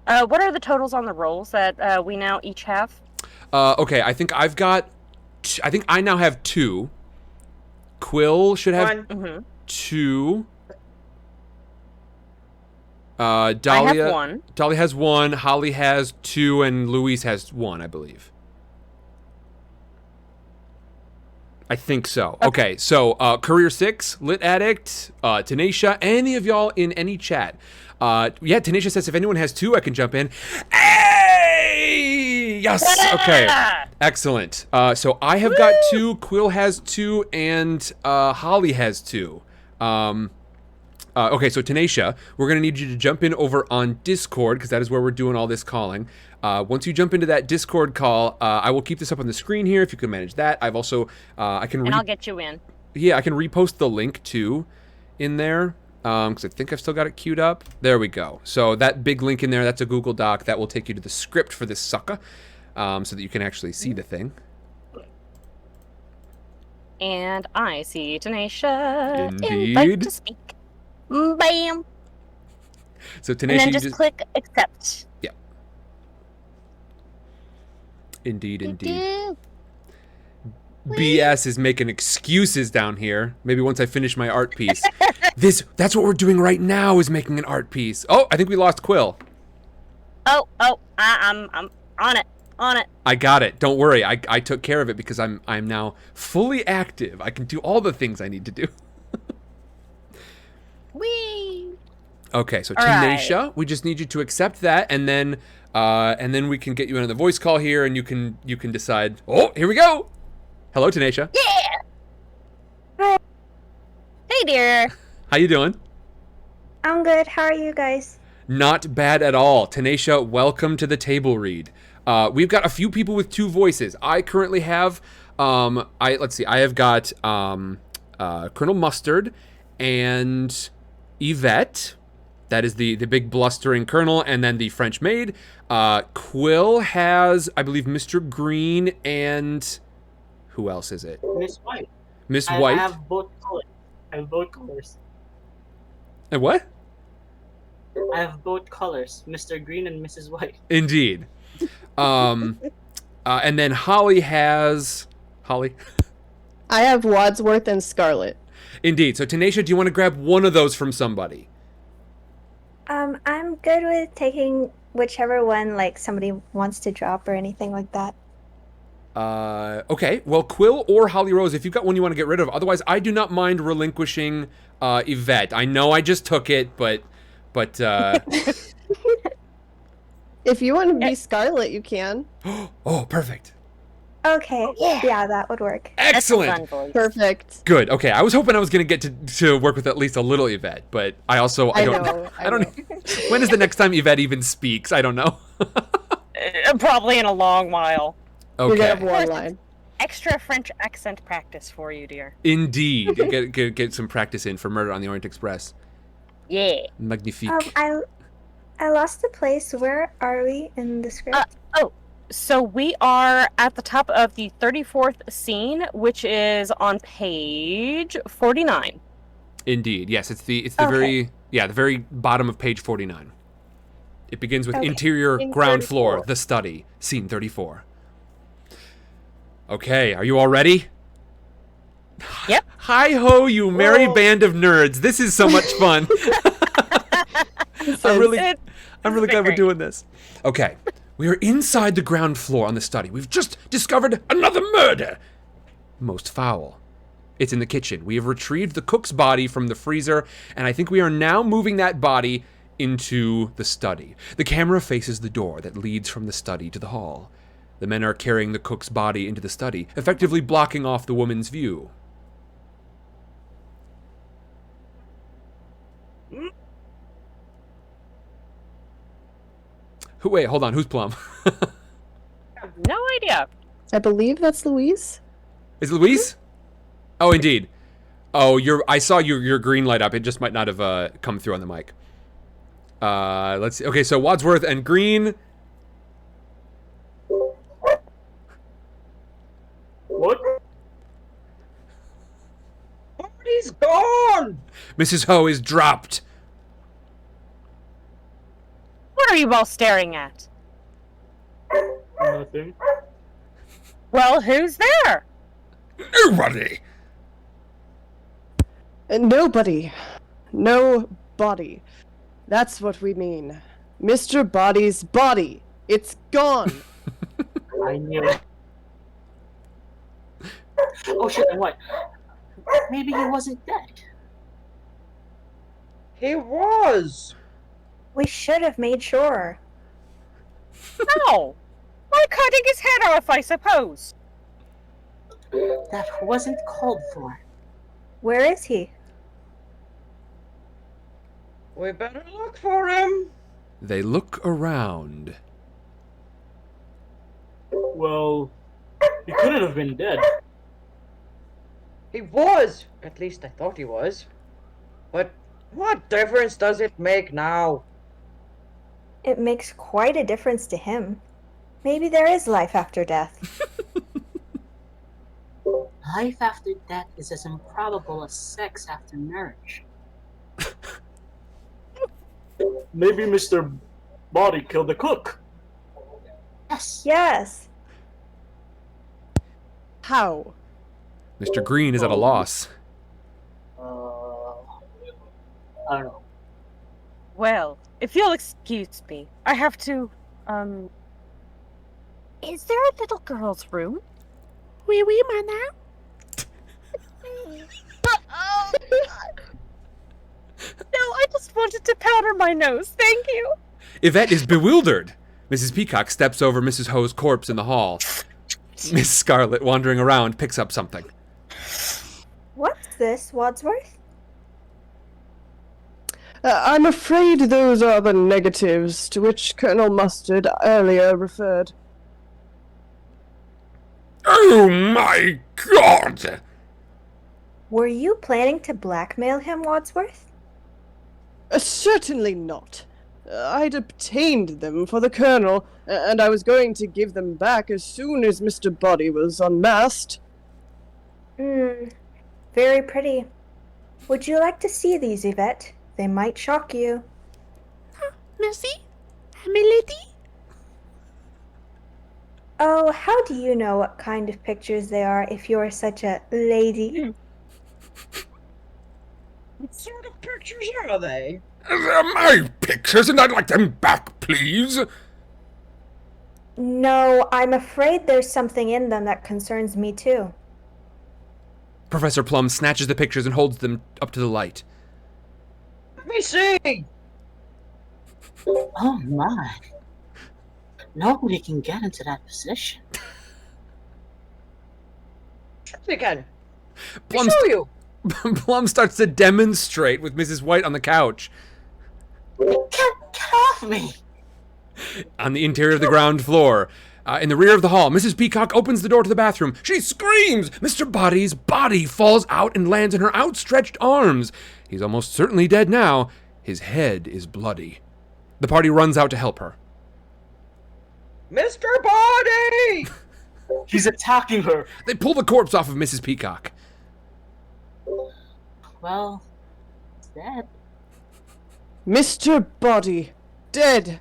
What are the totals on the rolls that we now each have? Okay, I think I've got... I think I now have 2. Quill should have 2. Dahlia, I have 1. Dahlia has 1. Holly has 2, and Luis has 1, I believe. I think so. Okay, so Courier 6, Lit Addict, Tenacia, any of y'all in any chat. Yeah, Tenacia says if anyone has 2, I can jump in. Hey! Yes! Okay. Excellent. So I have got 2, Quill has 2, and Holly has 2. Okay, so Tenacia, we're going to need you to jump in over on Discord, because that is where we're doing all this calling. Once you jump into that Discord call, I will keep this up on the screen here if you can manage that. I've also, And I'll get you in. Yeah, I can repost the link, too, in there, because I think I've still got it queued up. There we go. So that big link in there, that's a Google Doc. That will take you to the script for this sucker, so that you can actually see the thing. And I see Tenacia. Indeed. Invite to speak. Bam. So Tenacia, And then you just click accept. Yeah. Indeed. BS is making excuses down here. Maybe once I finish my art piece. That's what we're doing right now, is making an art piece. Oh, I think we lost Quill. I'm on it. I got it. Don't worry. I took care of it because I'm now fully active. I can do all the things I need to do. Whee! Okay, so All Tenacia, right. we just need you to accept that, and then we can get you into the voice call here, and you can decide. Oh, here we go. Hello, Tenacia. Yeah. Hey, dear. How you doing? I'm good. How are you guys? Not bad at all. Tanisha, welcome to the table read. We've got a few people with 2 voices. I currently have, I have got Colonel Mustard and Yvette. That is the big blustering colonel, and then the French maid. Quill has, I believe, Mr. Green and who else is it? Miss White. Miss White. I have both colors. I have both colors. And what? I have both colors, Mr. Green and Mrs. White. Indeed. And then Holly has Holly. I have Wadsworth and Scarlet. Indeed. So Tanisha, do you want to grab one of those from somebody? I'm good with taking whichever one like somebody wants to drop or anything like that. Okay. Well, Quill or Holly Rose, if you've got one you want to get rid of. Otherwise, I do not mind relinquishing Yvette. I know I just took it, but If you want to be Scarlet, you can. Oh, perfect. Okay. Yeah, that would work. Excellent. Perfect. Good. Okay. I was hoping I was going to get to work with at least a little Yvette, but I don't know. When is the next time Yvette even speaks? I don't know. Probably in a long while. Okay. You're gonna have one line. Extra French accent practice for you, dear. Indeed. Get some practice in for Murder on the Orient Express. Yeah. Magnifique. I lost the place. Where are we in the script? So we are at the top of the 34th scene, which is on page 49. Indeed. Yes, it's the Okay. the very bottom of page 49. It begins with Okay. interior Scene ground 34. floor, the study, scene 34. Okay, are you all ready? Yep. Hi ho, you merry Whoa. band of nerds. This is so much fun. I'm really glad we're doing this. Okay. We are inside the ground floor on the study. We've just discovered another murder. Most foul. It's in the kitchen. We have retrieved the cook's body from the freezer, and I think we are now moving that body into the study. The camera faces the door that leads from the study to the hall. The men are carrying the cook's body into the study, effectively blocking off the woman's view. Wait, hold on. Who's Plum? No idea. I believe that's Louise. Is it Louise? Oh, indeed. Oh, I saw your green light up. It just might not have come through on the mic. Let's see. Okay, so Wadsworth and Green. What? He's gone! Mrs. Ho is dropped. What are you all staring at? Nothing. Well, who's there? Nobody! Nobody. No body. That's what we mean. Mr. Body's body. It's gone. I knew it. Oh shit, and what? Maybe he wasn't dead. He was! We should have made sure. No. By cutting his head off, I suppose. That wasn't called for. Where is he? We better look for him. They look around. Well, he couldn't have been dead. He was! At least I thought he was. But what difference does it make now? It makes quite a difference to him. Maybe there is life after death. Life after death is as improbable as sex after marriage. Maybe Mr. Body killed the cook. Yes. Yes. How? Mr. Green is at a loss. I don't know. Well, if you'll excuse me, I have to, Is there a little girl's room? Oui, oui, mana. No, I just wanted to powder my nose, thank you. Yvette is bewildered. Mrs. Peacock steps over Mrs. Ho's corpse in the hall. Miss Scarlet, wandering around, picks up something. What's this, Wadsworth? I'm afraid those are the negatives to which Colonel Mustard earlier referred. Oh my God! Were you planning to blackmail him, Wadsworth? Certainly not. I'd obtained them for the Colonel, and I was going to give them back as soon as Mr. Body was unmasked. Very pretty. Would you like to see these, Yvette? They might shock you. Merci, Milady. Oh, how do you know what kind of pictures they are if you're such a lady? What sort of pictures are they? They're my pictures, and I'd like them back, please. No, I'm afraid there's something in them that concerns me too. Professor Plum snatches the pictures and holds them up to the light. Let me see! Oh my. Nobody can get into that position. Sure they can. Plum, Show you. Plum starts to demonstrate with Mrs. White on the couch. Get off me! On the interior of the ground floor, in the rear of the hall, Mrs. Peacock opens the door to the bathroom. She screams! Mr. Body's body falls out and lands in her outstretched arms. He's almost certainly dead now. His head is bloody. The party runs out to help her. Mr. Body! He's attacking her. They pull the corpse off of Mrs. Peacock. Well, it's dead. Mr. Body, dead.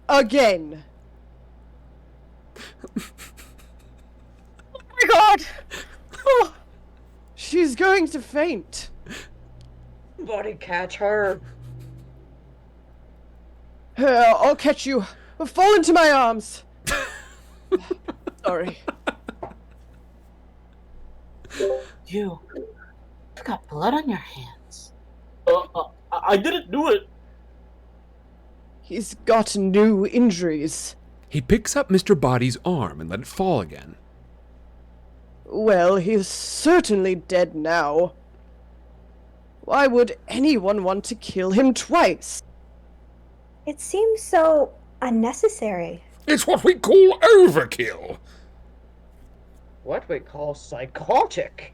Again. Oh my god! Oh. She's going to faint. Body, catch her. I'll catch you. Fall into my arms. Sorry. You've got blood on your hands. I didn't do it. He's got new injuries. He picks up Mr. Body's arm and let it fall again. Well, he's certainly dead now. Why would anyone want to kill him twice? It seems so unnecessary. It's what we call overkill. What we call psychotic.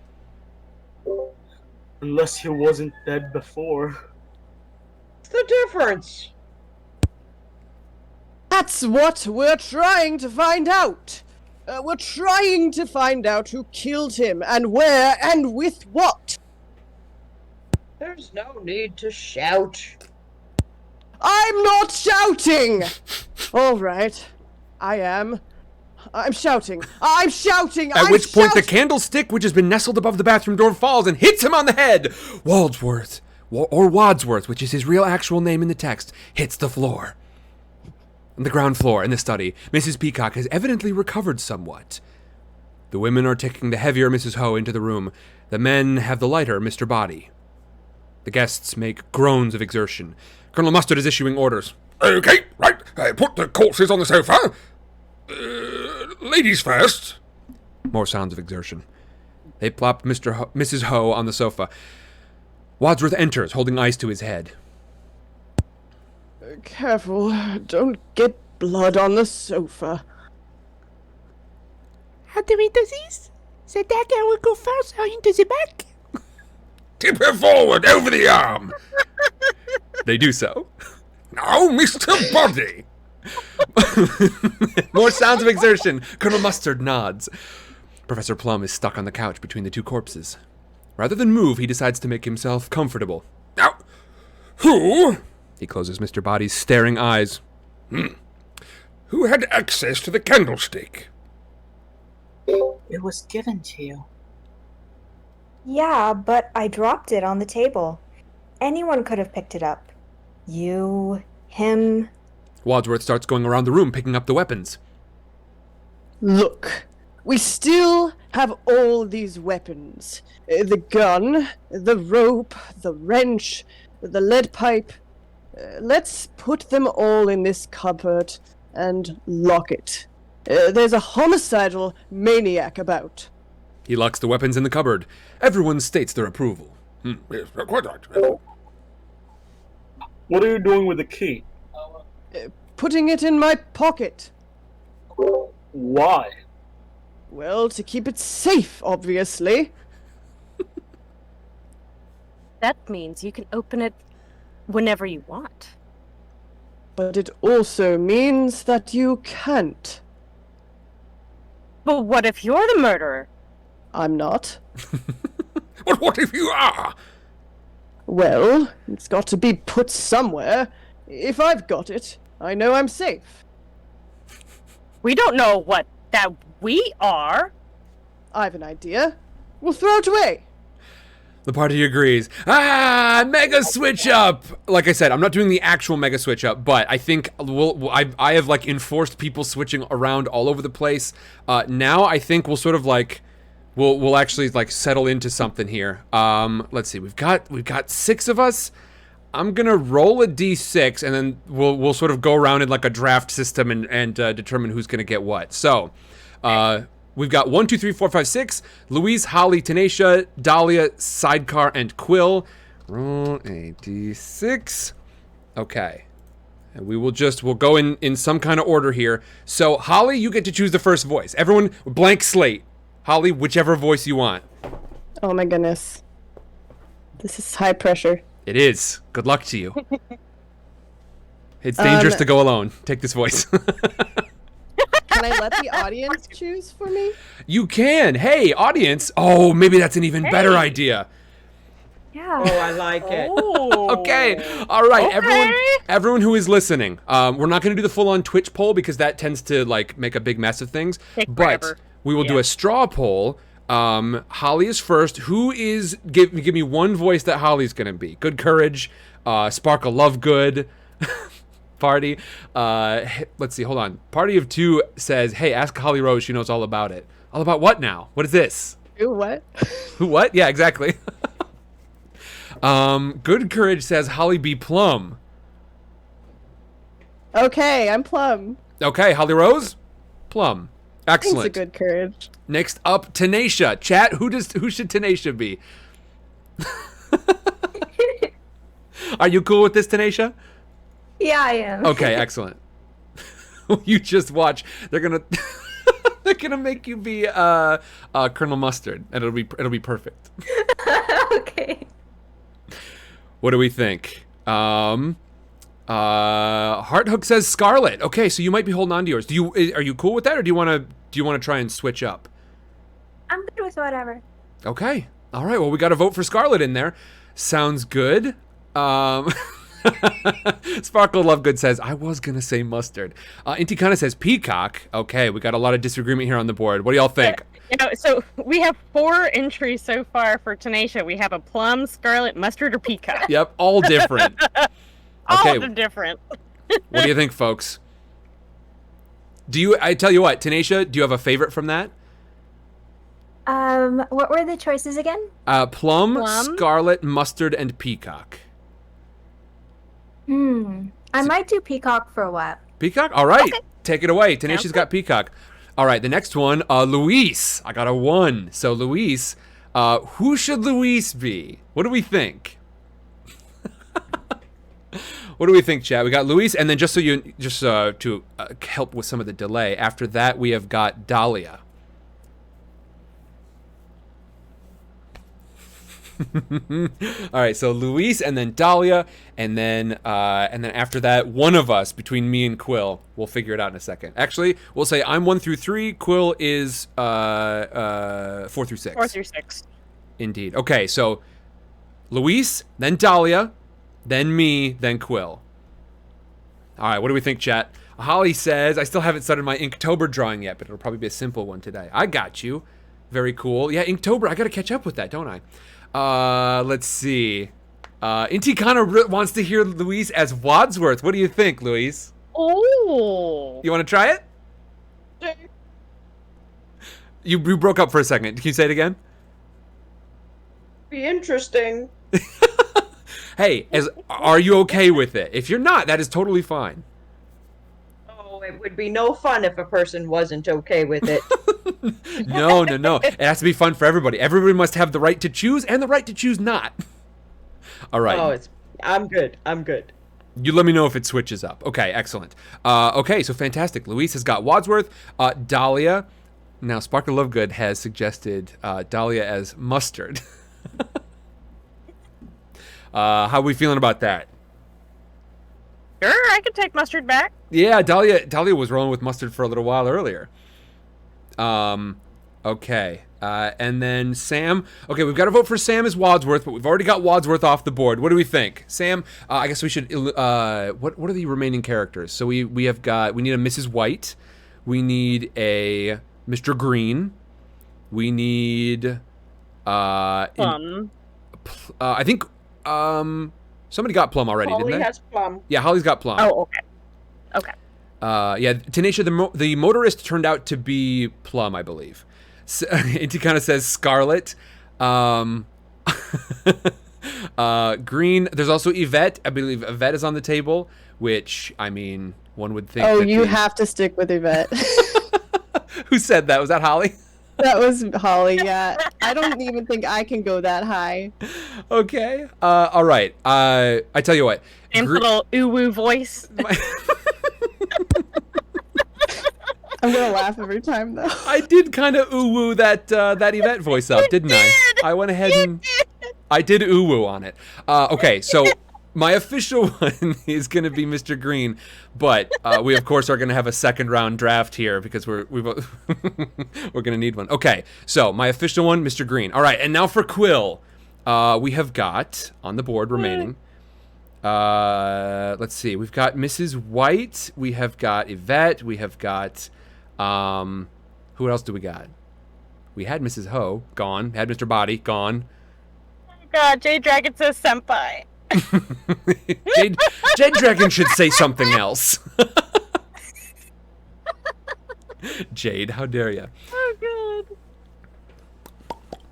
Unless he wasn't dead before. What's the difference? That's what we're trying to find out. We're trying to find out who killed him, and where, and with what. There's no need to shout. I'm not shouting! All right, I am. I'm shouting. I'm shouting! At which point the candlestick, which has been nestled above the bathroom door, falls and hits him on the head. Wadsworth, or Wadsworth, which is his real actual name in the text, hits the floor. On the ground floor, in the study, Mrs. Peacock has evidently recovered somewhat. The women are taking the heavier Mrs. Ho into the room. The men have the lighter Mr. Body. The guests make groans of exertion. Colonel Mustard is issuing orders. Okay, right. Put the corpses on the sofa. Ladies first. More sounds of exertion. They plop Mrs. Ho on the sofa. Wadsworth enters, holding ice to his head. Careful, don't get blood on the sofa. How do we do this? The dagger will go first or into the back? Tip her forward, over the arm. They do so. Now, Mr. Body. More sounds of exertion. Colonel Mustard nods. Professor Plum is stuck on the couch between the two corpses. Rather than move, he decides to make himself comfortable. Now, who? He closes Mr. Body's staring eyes. Who had access to the candlestick? It was given to you. Yeah, but I dropped it on the table. Anyone could have picked it up. You, him. Wadsworth starts going around the room picking up the weapons. Look, we still have all these weapons. The gun, the rope, the wrench, the lead pipe. Let's put them all in this cupboard and lock it. There's a homicidal maniac about. He locks the weapons in the cupboard. Everyone states their approval. Yes, quite right. What are you doing with the key? Putting it in my pocket. Why? Well, to keep it safe, obviously. That means you can open it whenever you want. But it also means that you can't. But what if you're the murderer? I'm not. But what if you are? Well, it's got to be put somewhere. If I've got it, I know I'm safe. We don't know what that we are. I've an idea. We'll throw it away. The party agrees. Mega switch up. Like I said, I'm not doing the actual mega switch up, but I think I have like enforced people switching around all over the place. Now I think we'll sort of like we'll actually like settle into something here. Let's see. We've got 6 of us. I'm gonna roll a d6 and then we'll sort of go around in like a draft system and determine who's gonna get what. So, we've got 1, 2, 3, 4, 5, 6. Louise, Holly, Tanisha, Dahlia, Sidecar, and Quill. Roll a d6. Okay. And we'll go in some kind of order here. So, Holly, you get to choose the first voice. Everyone, blank slate. Holly, whichever voice you want. Oh my goodness. This is high pressure. It is. Good luck to you. It's dangerous to go alone. Take this voice. Can I let the audience choose for me? You can. Hey, audience. Oh, maybe that's an even better idea. Yeah. Oh, I like it. Okay. All right, everyone who is listening. We're not going to do the full-on Twitch poll because that tends to like make a big mess of things. But we will do a straw poll. Holly is first. Who is give me one voice that Holly's gonna be? Good Courage, Sparkle Lovegood, Party. Let's see. Hold on. Party of 2 says, "Hey, ask Holly Rose. She knows all about it. All about what now? What is this? Who what? Who what? Yeah, exactly." Good Courage says Holly be Plum. Okay, I'm Plum. Okay, Holly Rose, Plum. Excellent. Thanks, a Good Courage. Next up, Tanisha. Chat, who should Tanisha be? Are you cool with this, Tanisha? Yeah, I am. Okay, excellent. You just watch. They're gonna make you be Colonel Mustard, and it'll be perfect. Okay. What do we think? Hearthook says Scarlet. Okay, so you might be holding on to yours. Are you cool with that, or do you want to try and switch up? I'm good with whatever. Okay. All right. Well, we got to vote for Scarlet in there. Sounds good. Sparkle Lovegood says, I was going to say Mustard. Intikana says Peacock. Okay, we got a lot of disagreement here on the board. What do y'all think? So we have 4 entries so far for Tanisha. We have a Plum, Scarlet, Mustard, or Peacock. Yep, all different. All of them different. What do you think, folks? I tell you what, Tanisha, do you have a favorite from that? What were the choices again? Plum, Scarlet, Mustard, and Peacock. I might do Peacock for a while. Peacock? All right. Okay. Take it away. Tanisha's got Peacock. All right, the next one, Luis. I got a 1. So, Luis, who should Luis be? What do we think? What do we think, chat? We got Luis, and then just to help with some of the delay, after that we have got Dahlia. All right, so Luis and then Dahlia, and then after that, one of us between me and Quill. We'll figure it out in a second. Actually, we'll say I'm 1 through 3. Quill is 4 through 6. 4 through 6. Indeed. Okay, so Luis, then Dahlia, then me, then Quill. All right, what do we think, chat? Holly says, I still haven't started my Inktober drawing yet, but it'll probably be a simple one today. I got you. Very cool. Yeah, Inktober, I got to catch up with that, don't I? Let's see. Inti kind of wants to hear Luis as Wadsworth. What do you think, Luis? Oh. You want to try it? You broke up for a second. Can you say it again? Be interesting. Hey, are you okay with it? If you're not, that is totally fine. Oh, it would be no fun if a person wasn't okay with it. No. It has to be fun for everybody. Everybody must have the right to choose and the right to choose not. All right. Oh, I'm good. You let me know if it switches up. Okay, excellent. Okay, so fantastic. Luis has got Wadsworth. Dahlia. Now, Sparkle Lovegood has suggested Dahlia as Mustard. How are we feeling about that? Sure, I could take Mustard back. Yeah, Dahlia was rolling with Mustard for a little while earlier. Okay. And then Sam. Okay, we've got to vote for Sam as Wadsworth, but we've already got Wadsworth off the board. What do we think? Sam, I guess we should... what are the remaining characters? So we need a Mrs. White. We need a Mr. Green. We need... Plum. I think... somebody got Plum already, Holly didn't they? has Plum. Yeah, Holly's got Plum. Oh, okay. Okay. Yeah, Tanisha, the motorist turned out to be Plum, I believe. So, it kind of says Scarlet. Green. There's also Yvette. I believe Yvette is on the table, which, I mean, one would think. Oh, you have to stick with Yvette. Who said that? Was that Holly? That was Holly, yeah. I don't even think I can go that high. Okay. All right. I tell you what. And little ooh-woo voice. I'm gonna laugh every time though. I did kind of ooh-woo that Yvette voice up, didn't I? I went ahead and I did ooh-woo on it. Okay, so my official one is gonna be Mr. Green, but we of course are gonna have a second round draft here because we're gonna need one. Okay, so my official one, Mr. Green. All right, and now for Quill, we have got on the board remaining. Let's see. We've got Mrs. White. We have got Yvette. We have got, who else do we got? We had Mrs. Ho, gone. Had Mr. Body, gone. Oh God, Jade Dragon says senpai. Jade Dragon should say something else. Jade, how dare you? Oh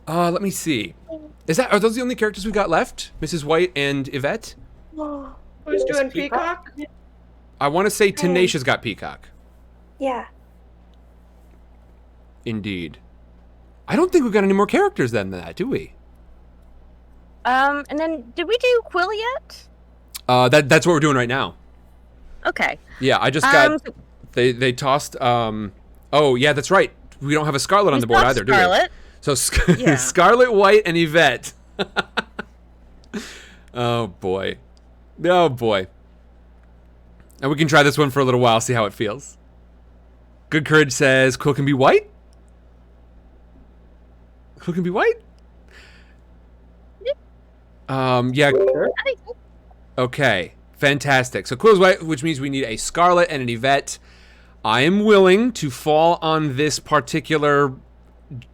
God. Let me see. Are those the only characters we've got left? Mrs. White and Yvette? Who's doing Peacock? I want to say Tenacia's got Peacock. Yeah. Indeed. I don't think we've got any more characters than that, do we? And then did we do Quill yet? That's what we're doing right now. Okay. Yeah, I just got. They tossed. Oh yeah, that's right. We don't have a Scarlet on the board either, Scarlet. do we? So yeah. Scarlet, White, and Yvette. Oh boy. Oh boy. And we can try this one for a little while, see how it feels. Good Courage says Quill can be white? Quill can be white? Yeah. Okay. Fantastic. So Quill's white, which means we need a Scarlet and an Yvette. I am willing to fall on this particular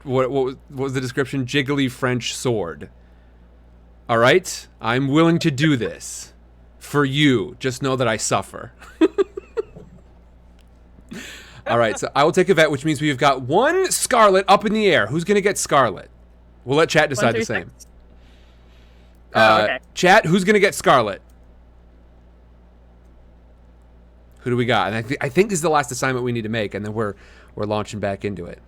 what was the description? Jiggly French sword. All right? I'm willing to do this. For you. Just know that I suffer. All right, so I will take Yvette, which means we've got one Scarlet up in the air. Who's going to get Scarlet? We'll let chat decide the same. Okay. Chat, who's going to get Scarlet? Who do we got? And I think this is the last assignment we need to make, and then we're launching back into it.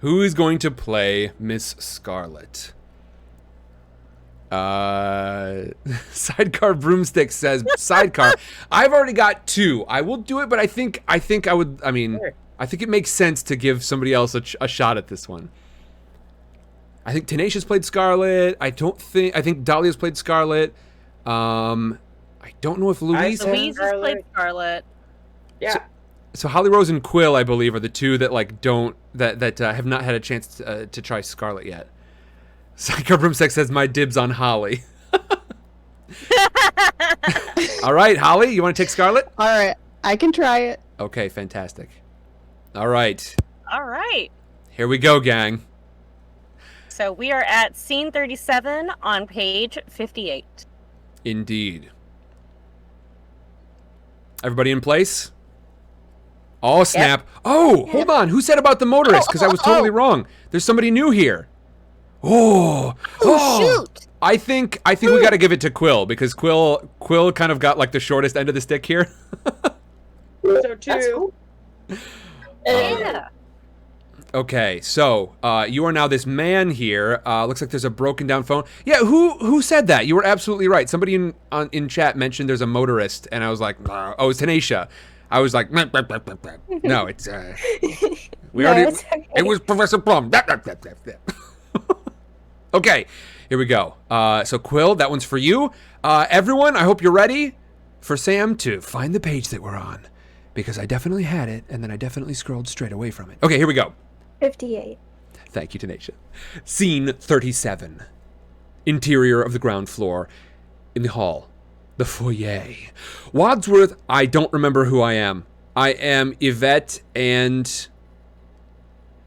Who is going to play Miss Scarlet? Sidecar Broomstick says sidecar. I've already got two. I will do it, but I think I would. I mean, I think it makes sense to give somebody else a shot at this one. I think Tenacious played Scarlet. I think Dahlia's played Scarlet. I don't know if Louise has played Scarlet. Yeah. So Holly Rose and Quill, I believe, are the two that have not had a chance to try Scarlet yet. Psycho Broomstick says my dibs on Holly. All right, Holly, you want to take Scarlet? All right, I can try it. Okay, fantastic. All right. All right. Here we go, gang. So we are at scene 37 on page 58. Indeed. Everybody in place? Oh, snap. Yep. Oh, hold on. Who said about the motorist? Because I was totally wrong. There's somebody new here. Oh, shoot. I think we got to give it to Quill because Quill kind of got like the shortest end of the stick here. So too. Yeah. Okay, so you are now this man here. Looks like there's a broken down phone. Yeah, who said that? You were absolutely right. Somebody in chat mentioned there's a motorist, and I was like, oh, it's Tanisha. I was like, no, it's we already. it's okay. It was Professor Plum. Okay, here we go. So Quill, that one's for you. Everyone, I hope you're ready for Sam to find the page that we're on, because I definitely had it, and then I definitely scrolled straight away from it. Okay, here we go. 58. Thank you, Tanisha. Scene 37. Interior of the ground floor. In the hall. The foyer. Wadsworth, I don't remember who I am. I am Yvette and...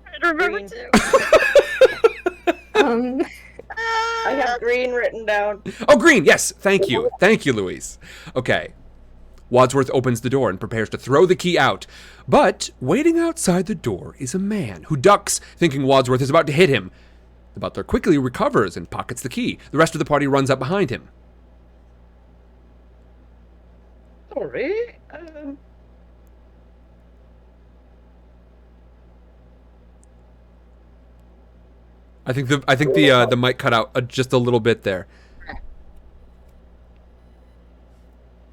I don't remember too. I have green written down. Oh, Green, yes. Thank you. Thank you, Louise. Okay. Wadsworth opens the door and prepares to throw the key out. But waiting outside the door is a man who ducks, thinking Wadsworth is about to hit him. The butler quickly recovers and pockets the key. The rest of the party runs up behind him. Sorry. I think the mic cut out just a little bit there.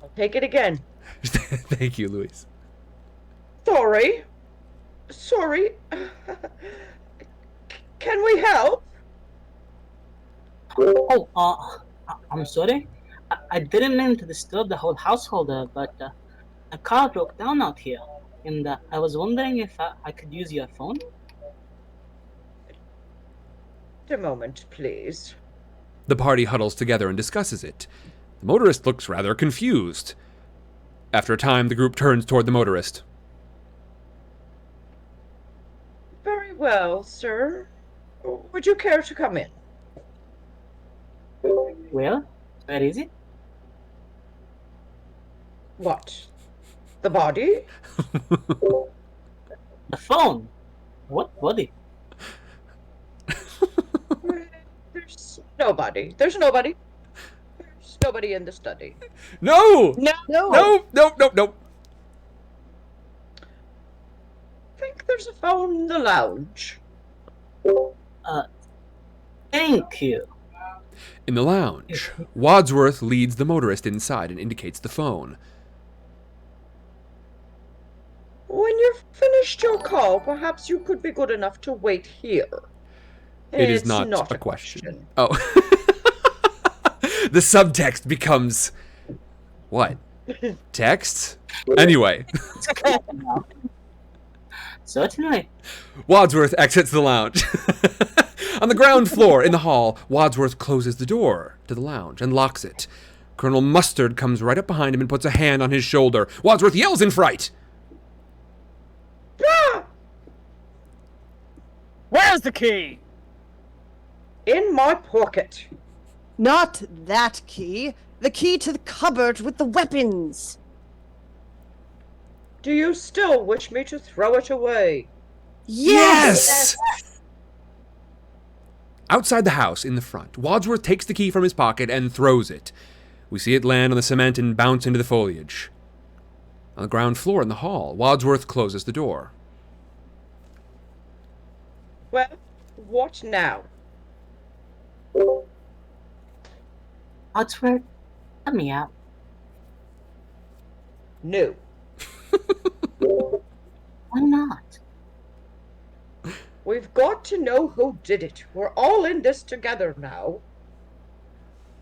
I'll take it again. Thank you, Louise. Sorry. Can we help? Oh, I'm sorry. I didn't mean to disturb the whole household, but a car broke down out here, and I was wondering if I could use your phone. A moment, please. The party huddles together and discusses it. The motorist looks rather confused. After a time, the group turns toward the motorist. Very well, sir. Would you care to come in? Well, where is it? What? The body? The phone. What body? There's nobody. There's nobody in the study. No! No. No! I think there's a phone in the lounge. Thank you. In the lounge, Wadsworth leads the motorist inside and indicates the phone. When you've finished your call, perhaps you could be good enough to wait here. It is It's not a question. Oh. The subtext becomes... what? Text? Anyway. Certainly. Wadsworth exits the lounge. On the ground floor, in the hall, Wadsworth closes the door to the lounge and locks it. Colonel Mustard comes right up behind him and puts a hand on his shoulder. Wadsworth yells in fright. Ah! Where's the key? In my pocket. Not that key. The key to the cupboard with the weapons. Do you still wish me to throw it away? Yes! Outside the house, in the front, Wadsworth takes the key from his pocket and throws it. We see it land on the cement and bounce into the foliage. On the ground floor in the hall, Wadsworth closes the door. Well, what now? Wadsworth, let me out. No. Why not? We've got to know who did it. We're all in this together now.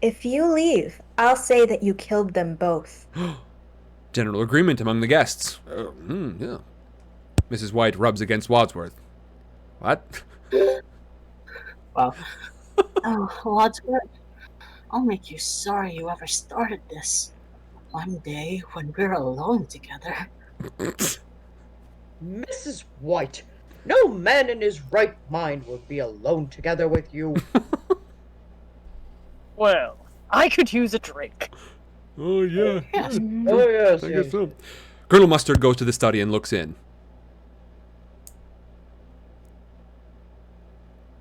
If you leave, I'll say that you killed them both. General agreement among the guests. Yeah. Mrs. White rubs against Wadsworth. What? Wow. Oh, Wadsworth, I'll make you sorry you ever started this. One day when we're alone together. Mrs. White, no man in his right mind would be alone together with you. Well, I could use a drink. Oh, yeah. Yes. Oh, yes, I yes. guess so. Colonel Mustard goes to the study and looks in.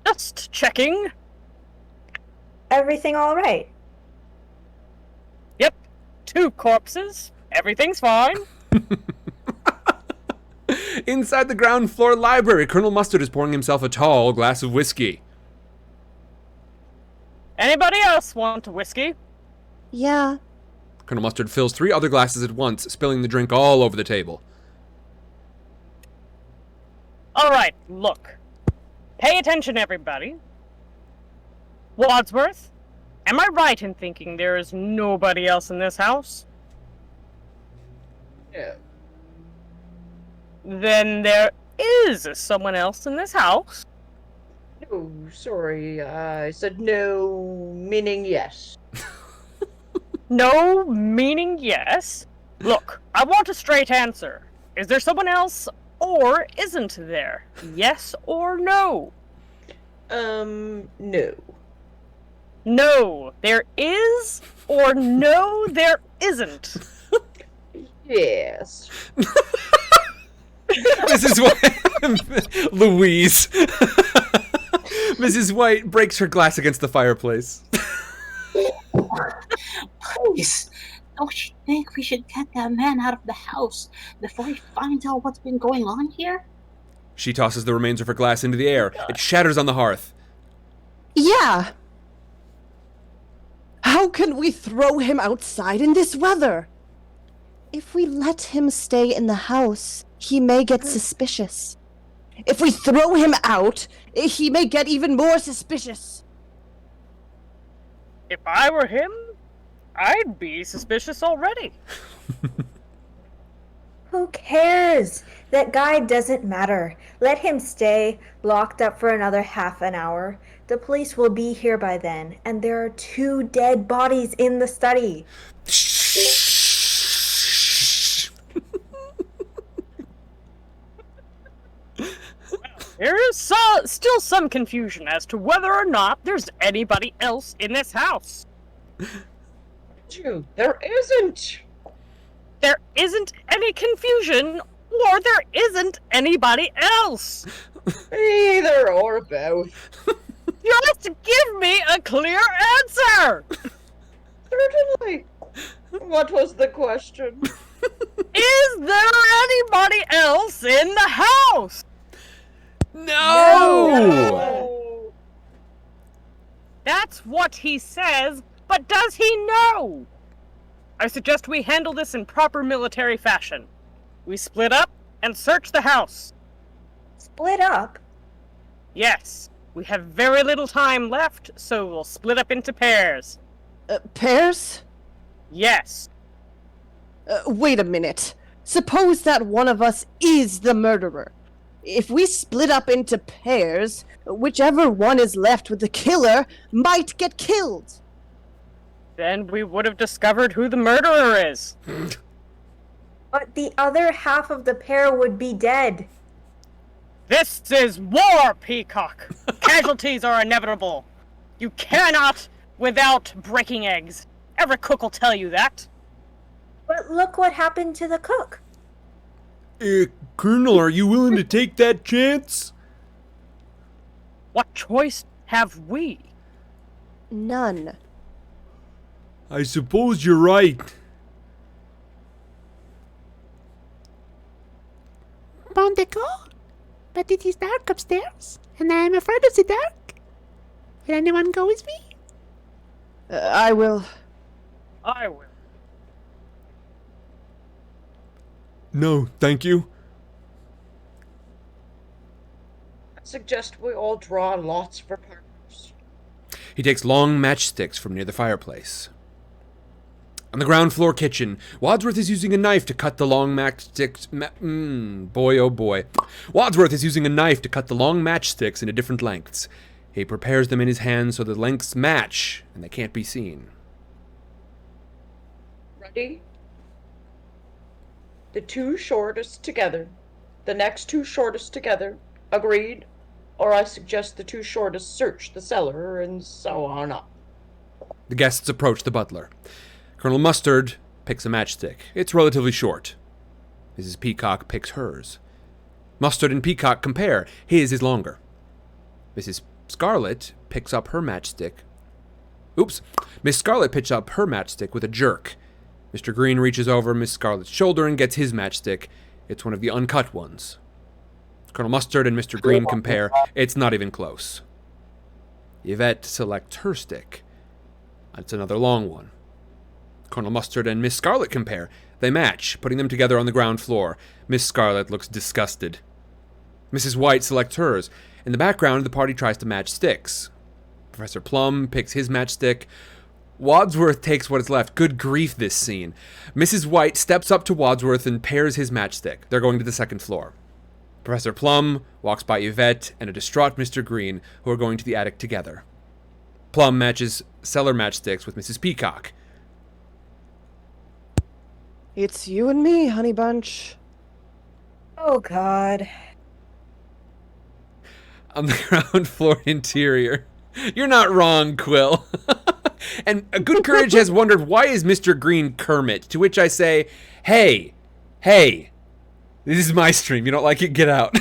Just checking. Everything all right? Yep. 2 corpses. Everything's fine. Inside the ground floor library, Colonel Mustard is pouring himself a tall glass of whiskey. Anybody else want a whiskey? Yeah. Colonel Mustard fills 3 other glasses at once, spilling the drink all over the table. All right, look. Pay attention, everybody. Wadsworth, am I right in thinking there is nobody else in this house? No. Then there is someone else in this house. No, sorry. I said no, meaning yes. No, meaning yes. Look, I want a straight answer. Is there someone else, or isn't there? Yes or no? No. No, there is, or no, there isn't. Yes. Mrs. White... Louise. Mrs. White breaks her glass against the fireplace. Please, don't you think we should get that man out of the house before he finds out what's been going on here? She tosses the remains of her glass into the air. It shatters on the hearth. Yeah. How can we throw him outside in this weather? If we let him stay in the house, he may get suspicious. If we throw him out, he may get even more suspicious. If I were him, I'd be suspicious already. Who cares? That guy doesn't matter. Let him stay locked up for another half an hour. The police will be here by then, and there are 2 dead bodies in the study. There is still some confusion as to whether or not there's anybody else in this house. There isn't. There isn't any confusion, or there isn't anybody else. Either or both. You have to give me a clear answer. Certainly. What was the question? Is there anybody else in the house? No! That's what he says, but does he know? I suggest we handle this in proper military fashion. We split up and search the house. Split up? Yes. We have very little time left, so we'll split up into pairs. Pairs? Yes. Wait a minute. Suppose that one of us is the murderer. If we split up into pairs, whichever one is left with the killer might get killed. Then we would have discovered who the murderer is. But the other half of the pair would be dead. This is war, Peacock! Casualties are inevitable. You cannot without breaking eggs. Every cook will tell you that. But look what happened to the cook. Colonel, are you willing to take that chance? What choice have we? None. I suppose you're right. Bon d'accord, but it is dark upstairs, and I am afraid of the dark. Will anyone go with me? I will. I will. No, thank you. I suggest we all draw lots for partners. He takes long matchsticks from near the fireplace. On the ground floor kitchen, Wadsworth is using a knife to cut the long matchsticks. Boy, oh boy. Wadsworth is using a knife to cut the long matchsticks into different lengths. He prepares them in his hand so the lengths match and they can't be seen. Ready? The 2 shortest together. The next 2 shortest together. Agreed? Or I suggest the 2 shortest search the cellar and so on up. The guests approach the butler. Colonel Mustard picks a matchstick. It's relatively short. Mrs. Peacock picks hers. Mustard and Peacock compare. His is longer. Mrs. Scarlet picks up her matchstick. Oops. Miss Scarlet picks up her matchstick with a jerk. Mr. Green reaches over Miss Scarlet's shoulder and gets his matchstick. It's one of the uncut ones. Colonel Mustard and Mr. Green compare. It's not even close. Yvette selects her stick. That's another long one. Colonel Mustard and Miss Scarlet compare. They match, putting them together on the ground floor. Miss Scarlet looks disgusted. Mrs. White selects hers. In the background, the party tries to match sticks. Professor Plum picks his matchstick. Wadsworth takes what is left. Good grief, this scene. Mrs. White steps up to Wadsworth and pairs his matchstick. They're going to the second floor. Professor Plum walks by Yvette and a distraught Mr. Green, who are going to the attic together. Plum matches cellar matchsticks with Mrs. Peacock. It's you and me, honey bunch. Oh, God. On the ground floor interior. You're not wrong, Quill. And Good Courage has wondered, why is Mr. Green Kermit? To which I say, hey, this is my stream. You don't like it? Get out.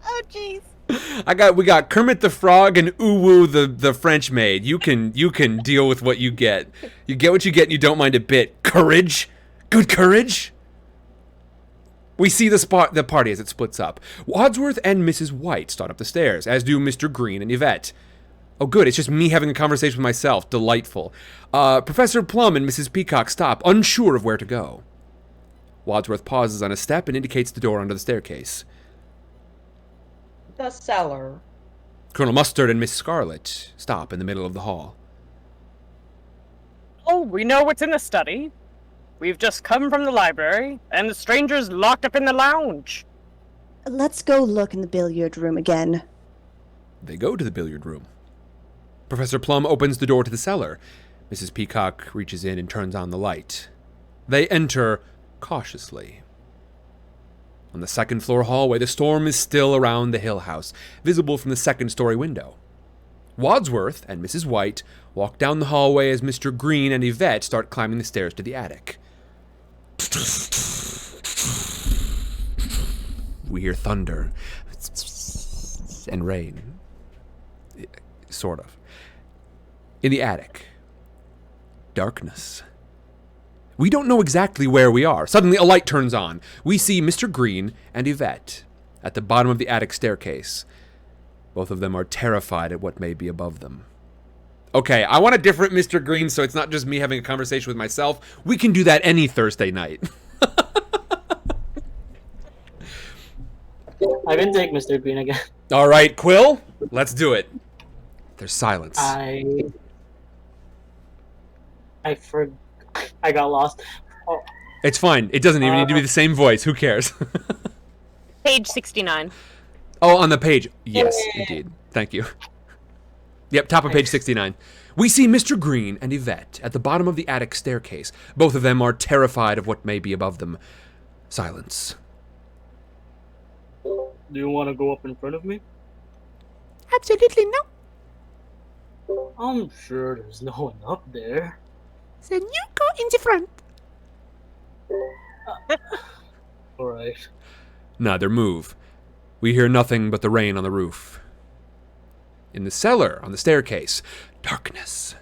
Oh, jeez. We got Kermit the Frog and Uwu the French maid. You can deal with what you get. You get what you get and you don't mind a bit. Courage? Good Courage? We see the party as it splits up. Wadsworth and Mrs. White start up the stairs, as do Mr. Green and Yvette. Oh good, it's just me having a conversation with myself. Delightful. Professor Plum and Mrs. Peacock stop, unsure of where to go. Wadsworth pauses on a step and indicates the door under the staircase. The cellar. Colonel Mustard and Miss Scarlet stop in the middle of the hall. Oh, we know what's in the study. We've just come from the library, and the stranger's locked up in the lounge. Let's go look in the billiard room again. They go to the billiard room. Professor Plum opens the door to the cellar. Mrs. Peacock reaches in and turns on the light. They enter cautiously. On the second-floor hallway, the storm is still around the Hill House, visible from the second-story window. Wadsworth and Mrs. White walk down the hallway as Mr. Green and Yvette start climbing the stairs to the attic. We hear thunder and rain. Sort of. In the attic, darkness. We don't know exactly where we are. Suddenly, a light turns on. We see Mr. Green and Yvette at the bottom of the attic staircase. Both of them are terrified at what may be above them. Okay, I want a different Mr. Green, so it's not just me having a conversation with myself. We can do that any Thursday night. I can take Mr. Green again. All right, Quill, let's do it. There's silence. I got lost. Oh. It's fine. It doesn't even need to be the same voice. Who cares? Page 69. Oh, on the page. Yes, indeed. Thank you. Yep, top of page 69. We see Mr. Green and Yvette at the bottom of the attic staircase. Both of them are terrified of what may be above them. Silence. Do you want to go up in front of me? Absolutely no. I'm sure there's no one up there. Then you go in the front. Alright. Neither move. We hear nothing but the rain on the roof. In the cellar, on the staircase, darkness.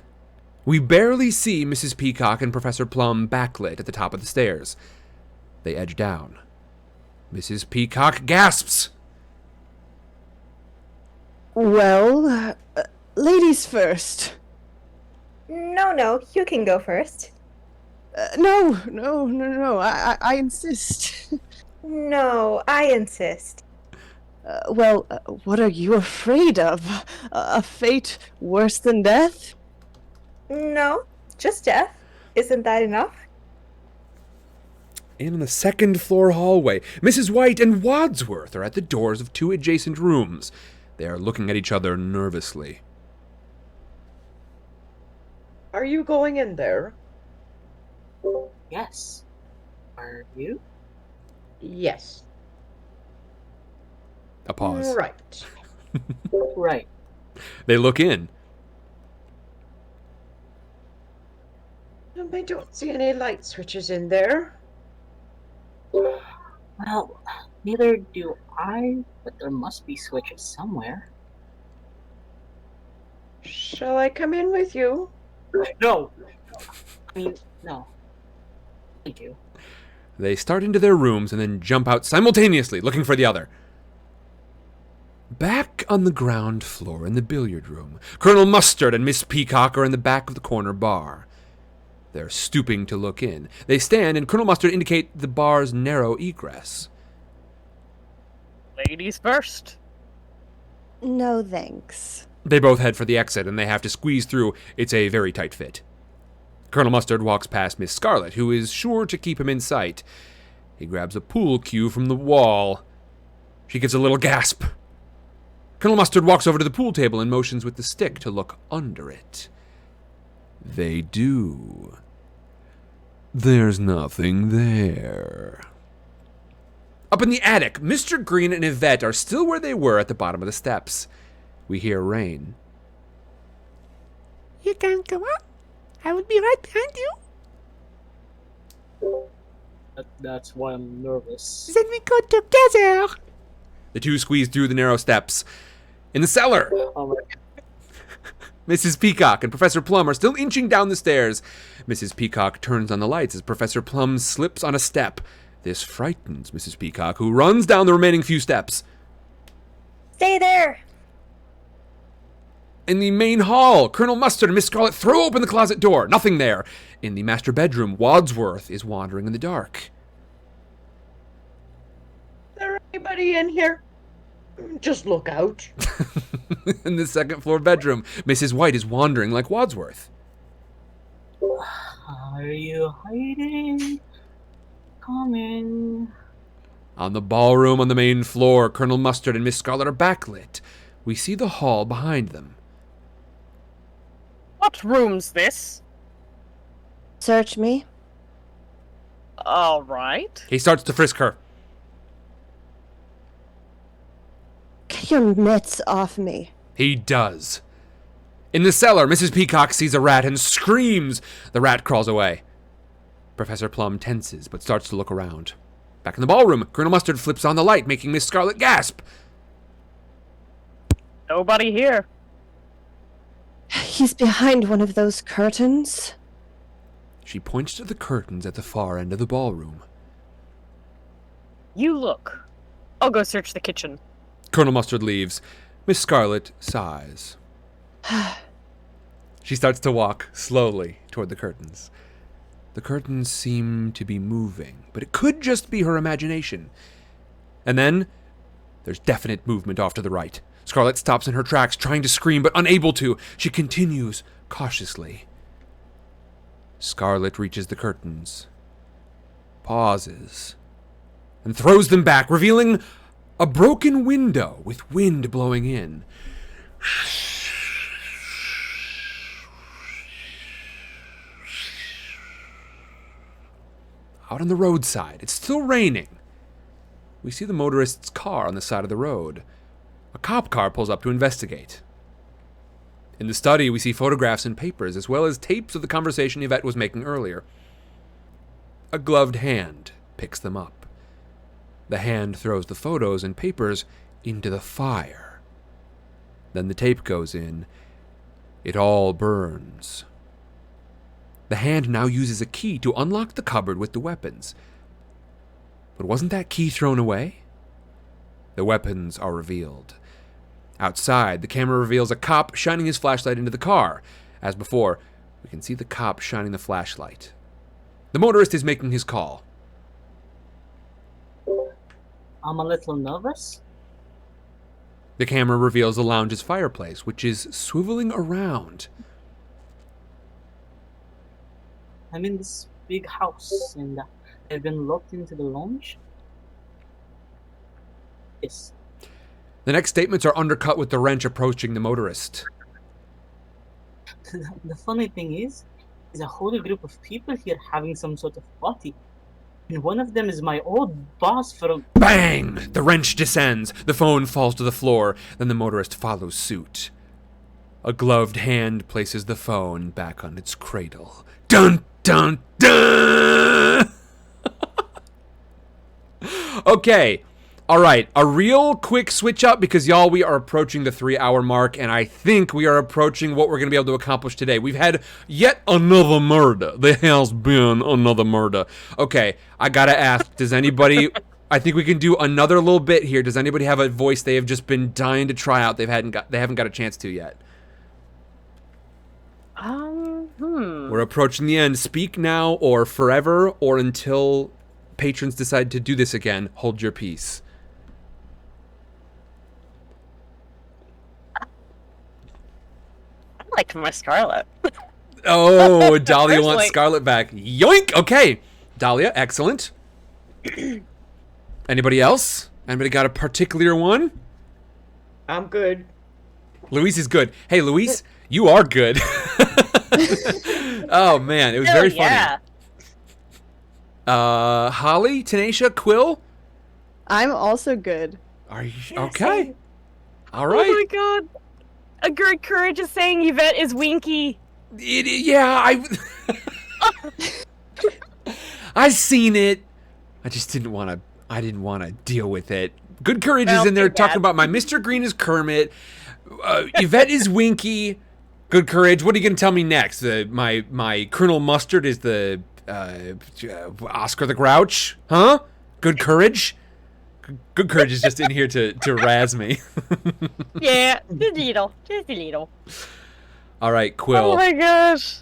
We barely see Mrs. Peacock and Professor Plum backlit at the top of the stairs. They edge down. Mrs. Peacock gasps. Well, ladies first. No, you can go first. No, I insist. No, I insist. What are you afraid of? A fate worse than death? No, just death. Isn't that enough? And in the second-floor hallway, Mrs. White and Wadsworth are at the doors of two adjacent rooms. They are looking at each other nervously. Are you going in there? Yes. Are you? Yes. A pause. Right. Right. They look in. I don't see any light switches in there. Well, neither do I, but there must be switches somewhere. Shall I come in with you? No! I mean, no. Thank you. They start into their rooms and then jump out simultaneously, looking for the other. Back on the ground floor in the billiard room, Colonel Mustard and Miss Peacock are in the back of the corner bar. They're stooping to look in. They stand, and Colonel Mustard indicates the bar's narrow egress. Ladies first. No thanks. They both head for the exit, and they have to squeeze through. It's a very tight fit. Colonel Mustard walks past Miss Scarlet, who is sure to keep him in sight. He grabs a pool cue from the wall. She gives a little gasp. Colonel Mustard walks over to the pool table and motions with the stick to look under it. They do. There's nothing there. Up in the attic, Mr. Green and Yvette are still where they were at the bottom of the steps. We hear rain. You can come on. I will be right behind you. That's why I'm nervous. Then we go together. The two squeeze through the narrow steps. In the cellar, Oh my Mrs. Peacock and Professor Plum are still inching down the stairs. Mrs. Peacock turns on the lights as Professor Plum slips on a step. This frightens Mrs. Peacock, who runs down the remaining few steps. Stay there. In the main hall, Colonel Mustard and Miss Scarlet throw open the closet door. Nothing there. In the master bedroom, Wadsworth is wandering in the dark. Is there anybody in here? Just look out. In the second floor bedroom, Mrs. White is wandering like Wadsworth. Are you hiding? Come in. On the ballroom on the main floor, Colonel Mustard and Miss Scarlet are backlit. We see the hall behind them. What room's this? Search me. All right. He starts to frisk her. Get your mitts off me. He does. In the cellar, Mrs. Peacock sees a rat and screams. The rat crawls away. Professor Plum tenses, but starts to look around. Back in the ballroom, Colonel Mustard flips on the light, making Miss Scarlet gasp. Nobody here. He's behind one of those curtains. She points to the curtains at the far end of the ballroom. You look. I'll go search the kitchen. Colonel Mustard leaves. Miss Scarlet sighs. She starts to walk slowly toward the curtains. The curtains seem to be moving, but it could just be her imagination. And then, there's definite movement off to the right. Scarlet stops in her tracks, trying to scream, but unable to. She continues cautiously. Scarlet reaches the curtains, pauses, and throws them back, revealing a broken window with wind blowing in. Out on the roadside, it's still raining. We see the motorist's car on the side of the road. A cop car pulls up to investigate. In the study, we see photographs and papers, as well as tapes of the conversation Yvette was making earlier. A gloved hand picks them up. The hand throws the photos and papers into the fire. Then the tape goes in. It all burns. The hand now uses a key to unlock the cupboard with the weapons. But wasn't that key thrown away? The weapons are revealed. Outside, the camera reveals a cop shining his flashlight into the car. As before, we can see the cop shining the flashlight. The motorist is making his call. I'm a little nervous. The camera reveals the lounge's fireplace, which is swiveling around. I'm in this big house and I've been locked into the lounge. Yes. The next statements are undercut with the wrench approaching the motorist. The funny thing is a whole group of people here having some sort of party. And one of them is my old boss from... Bang! The wrench descends. The phone falls to the floor. Then the motorist follows suit. A gloved hand places the phone back on its cradle. Dun, dun, dun! Okay, All right, a real quick switch up because y'all, we are approaching the 3-hour mark, and I think we are approaching what we're going to be able to accomplish today. We've had yet another murder. There has been another murder. Okay, I gotta ask, does anybody... I think we can do another little bit here. Does anybody have a voice they have just been dying to try out? They haven't got a chance to yet. We're approaching the end. Speak now or forever or until patrons decide to do this again. Hold your peace. I liked my Scarlet. Oh, Dahlia wants Scarlet back. Yoink! Okay. Dahlia, excellent. Anybody else? Anybody got a particular one? I'm good. Luis is good. Hey, Luis, you are good. Oh, man. It was very funny. Holly, Tanisha, Quill? I'm also good. Are you okay? All right. Oh my god. A good courage is saying Yvette is winky. I seen it. I just didn't want to. I didn't want to deal with it. Good courage is in there talking about my Mr. Green is Kermit. Yvette is Winky. Good courage. What are you gonna tell me next? My Colonel Mustard is the Oscar the Grouch, huh? Good courage. Good courage is just in here to razz me. Yeah, just a little. All right, Quill. Oh my gosh.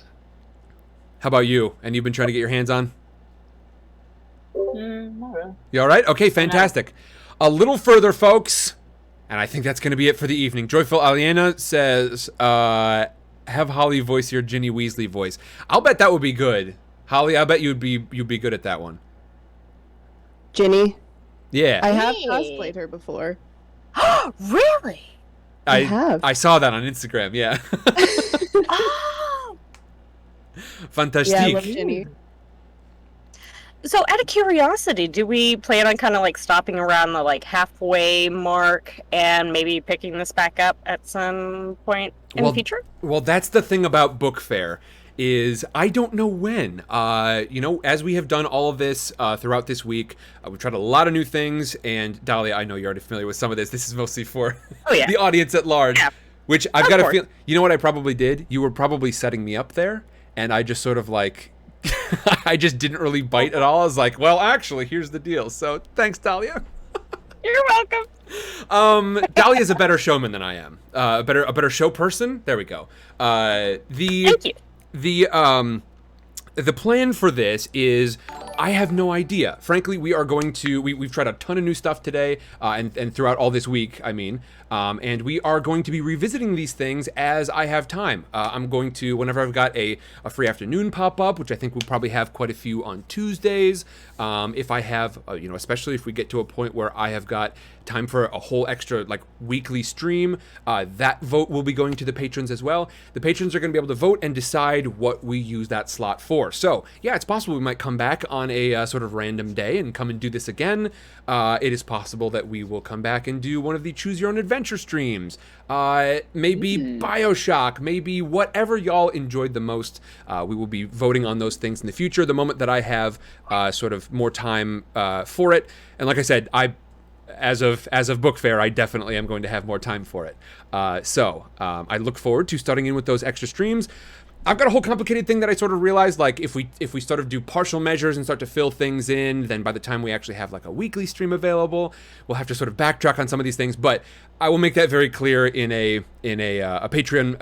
How about you? And you've been trying to get your hands on? Not really. You all right? Okay, fantastic. A little further, folks, and I think that's going to be it for the evening. Joyful Aliena says, have Holly voice your Ginny Weasley voice. I'll bet that would be good. Holly, I bet you'd be good at that one. Ginny? Yeah. I have cosplayed her before. Really? I have. I saw that on Instagram, yeah. Oh. Fantastique. Yeah, I love Ginny. So, out of curiosity, do we plan on kind of like stopping around the like halfway mark and maybe picking this back up at some point in the future? Well, that's the thing about Book Fair is I don't know when. You know, as we have done all of this throughout this week, we've tried a lot of new things. And Dahlia, I know you're already familiar with some of this. This is mostly for the audience at large. Yeah. Which I've got to feel. You know what I probably did? You were probably setting me up there, and I just sort of like. I just didn't really bite at all. I was like, well, actually, here's the deal. So thanks, Dahlia. You're welcome. Dahlia's a better showman than I am. A better show person. There we go. Thank you. The plan for this is I have no idea. Frankly, we are going to we've tried a ton of new stuff today and throughout all this week, I mean. And we are going to be revisiting these things as I have time. I'm going to, whenever I've got a free afternoon pop up, which I think we'll probably have quite a few on Tuesdays. If I have, you know, especially if we get to a point where I have got time for a whole extra like weekly stream, that vote will be going to the patrons as well. The patrons are going to be able to vote and decide what we use that slot for. So yeah, it's possible we might come back on a sort of random day and come and do this again. It is possible that we will come back and do one of the Choose Your Own Adventure streams. Maybe BioShock, maybe whatever y'all enjoyed the most. We will be voting on those things in the future, the moment that I have sort of more time for it. And like I said, as of Book Fair, I definitely am going to have more time for it. So I look forward to starting in with those extra streams. I've got a whole complicated thing that I sort of realized, like, if we sort of do partial measures and start to fill things in, then by the time we actually have, like, a weekly stream available, we'll have to sort of backtrack on some of these things, but I will make that very clear in a Patreon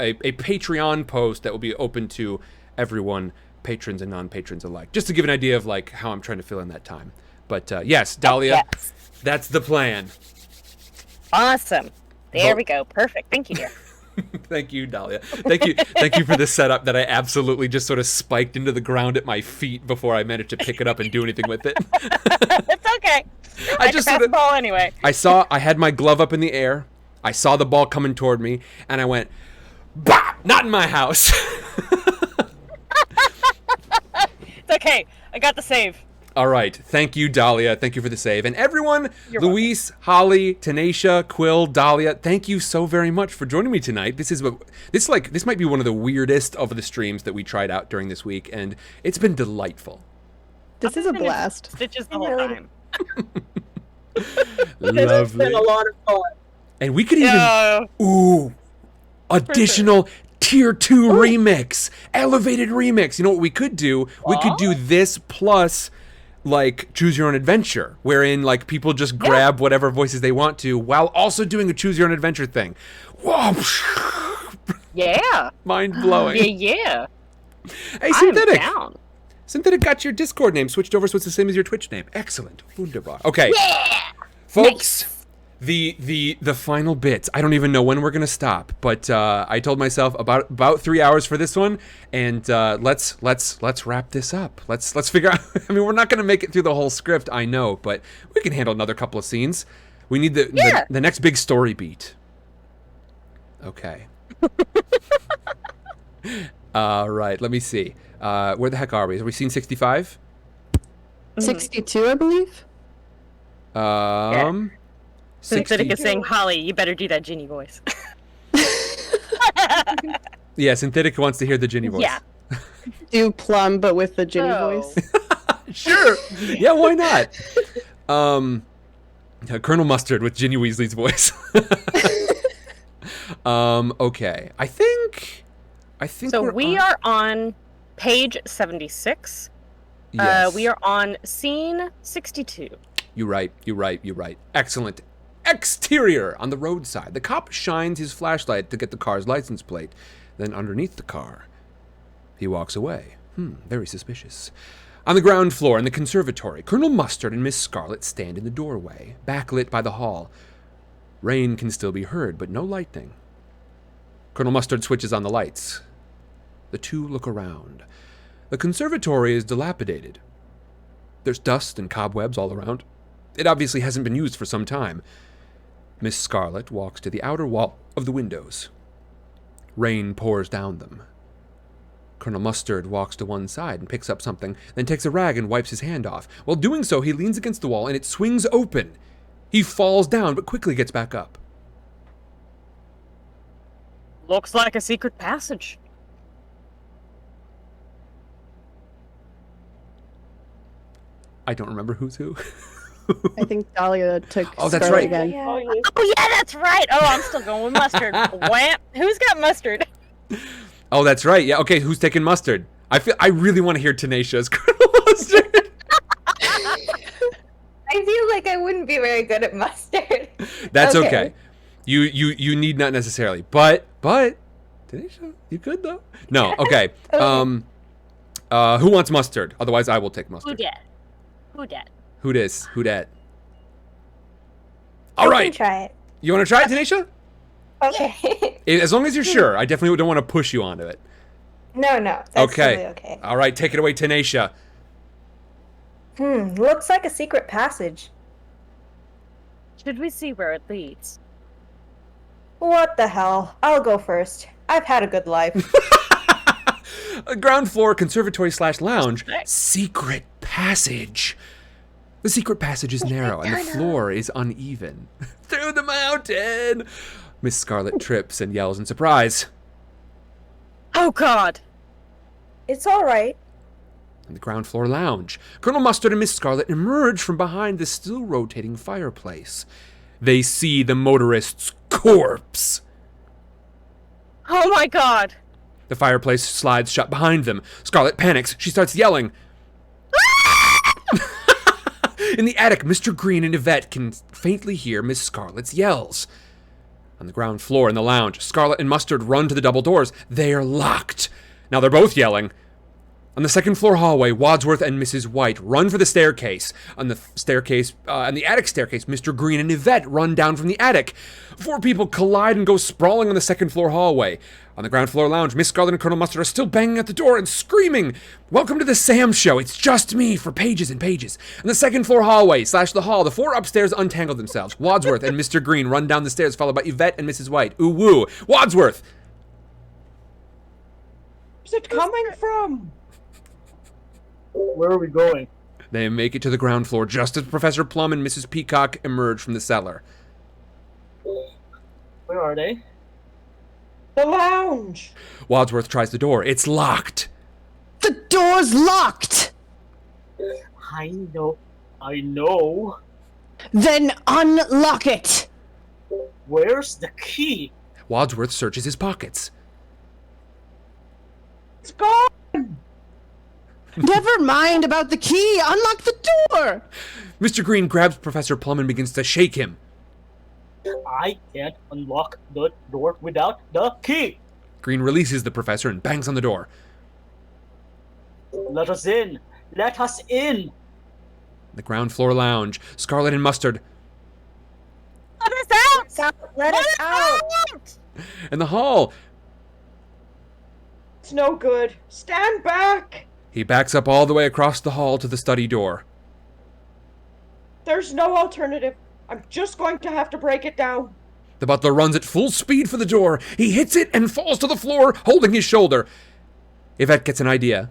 post that will be open to everyone, patrons and non-patrons alike, just to give an idea of, like, how I'm trying to fill in that time. But, yes, Dahlia, that's the plan. Awesome. There we go. Perfect. Thank you, dear. Thank you, Dahlia. Thank you for the setup that I absolutely just sort of spiked into the ground at my feet before I managed to pick it up and do anything with it. It's okay. I just passed the ball anyway. I had my glove up in the air. I saw the ball coming toward me, and I went, bah! Not in my house. It's okay. I got the save. All right. Thank you, Dahlia. Thank you for the save. And everyone, Luis, Holly, Tanisha, Quill, Dahlia, thank you so very much for joining me tonight. This might be one of the weirdest of the streams that we tried out during this week, and it's been delightful. This is a blast. Stitches the whole time. It's been a lot of fun. And we could even additional tier 2 remix, elevated remix. You know what we could do? We could do this plus like choose your own adventure, wherein like people just grab whatever voices they want to while also doing a choose your own adventure thing. Whoa. Yeah. Mind blowing. Yeah. Hey, Synthetic. I'm down. Synthetic got your Discord name switched over so it's the same as your Twitch name. Excellent. Wunderbar. Okay. Yeah. Folks, the final bits. I don't even know when we're gonna stop, but I told myself about 3 hours for this one, and let's wrap this up. Let's figure out. I mean, we're not gonna make it through the whole script, I know, but we can handle another couple of scenes. We need the next big story beat. Okay. All right. Let me see. Where the heck are we? Have we seen 65? 62, I believe. Synthetic is saying, Holly, you better do that Ginny voice. Yeah, Synthetic wants to hear the Ginny voice. Yeah. Do Plum, but with the Ginny voice. Sure. Yeah, why not? Colonel Mustard with Ginny Weasley's voice. Okay. I think so we are on page 76. Yes. We are on scene 62. You're right. Excellent. Exterior on the roadside. The cop shines his flashlight to get the car's license plate. Then underneath the car, he walks away. Very suspicious. On the ground floor in the conservatory, Colonel Mustard and Miss Scarlet stand in the doorway, backlit by the hall. Rain can still be heard, but no lightning. Colonel Mustard switches on the lights. The two look around. The conservatory is dilapidated. There's dust and cobwebs all around. It obviously hasn't been used for some time. Miss Scarlet walks to the outer wall of the windows. Rain pours down them. Colonel Mustard walks to one side and picks up something, then takes a rag and wipes his hand off. While doing so, he leans against the wall and it swings open. He falls down, but quickly gets back up. Looks like a secret passage. I don't remember who's who. I think Dahlia took that's Scarlet right. again. Oh yeah, that's right. Oh, I'm still going with Mustard. Wham! Who's got Mustard? Oh, that's right. Yeah, okay, who's taking Mustard? I really want to hear Tenacio's Colonel Mustard. I feel like I wouldn't be very good at mustard. That's okay. You need not necessarily. But Tanisha, you could though. No, okay. Who wants Mustard? Otherwise I will take Mustard. Who dat? Who dis? Who dat? All right. I can try it. You want to try it, Tanisha? Okay. As long as you're sure. I definitely don't want to push you onto it. No, that's totally okay. All right, take it away, Tanisha. Looks like a secret passage. Should we see where it leads? What the hell? I'll go first. I've had a good life. A ground floor conservatory/lounge. Secret passage. The secret passage is narrow and the floor is uneven. Through the mountain! Miss Scarlet trips and yells in surprise. Oh God! It's all right. In the ground floor lounge, Colonel Mustard and Miss Scarlet emerge from behind the still rotating fireplace. They see the motorist's corpse. Oh my God! The fireplace slides shut behind them. Scarlet panics. She starts yelling. In the attic, Mr. Green and Yvette can faintly hear Miss Scarlet's yells. On the ground floor in the lounge, Scarlet and Mustard run to the double doors. They are locked. Now they're both yelling. On the second floor hallway, Wadsworth and Mrs. White run for the staircase. On the attic staircase, Mr. Green and Yvette run down from the attic. 4 people collide and go sprawling on the second floor hallway. On the ground floor lounge, Miss Scarlet and Colonel Mustard are still banging at the door and screaming, "Welcome to the Sam Show, it's just me," for pages and pages. On the second floor hallway / the hall, the 4 upstairs untangle themselves. Wadsworth and Mr. Green run down the stairs, followed by Yvette and Mrs. White. Ooh woo. Wadsworth! Where's it coming from? Where are we going? They make it to the ground floor just as Professor Plum and Mrs. Peacock emerge from the cellar. Where are they? The lounge. Wadsworth tries the door. It's locked. The door's locked! I know. Then unlock it! Where's the key? Wadsworth searches his pockets. It's gone! Never mind about the key! Unlock the door! Mr. Green grabs Professor Plum and begins to shake him. I can't unlock the door without the key. Green releases the professor and bangs on the door. Let us in. Let us in. The ground floor lounge, Scarlet and Mustard. Let us out! Let us out! In the hall, It's no good. Stand back! he backs up all the way across the hall to the study door. There's no alternative. I'm just going to have to break it down. The butler runs at full speed for the door. He hits it and falls to the floor, holding his shoulder. Yvette gets an idea.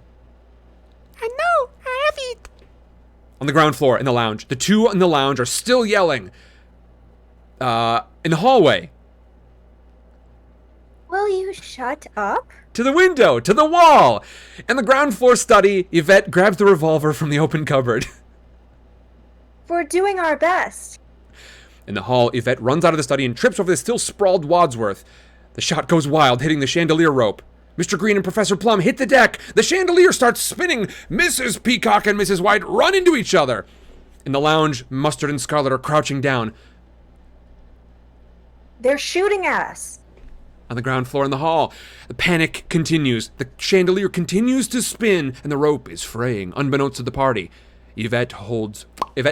I know, I have it. On the ground floor, in the lounge. The two in the lounge are still yelling. In the hallway. Will you shut up? To the window, to the wall. In the ground floor study, Yvette grabs the revolver from the open cupboard. We're doing our best. In the hall, Yvette runs out of the study and trips over the still sprawled Wadsworth. The shot goes wild, hitting the chandelier rope. Mr. Green and Professor Plum hit the deck. The chandelier starts spinning. Mrs. Peacock and Mrs. White run into each other. In the lounge, Mustard and Scarlet are crouching down. They're shooting at us. On the ground floor in the hall, the panic continues. The chandelier continues to spin, and the rope is fraying, unbeknownst to the party. Yvette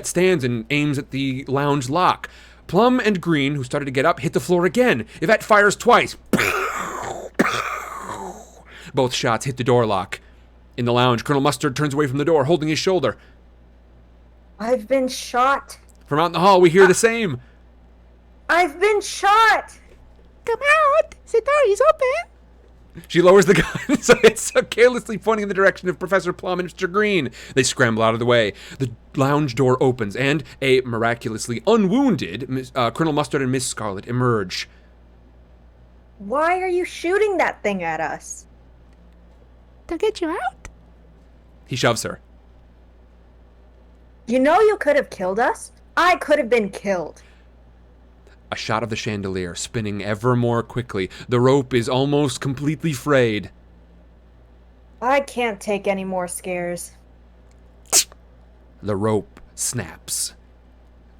stands and aims at the lounge lock. Plum and Green, who started to get up, hit the floor again. Yvette fires twice. Both shots hit the door lock. In the lounge, Colonel Mustard turns away from the door, holding his shoulder. I've been shot. From out in the hall, we hear the same. I've been shot. Come out, the door is open. She lowers the gun, so it's carelessly pointing in the direction of Professor Plum and Mr. Green. They scramble out of the way. The lounge door opens, and a miraculously unwounded Colonel Mustard and Miss Scarlet emerge. Why are you shooting that thing at us? To get you out? He shoves her. You know you could have killed us. I could have been killed. A shot of the chandelier, spinning ever more quickly. The rope is almost completely frayed. I can't take any more scares. The rope snaps.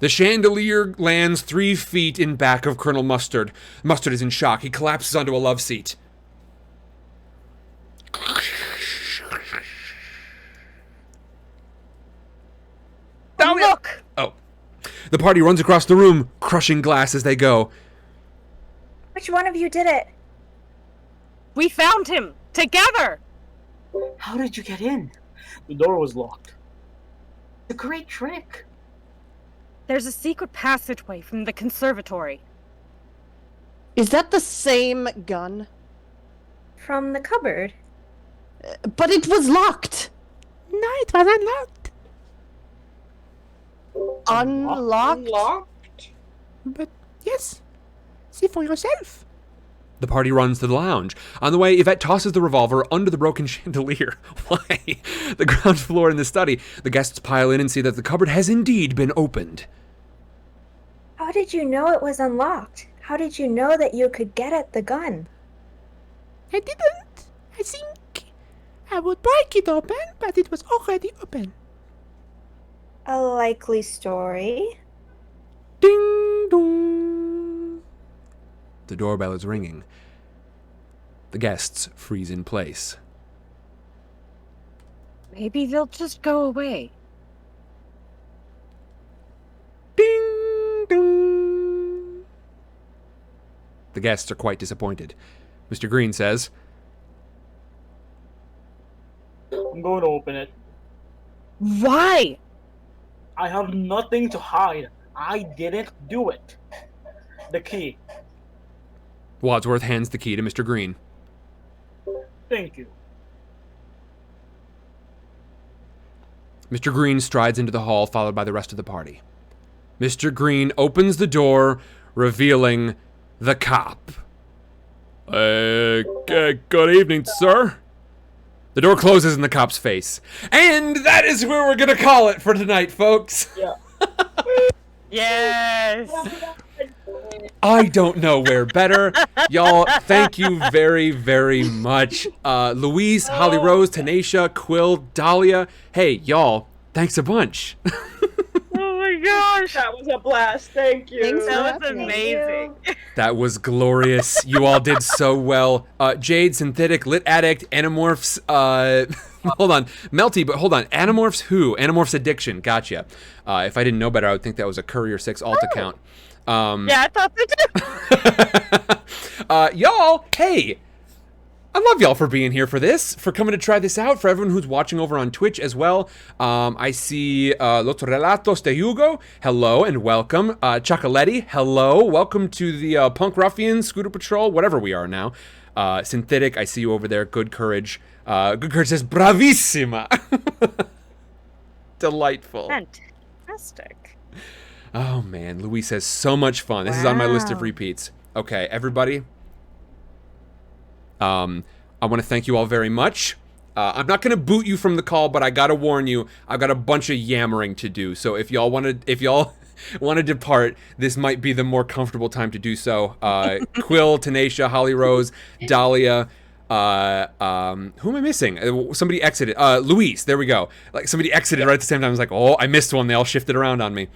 The chandelier lands 3 feet in back of Colonel Mustard. Mustard is in shock. He collapses onto a love seat. Look! Oh. The party runs across the room, crushing glass as they go. Which one of you did it? We found him! Together! How did you get in? The door was locked. It's a great trick. There's a secret passageway from the conservatory. Is that the same gun? From the cupboard. But it was locked! No, it was unlocked. Unlocked? Unlocked? But yes, see for yourself. The party runs to the lounge. On the way, Yvette tosses the revolver under the broken chandelier. Why? The ground floor in the study. The guests pile in and see that the cupboard has indeed been opened. How did you know it was unlocked? How did you know that you could get at the gun? I didn't. I think I would break it open, but it was already open. A likely story. Ding dong. The doorbell is ringing. The guests freeze in place. Maybe they'll just go away. Ding dong. The guests are quite disappointed. Mr. Green says, I'm going to open it. Why? I have nothing to hide. I didn't do it. The key. Wadsworth hands the key to Mr. Green. Thank you. Mr. Green strides into the hall, followed by the rest of the party. Mr. Green opens the door, revealing the cop. Good evening, sir. The door closes in the cop's face. And that is where we're gonna call it for tonight, folks. Yeah. Yes. I don't know where better. Y'all, thank you very, very much. Louise, Holly Rose, Tanisha, Quill, Dahlia. Hey, y'all, thanks a bunch. Oh my gosh. That was a blast. Thank you. Thanks for That was having us. amazing. That was glorious. You all did so well. Jade, Synthetic, Lit Addict, Animorphs, hold on. Melty, but hold on. Animorphs who? Animorphs Addiction. Gotcha. If I didn't know better, I would think that was a Courier 6 alt account. Yeah, I thought so too. Y'all, hey, I love y'all for being here for this, for coming to try this out, for everyone who's watching over on Twitch as well. I see Los Relatos de Hugo, hello and welcome. Chocolaty, hello, welcome to the Punk Ruffians, Scooter Patrol, whatever we are now. Synthetic, I see you over there, Good Courage. Good Courage says, bravissima. Delightful. Fantastic. Oh man, Louise says so much fun. This is on my list of repeats. Okay, everybody. I want to thank you all very much. I'm not going to boot you from the call, but I got to warn you, I've got a bunch of yammering to do. So if y'all want to depart, this might be the more comfortable time to do so. Quill, Tanisha, Holly Rose, Dahlia, who am I missing? Somebody exited. Louise, there we go. Like somebody exited right at the same time. I was like, oh, I missed one. They all shifted around on me.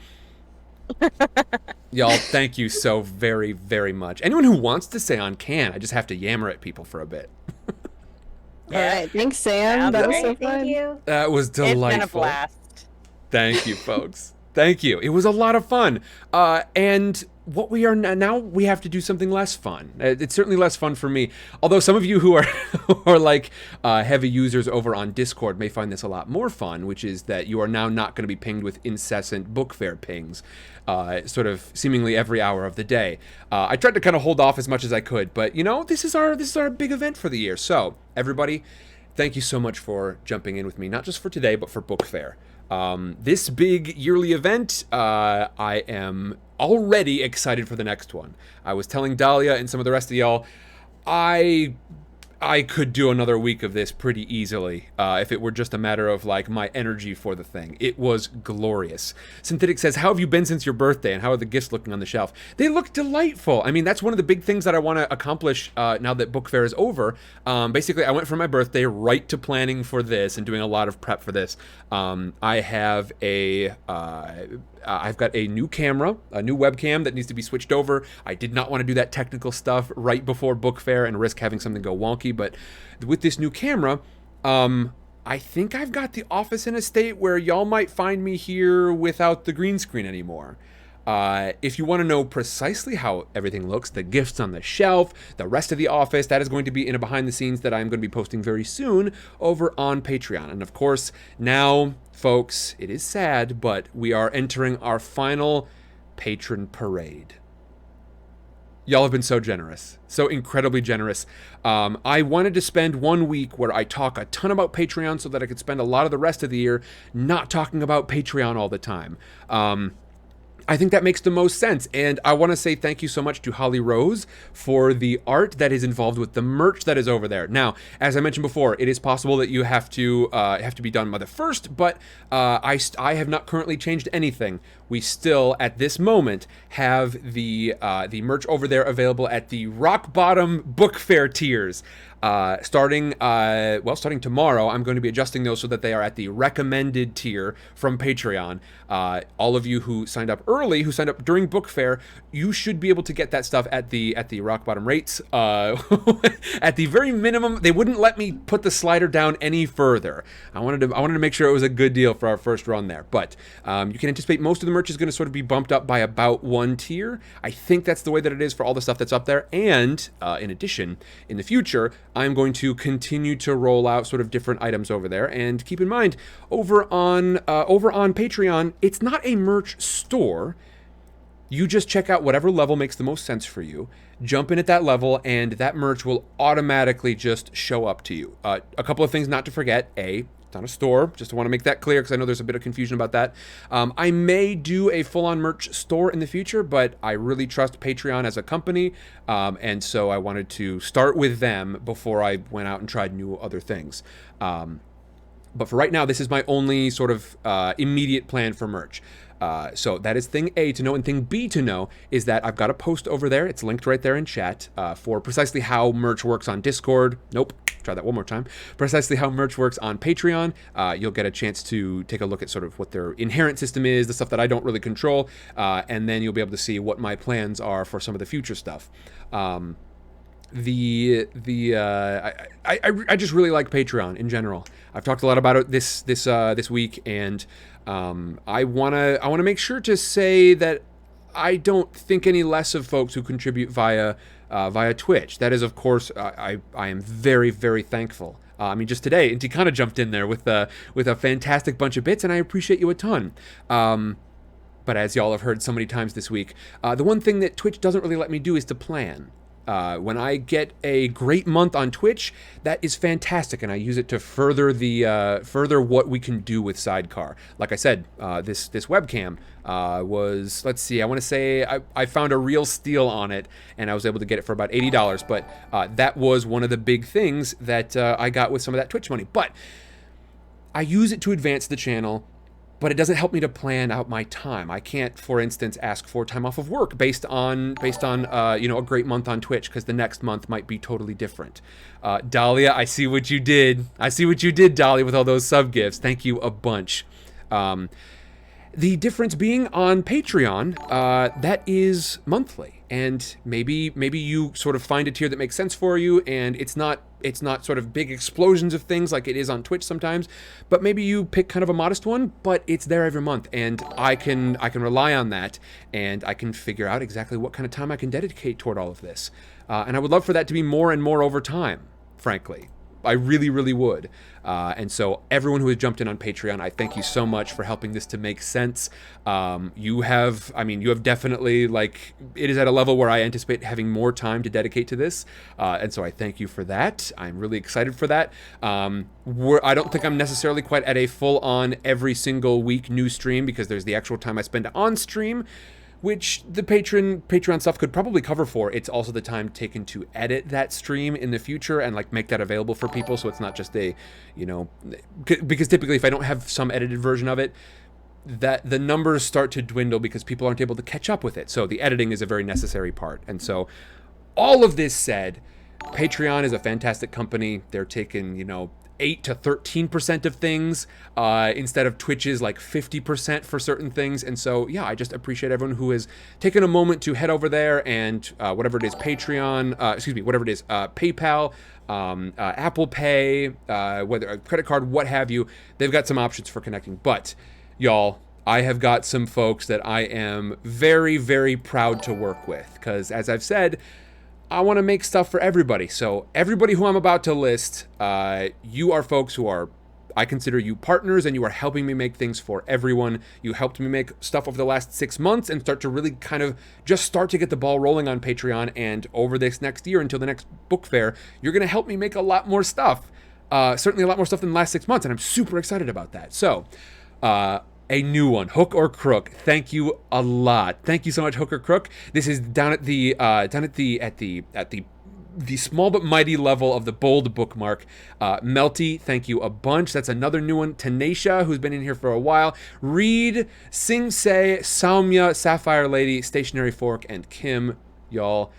Y'all, thank you so very, very much. Anyone who wants to stay on can. I just have to yammer at people for a bit. All right, thanks, Sam. That was so fun. Thank you. That was delightful. It's been a blast. Thank you, folks. Thank you. It was a lot of fun. And what we are now, we have to do something less fun. It's certainly less fun for me. Although some of you who are like heavy users over on Discord may find this a lot more fun, which is that you are now not going to be pinged with incessant book fair pings, sort of seemingly every hour of the day. I tried to kind of hold off as much as I could, but you know, this is our big event for the year. So everybody, thank you so much for jumping in with me, not just for today, but for book fair. This big yearly event, I am already excited for the next one. I was telling Dahlia and some of the rest of y'all, I could do another week of this pretty easily, if it were just a matter of like my energy for the thing. It was glorious. Synthetic says, how have you been since your birthday and how are the gifts looking on the shelf? They look delightful. I mean, that's one of the big things that I want to accomplish now that book fair is over. Basically, I went from my birthday right to planning for this and doing a lot of prep for this. I have I've got a new camera, a new webcam that needs to be switched over. I did not want to do that technical stuff right before book fair and risk having something go wonky, but with this new camera, I think I've got the office in a state where y'all might find me here without the green screen anymore. If you want to know precisely how everything looks, the gifts on the shelf, the rest of the office, that is going to be in a behind the scenes that I'm going to be posting very soon over on Patreon. And of course, now, folks, it is sad, but we are entering our final patron parade. Y'all have been so generous, so incredibly generous. I wanted to spend 1 week where I talk a ton about Patreon so that I could spend a lot of the rest of the year not talking about Patreon all the time. I think that makes the most sense, and I want to say thank you so much to Holly Rose for the art that is involved with the merch that is over there. Now, as I mentioned before, it is possible that you have to be done by the 1st, but I have not currently changed anything. We still, at this moment, have the merch over there available at the rock bottom book fair tiers. Starting tomorrow, I'm going to be adjusting those so that they are at the recommended tier from Patreon. All of you who signed up early, who signed up during book fair, you should be able to get that stuff at the rock bottom rates. At the very minimum, they wouldn't let me put the slider down any further. I wanted to make sure it was a good deal for our first run there. But you can anticipate most of the merch is going to sort of be bumped up by about 1 tier. I think that's the way that it is for all the stuff that's up there. And in addition, in the future, I'm going to continue to roll out sort of different items over there. And keep in mind, over on Patreon, it's not a merch store. You just check out whatever level makes the most sense for you, jump in at that level, and that merch will automatically just show up to you. A couple of things not to forget. It's not a store, just want to make that clear because I know there's a bit of confusion about that. I may do a full-on merch store in the future, but I really trust Patreon as a company, and so I wanted to start with them before I went out and tried new other things. But for right now, this is my only sort of immediate plan for merch. So that is thing A to know. And thing B to know is that I've got a post over there. It's linked right there in chat for precisely how merch works on Discord. Nope. Try that one more time. Precisely how merch works on Patreon. You'll get a chance to take a look at sort of what their inherent system is, the stuff that I don't really control, and then you'll be able to see what my plans are for some of the future stuff. I just really like Patreon in general. I've talked a lot about it this week, and I wanna make sure to say that I don't think any less of folks who contribute via Twitch. That is, of course, I am very, very thankful. I mean, just today, Inti kind of jumped in there with a fantastic bunch of bits, and I appreciate you a ton. But as y'all have heard so many times this week, the one thing that Twitch doesn't really let me do is to plan. When I get a great month on Twitch, that is fantastic, and I use it to further what we can do with Sidecar. Like I said, this webcam was, let's see, I want to say I found a real steal on it, and I was able to get it for about $80. But that was one of the big things that I got with some of that Twitch money. But I use it to advance the channel. But it doesn't help me to plan out my time. I can't, for instance, ask for time off of work based on a great month on Twitch, because the next month might be totally different. Dahlia, I see what you did. I see what you did, Dahlia, with all those sub gifts. Thank you a bunch. The difference being on Patreon, that is monthly, and maybe you sort of find a tier that makes sense for you, and it's not sort of big explosions of things like it is on Twitch sometimes, but maybe you pick kind of a modest one, but it's there every month, and I can rely on that, and I can figure out exactly what kind of time I can dedicate toward all of this, and I would love for that to be more and more over time, frankly. I really, really would. And so everyone who has jumped in on Patreon, I thank you so much for helping this to make sense. You have definitely, it is at a level where I anticipate having more time to dedicate to this. And so I thank you for that. I'm really excited for that. I don't think I'm necessarily quite at a full-on every single week new stream, because there's the actual time I spend on stream, which the Patreon stuff could probably cover for. It's also the time taken to edit that stream in the future and make that available for people, so it's not just because typically if I don't have some edited version of it, that the numbers start to dwindle because people aren't able to catch up with it. So the editing is a very necessary part. And so all of this said, Patreon is a fantastic company. They're taking, 8 to 13% of things instead of Twitch's 50% for certain things. And so, yeah, I just appreciate everyone who has taken a moment to head over there and whatever it is, PayPal, Apple Pay, whether a credit card, what have you, they've got some options for connecting. But y'all, I have got some folks that I am very, very proud to work with, because as I've said, I want to make stuff for everybody. So everybody who I'm about to list, you are folks who are, I consider you partners, and you are helping me make things for everyone. You helped me make stuff over the last 6 months and start to really kind of just start to get the ball rolling on Patreon. And over this next year until the next book fair, you're going to help me make a lot more stuff. Certainly a lot more stuff than the last 6 months. And I'm super excited about that. So, a new one, Hook or Crook. Thank you a lot. Thank you so much, Hook or Crook. This is down at the small but mighty level of the bold bookmark. Melty, thank you a bunch. That's another new one. Tanisha, who's been in here for a while. Reed, Sing Se, Saumya, Sapphire Lady, Stationary Fork, and Kim. Y'all,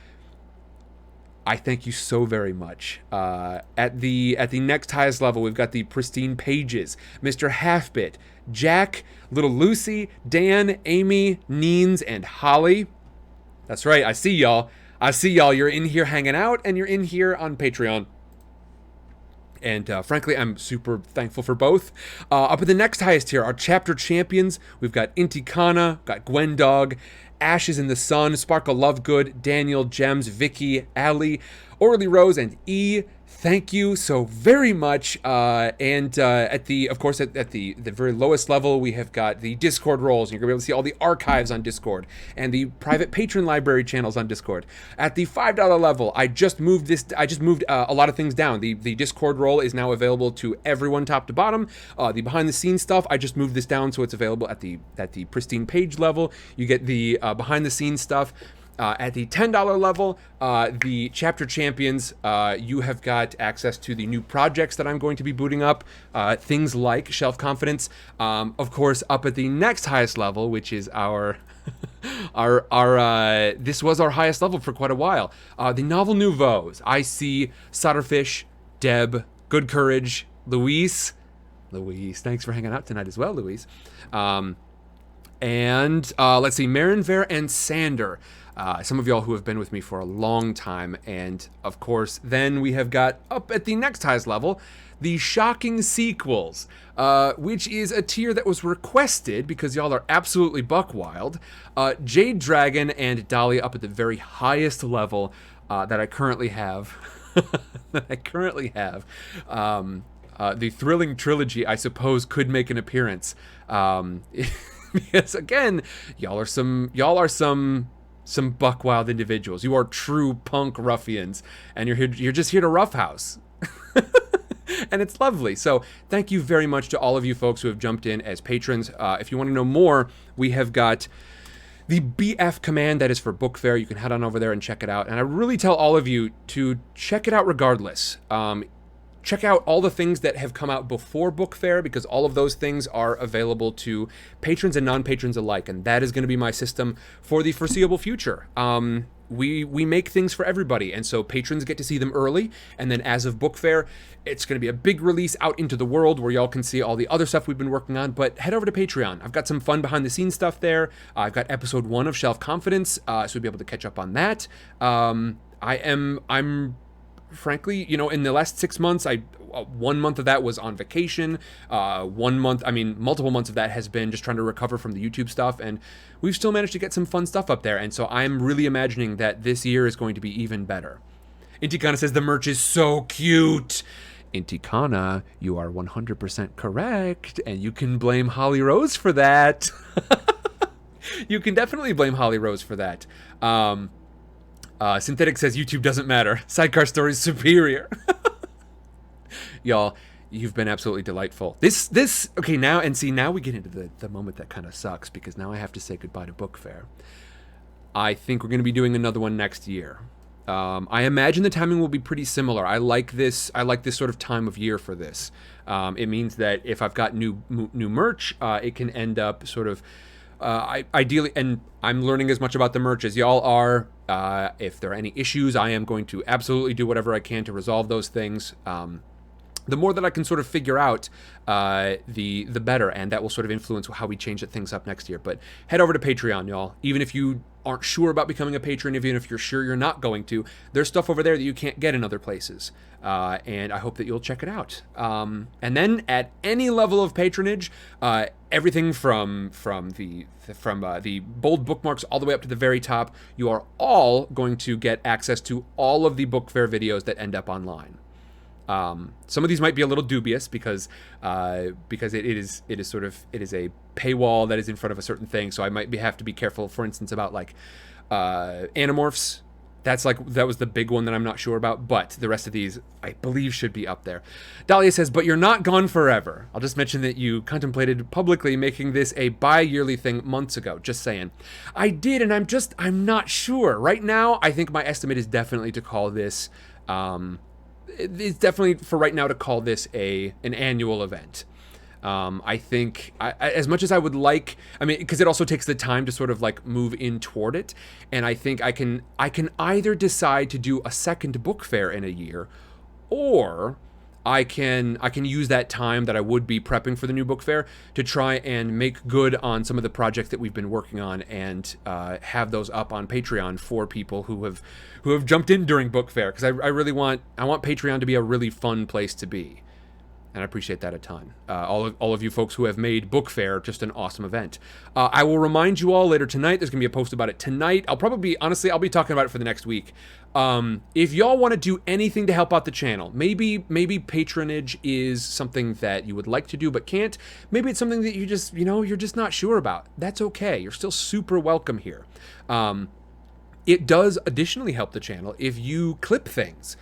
I thank you so very much. At the next highest level, we've got the Pristine Pages, Mr. Halfbit, Jack, Little Lucy, Dan, Amy, Neens, and Holly. That's right, I see y'all. You're in here hanging out, and you're in here on Patreon. And frankly, I'm super thankful for both. Up at the next highest tier, our chapter champions. We've got Intikana, got Gwendog, Ashes in the Sun, Sparkle Lovegood, Daniel, Gems, Vicky, Allie, Orly Rose, and E. Thank you so very much. And at the very lowest level, we have got the Discord roles. You're gonna be able to see all the archives on Discord and the private patron library channels on Discord. At the $5 level, I just moved a lot of things down. The Discord role is now available to everyone, top to bottom. The behind the scenes stuff, I just moved this down so it's available at the Pristine Page level. You get the behind the scenes stuff. At the $10 level, the chapter champions, you have got access to the new projects that I'm going to be booting up, things like Shelf Confidence. Of course, up at the next highest level, which is our this was our highest level for quite a while. The Novel Nouveaux. I see Solderfish, Deb, Good Courage, Louise, thanks for hanging out tonight as well, Louise. And let's see, Marinver and Sander. Some of y'all who have been with me for a long time. And of course, then we have got up at the next highest level, the Shocking Sequels, which is a tier that was requested because y'all are absolutely buck wild. Jade Dragon and Dahlia up at the very highest level that I currently have. The Thrilling Trilogy, I suppose, could make an appearance. Because again, y'all are some buck wild individuals. You are true punk ruffians, and you're just here to roughhouse. And it's lovely. So thank you very much to all of you folks who have jumped in as patrons. If you want to know more, we have got the BF command that is for Book Fair. You can head on over there and check it out. And I really tell all of you to check it out regardless. Check out all the things that have come out before Book Fair, because all of those things are available to patrons and non-patrons alike, and that is going to be my system for the foreseeable future. We make things for everybody, and so patrons get to see them early, and then as of Book Fair, it's going to be a big release out into the world where y'all can see all the other stuff we've been working on. But head over to Patreon. I've got some fun behind-the-scenes stuff there. I've got episode 1 of Shelf Confidence, so you'll be able to catch up on that. I'm frankly, in the last 6 months, 1 month of that was on vacation. 1 month, multiple months of that has been just trying to recover from the YouTube stuff, and we've still managed to get some fun stuff up there. And so I'm really imagining that this year is going to be even better. Intikana says the merch is so cute. Intikana, you are 100% correct, and you can blame Holly Rose for that. You can definitely blame Holly Rose for that. Synthetic says YouTube doesn't matter. Sidecar Story's superior. Y'all, you've been absolutely delightful. Okay, now we get into the moment that kind of sucks, because now I have to say goodbye to Book Fair. I think we're going to be doing another one next year. I imagine the timing will be pretty similar. I like this sort of time of year for this. It means that if I've got new merch, it can end up sort of ideally, and I'm learning as much about the merch as y'all are. If there are any issues, I am going to absolutely do whatever I can to resolve those things. The more that I can sort of figure out, the better, and that will sort of influence how we change things up next year. But head over to Patreon, y'all. Even if you aren't sure about becoming a patron, even if you're sure you're not going to, there's stuff over there that you can't get in other places, and I hope that you'll check it out. And then at any level of patronage, everything from the bold bookmarks all the way up to the very top, you are all going to get access to all of the Book Fair videos that end up online. Some of these might be a little dubious because it is a paywall that is in front of a certain thing, so I might have to be careful, for instance, about like Animorphs. That was the big one that I'm not sure about, but the rest of these I believe should be up there. Dahlia says, but you're not gone forever. I'll just mention that you contemplated publicly making this a bi-yearly thing months ago. Just saying. I did, and I'm not sure. Right now, I think my estimate is definitely to call this it's definitely for right now to call this an annual event. I think as much as I would like, because it also takes the time to sort of like move in toward it, and I think I can either decide to do a second book fair in a year, or I can use that time that I would be prepping for the new book fair to try and make good on some of the projects that we've been working on, and have those up on Patreon for people who have jumped in during book fair, because I want Patreon to be a really fun place to be. And I appreciate that a ton. All of you folks who have made Book Fair just an awesome event. I will remind you all later tonight. There's going to be a post about it tonight. I'll be talking about it for the next week. If y'all want to do anything to help out the channel, maybe patronage is something that you would like to do but can't. Maybe it's something that you just, you're just not sure about. That's okay. You're still super welcome here. It does additionally help the channel if you clip things.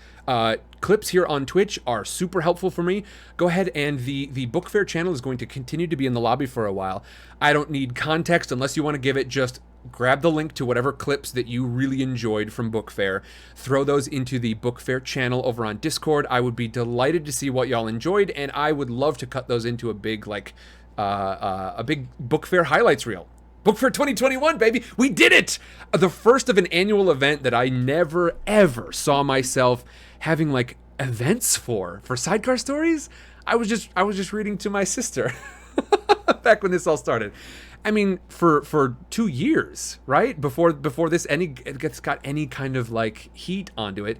Clips here on Twitch are super helpful for me. Go ahead, and the Book Fair channel is going to continue to be in the lobby for a while. I don't need context unless you want to give it just grab the link to whatever clips that you really enjoyed from Book Fair, throw those into the Book Fair channel over on Discord. I would be delighted to see what y'all enjoyed, and I would love to cut those into a big a big Book Fair highlights reel. Book Fair 2021, baby, we did it! The first of an annual event that I never ever saw myself having like events for Sidecar Stories. I was just reading to my sister back when this all started. I mean, for 2 years, right? Before this got any kind of like heat onto it.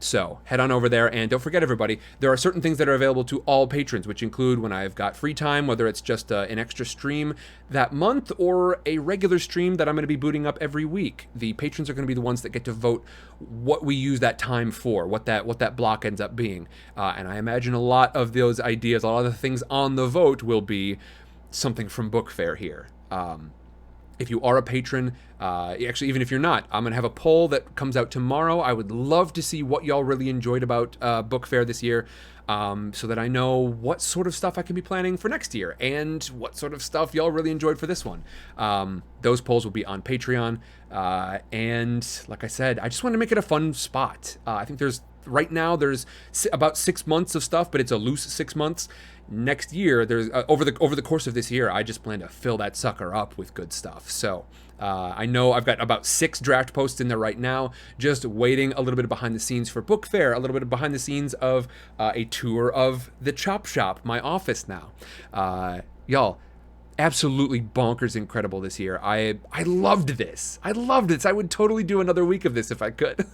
So head on over there, and don't forget, everybody, there are certain things that are available to all patrons, which include when I've got free time, whether it's just an extra stream that month or a regular stream that I'm going to be booting up every week. The patrons are going to be the ones that get to vote what we use that time for, what that block ends up being. And I imagine a lot of those ideas, a lot of the things on the vote will be something from Book Fair here. If you are a patron, actually, even if you're not, I'm going to have a poll that comes out tomorrow. I would love to see what y'all really enjoyed about Book Fair this year, so that I know what sort of stuff I can be planning for next year and what sort of stuff y'all really enjoyed for this one. Those polls will be on Patreon. And like I said, I just want to make it a fun spot. I think right now there's about 6 months of stuff, but it's a loose 6 months. Next year, there's over the course of this year, I just plan to fill that sucker up with good stuff. So I know I've got about 6 draft posts in there right now, just waiting a little bit of behind the scenes for Book Fair, a little bit of behind the scenes of a tour of the Chop Shop, my office now. Y'all, absolutely bonkers incredible this year. I loved this. I loved it. I would totally do another week of this if I could.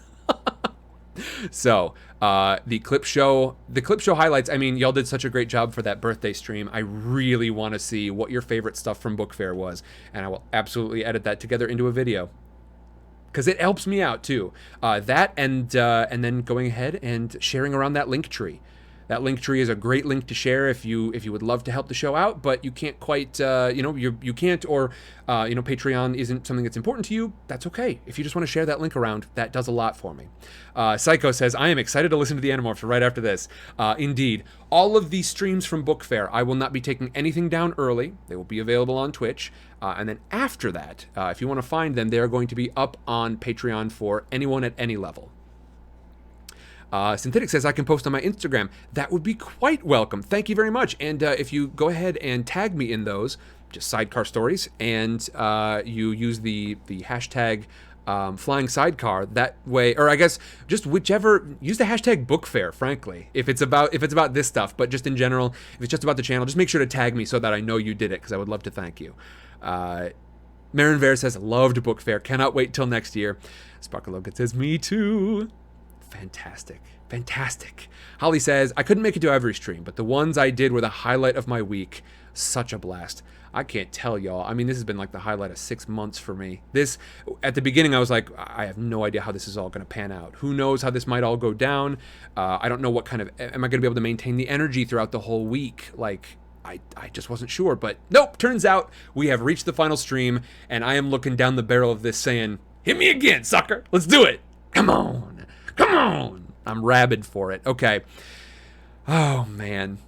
So, the clip show highlights, I mean, y'all did such a great job for that birthday stream. I really want to see what your favorite stuff from Book Fair was, and I will absolutely edit that together into a video, because it helps me out too. That and then going ahead and sharing around that link tree. That link tree is a great link to share if you would love to help the show out, but you can't quite, you can't, or, Patreon isn't something that's important to you. That's okay. If you just want to share that link around, that does a lot for me. Psycho says, I am excited to listen to the Animorphs right after this. Indeed. All of these streams from Book Fair, I will not be taking anything down early. They will be available on Twitch. And then after that, if you want to find them, they are going to be up on Patreon for anyone at any level. Synthetic says, I can post on my Instagram. That would be quite welcome. Thank you very much. And if you go ahead and tag me in those, just Sidecar Stories, and you use the hashtag flying sidecar, that way, or I guess just whichever, use the hashtag Book Fair, frankly, if it's about this stuff, but just in general, if it's just about the channel, just make sure to tag me so that I know you did it, because I would love to thank you. Marin Ver says, loved Book Fair, cannot wait till next year. Sparkle Logan says, me too. Fantastic. Holly says, I couldn't make it to every stream, but the ones I did were the highlight of my week. Such a blast. I can't tell y'all. I mean, this has been like the highlight of 6 months for me. This, at the beginning, I was like, I have no idea how this is all going to pan out. Who knows how this might all go down? I don't know what kind of, am I going to be able to maintain the energy throughout the whole week? Like, I just wasn't sure, but nope, turns out we have reached the final stream, and I am looking down the barrel of this saying, hit me again, sucker. Let's do it. Come on. I'm rabid for it. Okay. Oh, man.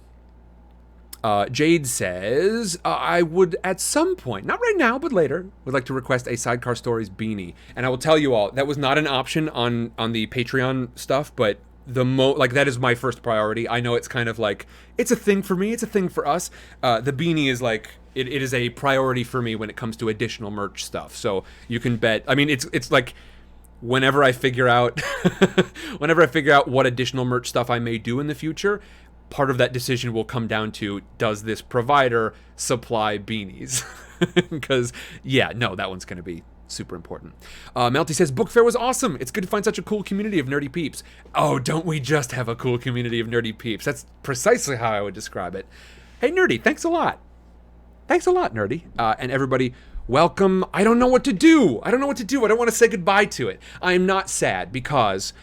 Jade says, I would at some point, not right now, but later, would like to request a Sidecar Stories beanie. And I will tell you all, that was not an option on the Patreon stuff, but that is my first priority. I know it's kind of like, it's a thing for me, it's a thing for us. The beanie is like, it is a priority for me when it comes to additional merch stuff. So you can bet, I mean, it's like, whenever I figure out what additional merch stuff I may do in the future, part of that decision will come down to, does this provider supply beanies? Because, yeah, no, that one's going to be super important. Melty says, Book Fair was awesome. It's good to find such a cool community of nerdy peeps. Oh, don't we just have a cool community of nerdy peeps? That's precisely how I would describe it. Hey, Nerdy, thanks a lot. Thanks a lot, Nerdy. And everybody, welcome. I don't know what to do. I don't want to say goodbye to it. I am not sad because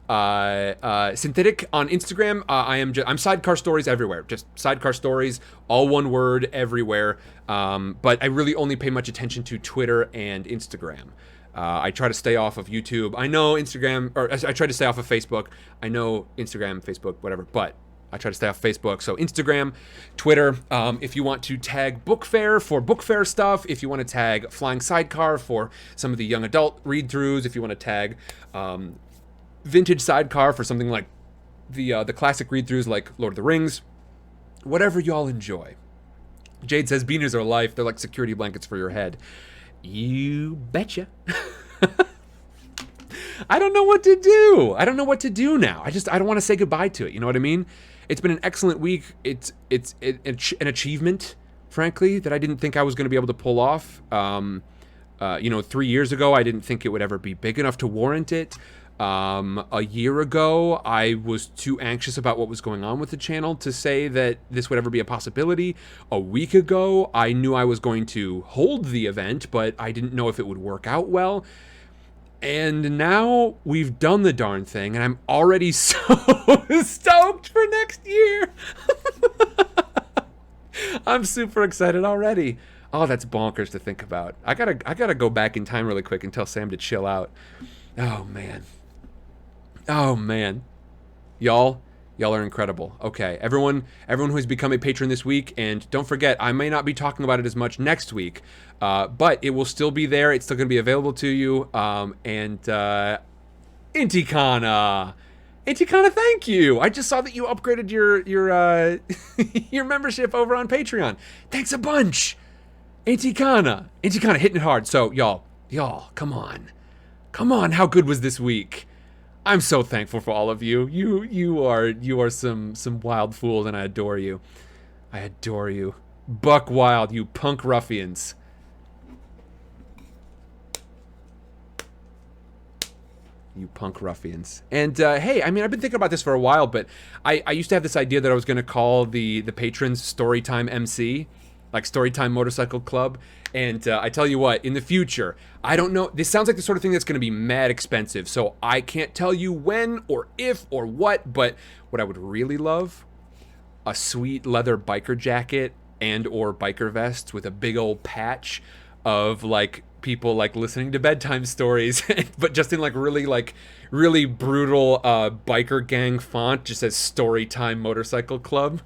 Synthetic on Instagram, I'm Sidecar Stories everywhere. Just Sidecar Stories, all one word, everywhere. But I really only pay much attention to Twitter and Instagram. I try to stay off of YouTube. I know Instagram, or I try to stay off of Facebook. I know Instagram, Facebook, whatever, but I try to stay off Facebook. So Instagram, Twitter. If you want to tag Book Fair for Book Fair stuff, if you want to tag Flying Sidecar for some of the young adult read-throughs, if you want to tag Vintage Sidecar for something like the classic read-throughs like Lord of the Rings, whatever y'all enjoy. Jade says beaners are life. They're like security blankets for your head. You betcha. I don't know what to do. I don't know what to do now. I don't want to say goodbye to it. You know what I mean? It's been an excellent week. It's an achievement, frankly, that I didn't think I was going to be able to pull off. 3 years ago, I didn't think it would ever be big enough to warrant it. A year ago, I was too anxious about what was going on with the channel to say that this would ever be a possibility. A week ago, I knew I was going to hold the event, but I didn't know if it would work out well. And now we've done the darn thing, and I'm already so stoked for next year. I'm super excited already. Oh, that's bonkers to think about. I gotta go back in time really quick and tell Sam to chill out. Oh man. Y'all are incredible. Okay, everyone who has become a patron this week, and don't forget, I may not be talking about it as much next week, but it will still be there. It's still going to be available to you. Intikana, thank you. I just saw that you upgraded your your membership over on Patreon. Thanks a bunch, Intikana hitting it hard. So y'all, come on. How good was this week? I'm so thankful for all of you. You are some wild fools, and I adore you. Buck wild, you punk ruffians. And hey, I mean, I've been thinking about this for a while, but I used to have this idea that I was going to call the patrons Storytime MC, like Storytime Motorcycle Club. And I tell you what, in the future, I don't know, this sounds like the sort of thing that's going to be mad expensive, so I can't tell you when or if or what, but what I would really love, a sweet leather biker jacket and or biker vest with a big old patch of like people like listening to bedtime stories, but just in like really brutal biker gang font, just says Storytime Motorcycle Club.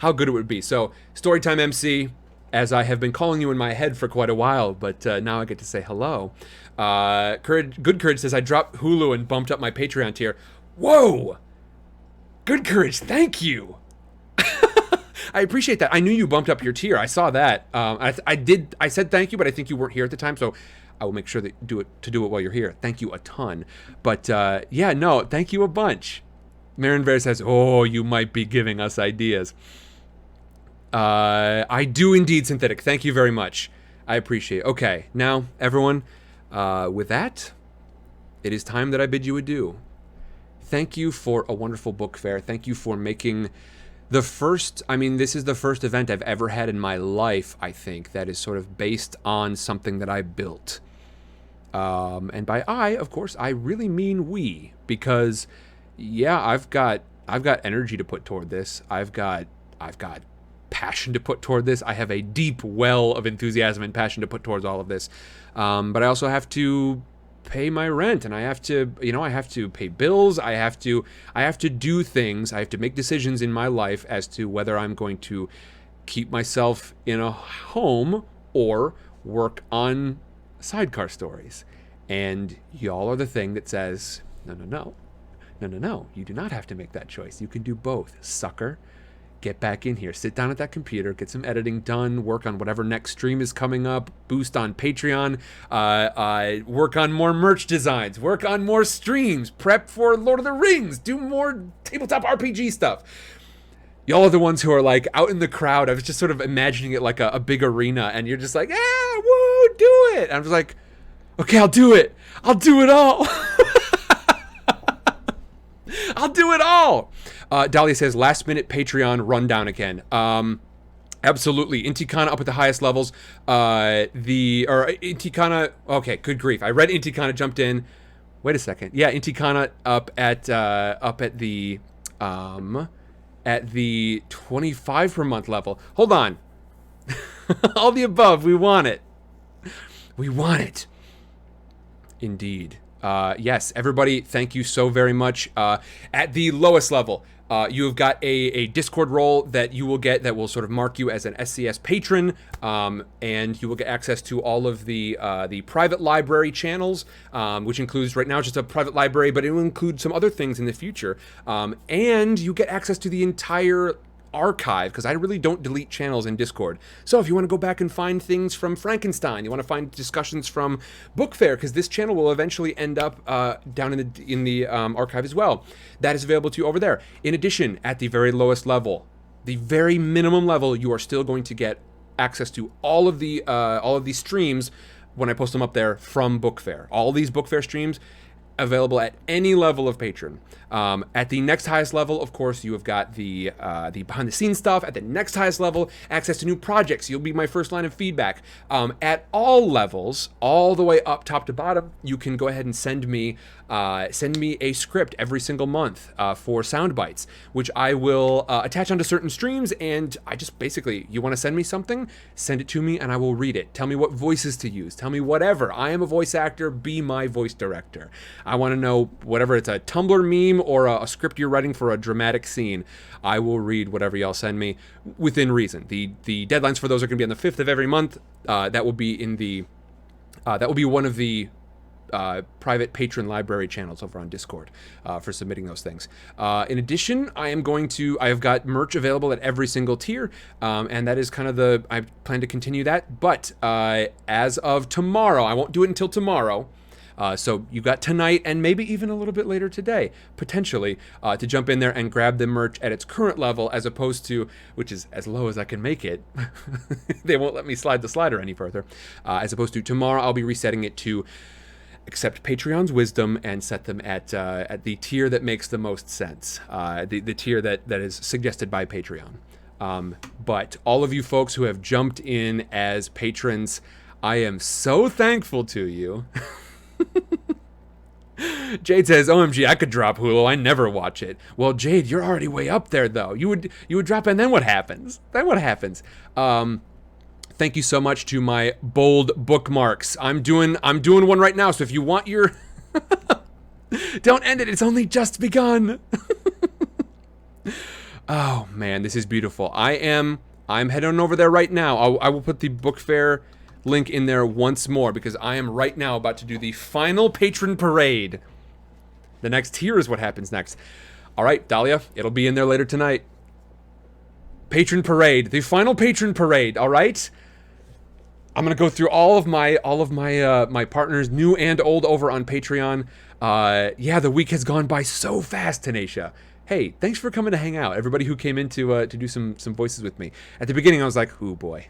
How good it would be. So, Storytime MC, as I have been calling you in my head for quite a while, but now I get to say hello. Good Courage says, I dropped Hulu and bumped up my Patreon tier. Whoa! Good Courage, thank you! I appreciate that. I knew you bumped up your tier. I saw that. I said thank you, but I think you weren't here at the time, so I will make sure that do it while you're here. Thank you a ton. But yeah, no, thank you a bunch. Marin Bear says, oh, you might be giving us ideas. I do indeed, Synthetic. Thank you very much. I appreciate it. Okay, now, everyone, with that, it is time that I bid you adieu. Thank you for a wonderful book fair. Thank you for making the first, I mean, this is the first event I've ever had in my life, I think, that is sort of based on something that I built. And by I, of course, I really mean we, because, yeah, I've got energy to put toward this. I've got passion to put toward this. I have a deep well of enthusiasm and passion to put towards all of this. But I also have to pay my rent, and I have to, I have to pay bills. I have to do things. I have to make decisions in my life as to whether I'm going to keep myself in a home or work on sidecar stories. And y'all are the thing that says, no, you do not have to make that choice. You can do both, sucker. Get back in here, sit down at that computer, get some editing done, work on whatever next stream is coming up, boost on Patreon, work on more merch designs, work on more streams, prep for Lord of the Rings, do more tabletop RPG stuff. Y'all are the ones who are like out in the crowd. I was just sort of imagining it like a big arena, and you're just like, woo, do it. And I was like, okay, I'll do it. I'll do it all. I'll do it all. Dahlia says, last minute Patreon rundown again. Absolutely. Intikana up at the highest levels. Intikana, okay, good grief. I read Intikana jumped in. Wait a second. Yeah, Intikana up at the 25 per month level. Hold on. All the above. We want it. We want it. Indeed. Yes, everybody, thank you so very much. At the lowest level, you have got a Discord role that you will get that will sort of mark you as an SCS patron, and you will get access to all of the private library channels, which includes right now just a private library, but it will include some other things in the future. And you get access to the entire archive, because I really don't delete channels in Discord. So if you want to go back and find things from Frankenstein, you want to find discussions from Book Fair, because this channel will eventually end up down in the archive as well. That is available to you over there. In addition, at the very lowest level, the very minimum level, you are still going to get access to all of these streams when I post them up there from Book Fair. All these Book Fair streams available at any level of patron. At the next highest level, of course, you have got the behind the scenes stuff. At the next highest level, access to new projects. You'll be my first line of feedback. At all levels, all the way up top to bottom, you can go ahead and send me a script every single month for sound bites, which I will attach onto certain streams. And I just basically, you want to send me something, send it to me and I will read it. Tell me what voices to use. Tell me whatever. I am a voice actor. Be my voice director. I want to know whatever it's a Tumblr meme or a script you're writing for a dramatic scene. I will read whatever y'all send me within reason. The deadlines for those are going to be on the 5th of every month. That will be in the that will be one of the private patron library channels over on Discord for submitting those things. In addition, I have got merch available at every single tier, and that is kind of I plan to continue that. But as of tomorrow, I won't do it until tomorrow. So you've got tonight and maybe even a little bit later today, potentially, to jump in there and grab the merch at its current level, as opposed to, which is as low as I can make it. They won't let me slide the slider any further. As opposed to tomorrow, I'll be resetting it to accept Patreon's wisdom and set them at the tier that makes the most sense, the tier that is suggested by Patreon. But all of you folks who have jumped in as patrons, I am so thankful to you. Jade says, "OMG, I could drop Hulu. I never watch it." Well, Jade, you're already way up there, though. You would drop, and then what happens? Thank you so much to my bold bookmarks. I'm doing one right now. So if you want your, don't end it. It's only just begun. Oh man, this is beautiful. I'm heading on over there right now. I will put the Book Fair link in there once more, because I am right now about to do the final patron parade. The next tier is what happens next. All right, Dahlia, it'll be in there later tonight. Patron parade, the final patron parade. All right, I'm gonna go through all of my my partners, new and old, over on Patreon. Yeah, the week has gone by so fast, Tanisha. Hey, thanks for coming to hang out. Everybody who came in to do some voices with me. At the beginning, I was like, "Ooh boy,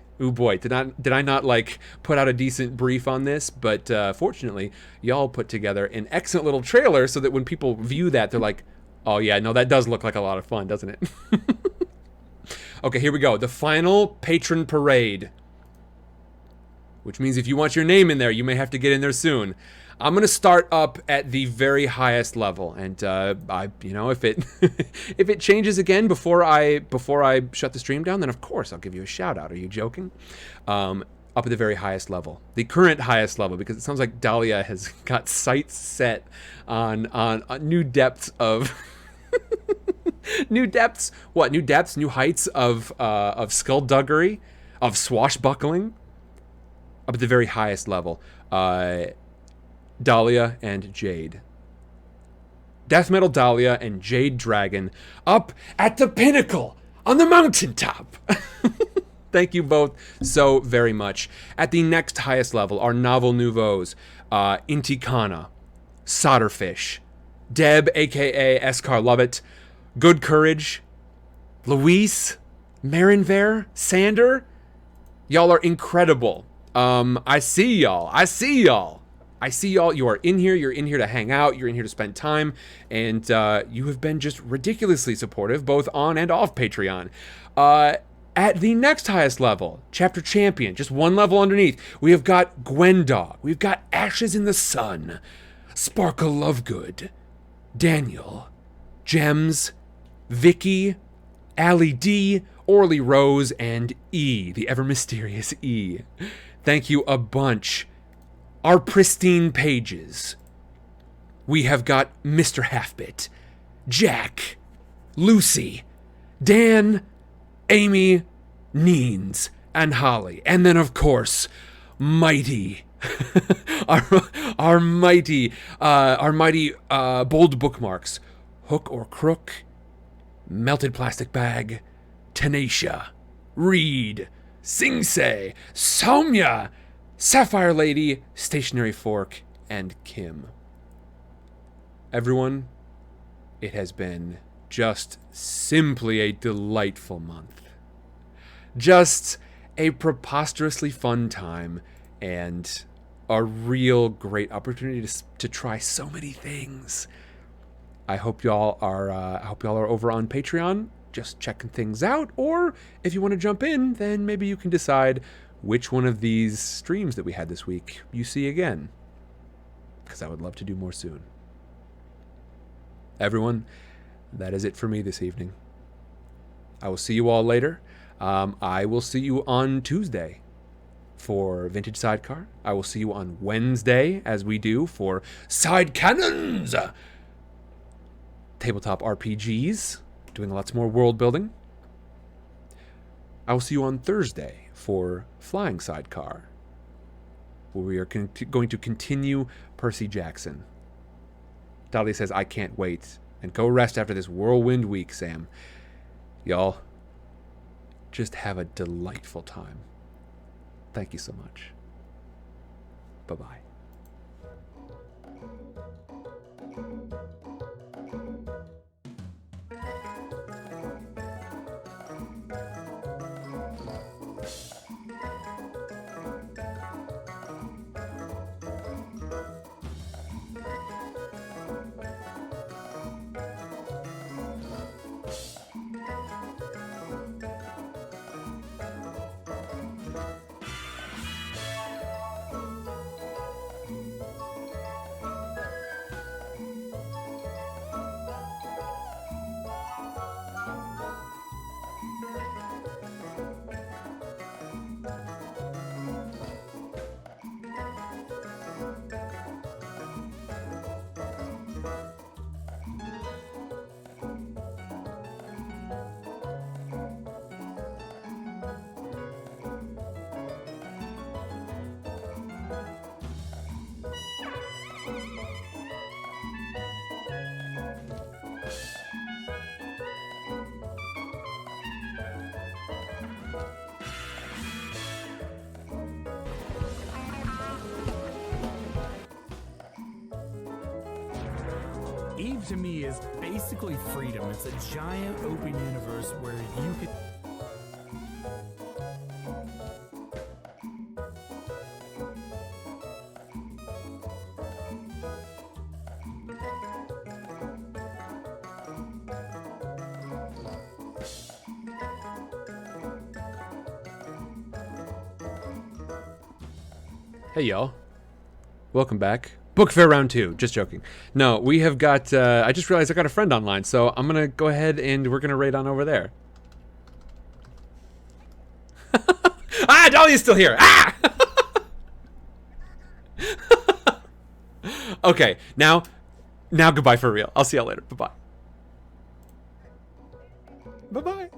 did I not like put out a decent brief on this?" But fortunately, y'all put together an excellent little trailer so that when people view that, they're like, "Oh yeah, no, that does look like a lot of fun, doesn't it?" Okay, here we go. The final patron parade, which means if you want your name in there, you may have to get in there soon. I'm gonna start up at the very highest level, and if it if it changes again before I shut the stream down, then of course I'll give you a shout out. Are you joking? Up at the very highest level, the current highest level, because it sounds like Dahlia has got sights set on new depths of new depths. What new depths? New heights of skullduggery, of swashbuckling. Up at the very highest level. Dahlia and Jade. Death Metal Dahlia and Jade Dragon up at the pinnacle on the mountaintop. Thank you both so very much. At the next highest level are Novel Nouveaux, Intikana, Solderfish, Deb, aka Eskar Lovett, Good Courage, Luis, Marinver, Sander. Y'all are incredible. I see y'all. You are in here. You're in here to hang out. You're in here to spend time. And you have been just ridiculously supportive, both on and off Patreon. At the next highest level, Chapter Champion, just one level underneath, we have got Gwendog. We've got Ashes in the Sun, Sparkle Lovegood, Daniel, Gems, Vicky, Allie D, Orly Rose, and E, the ever mysterious E. Thank you a bunch. Our pristine pages, we have got Mr. Halfbit, Jack, Lucy, Dan, Amy, Neens, and Holly. And then, of course, Mighty. our mighty bold bookmarks. Hook or Crook, Melted Plastic Bag, Tenacia, Reed, Sing Say, Soumya, Sapphire Lady, Stationary Fork, and Kim. Everyone, it has been just simply a delightful month. Just a preposterously fun time and a real great opportunity to try so many things. I hope y'all are over on Patreon, just checking things out. Or if you want to jump in, then maybe you can decide which one of these streams that we had this week you see again, because I would love to do more soon. Everyone, that is it for me this evening. I will see you all later. I will see you on Tuesday for Vintage Sidecar. I will see you on Wednesday, as we do, for Side Cannons! Tabletop RPGs, doing lots more world building. I will see you on Thursday for Flying Sidecar, where we are going to continue Percy Jackson. Dahlia says, I can't wait. And go rest after this whirlwind week, Sam. Y'all, just have a delightful time. Thank you so much. Bye-bye. Eve to me is basically freedom. It's a giant open universe where you can... Hey y'all, welcome back. Book Fair Round 2, just joking. No, we have got, I just realized I got a friend online, so I'm gonna go ahead and we're gonna raid on over there. Ah, Dahlia's still here! Ah! Okay, now goodbye for real. I'll see y'all later. Bye-bye. Bye-bye.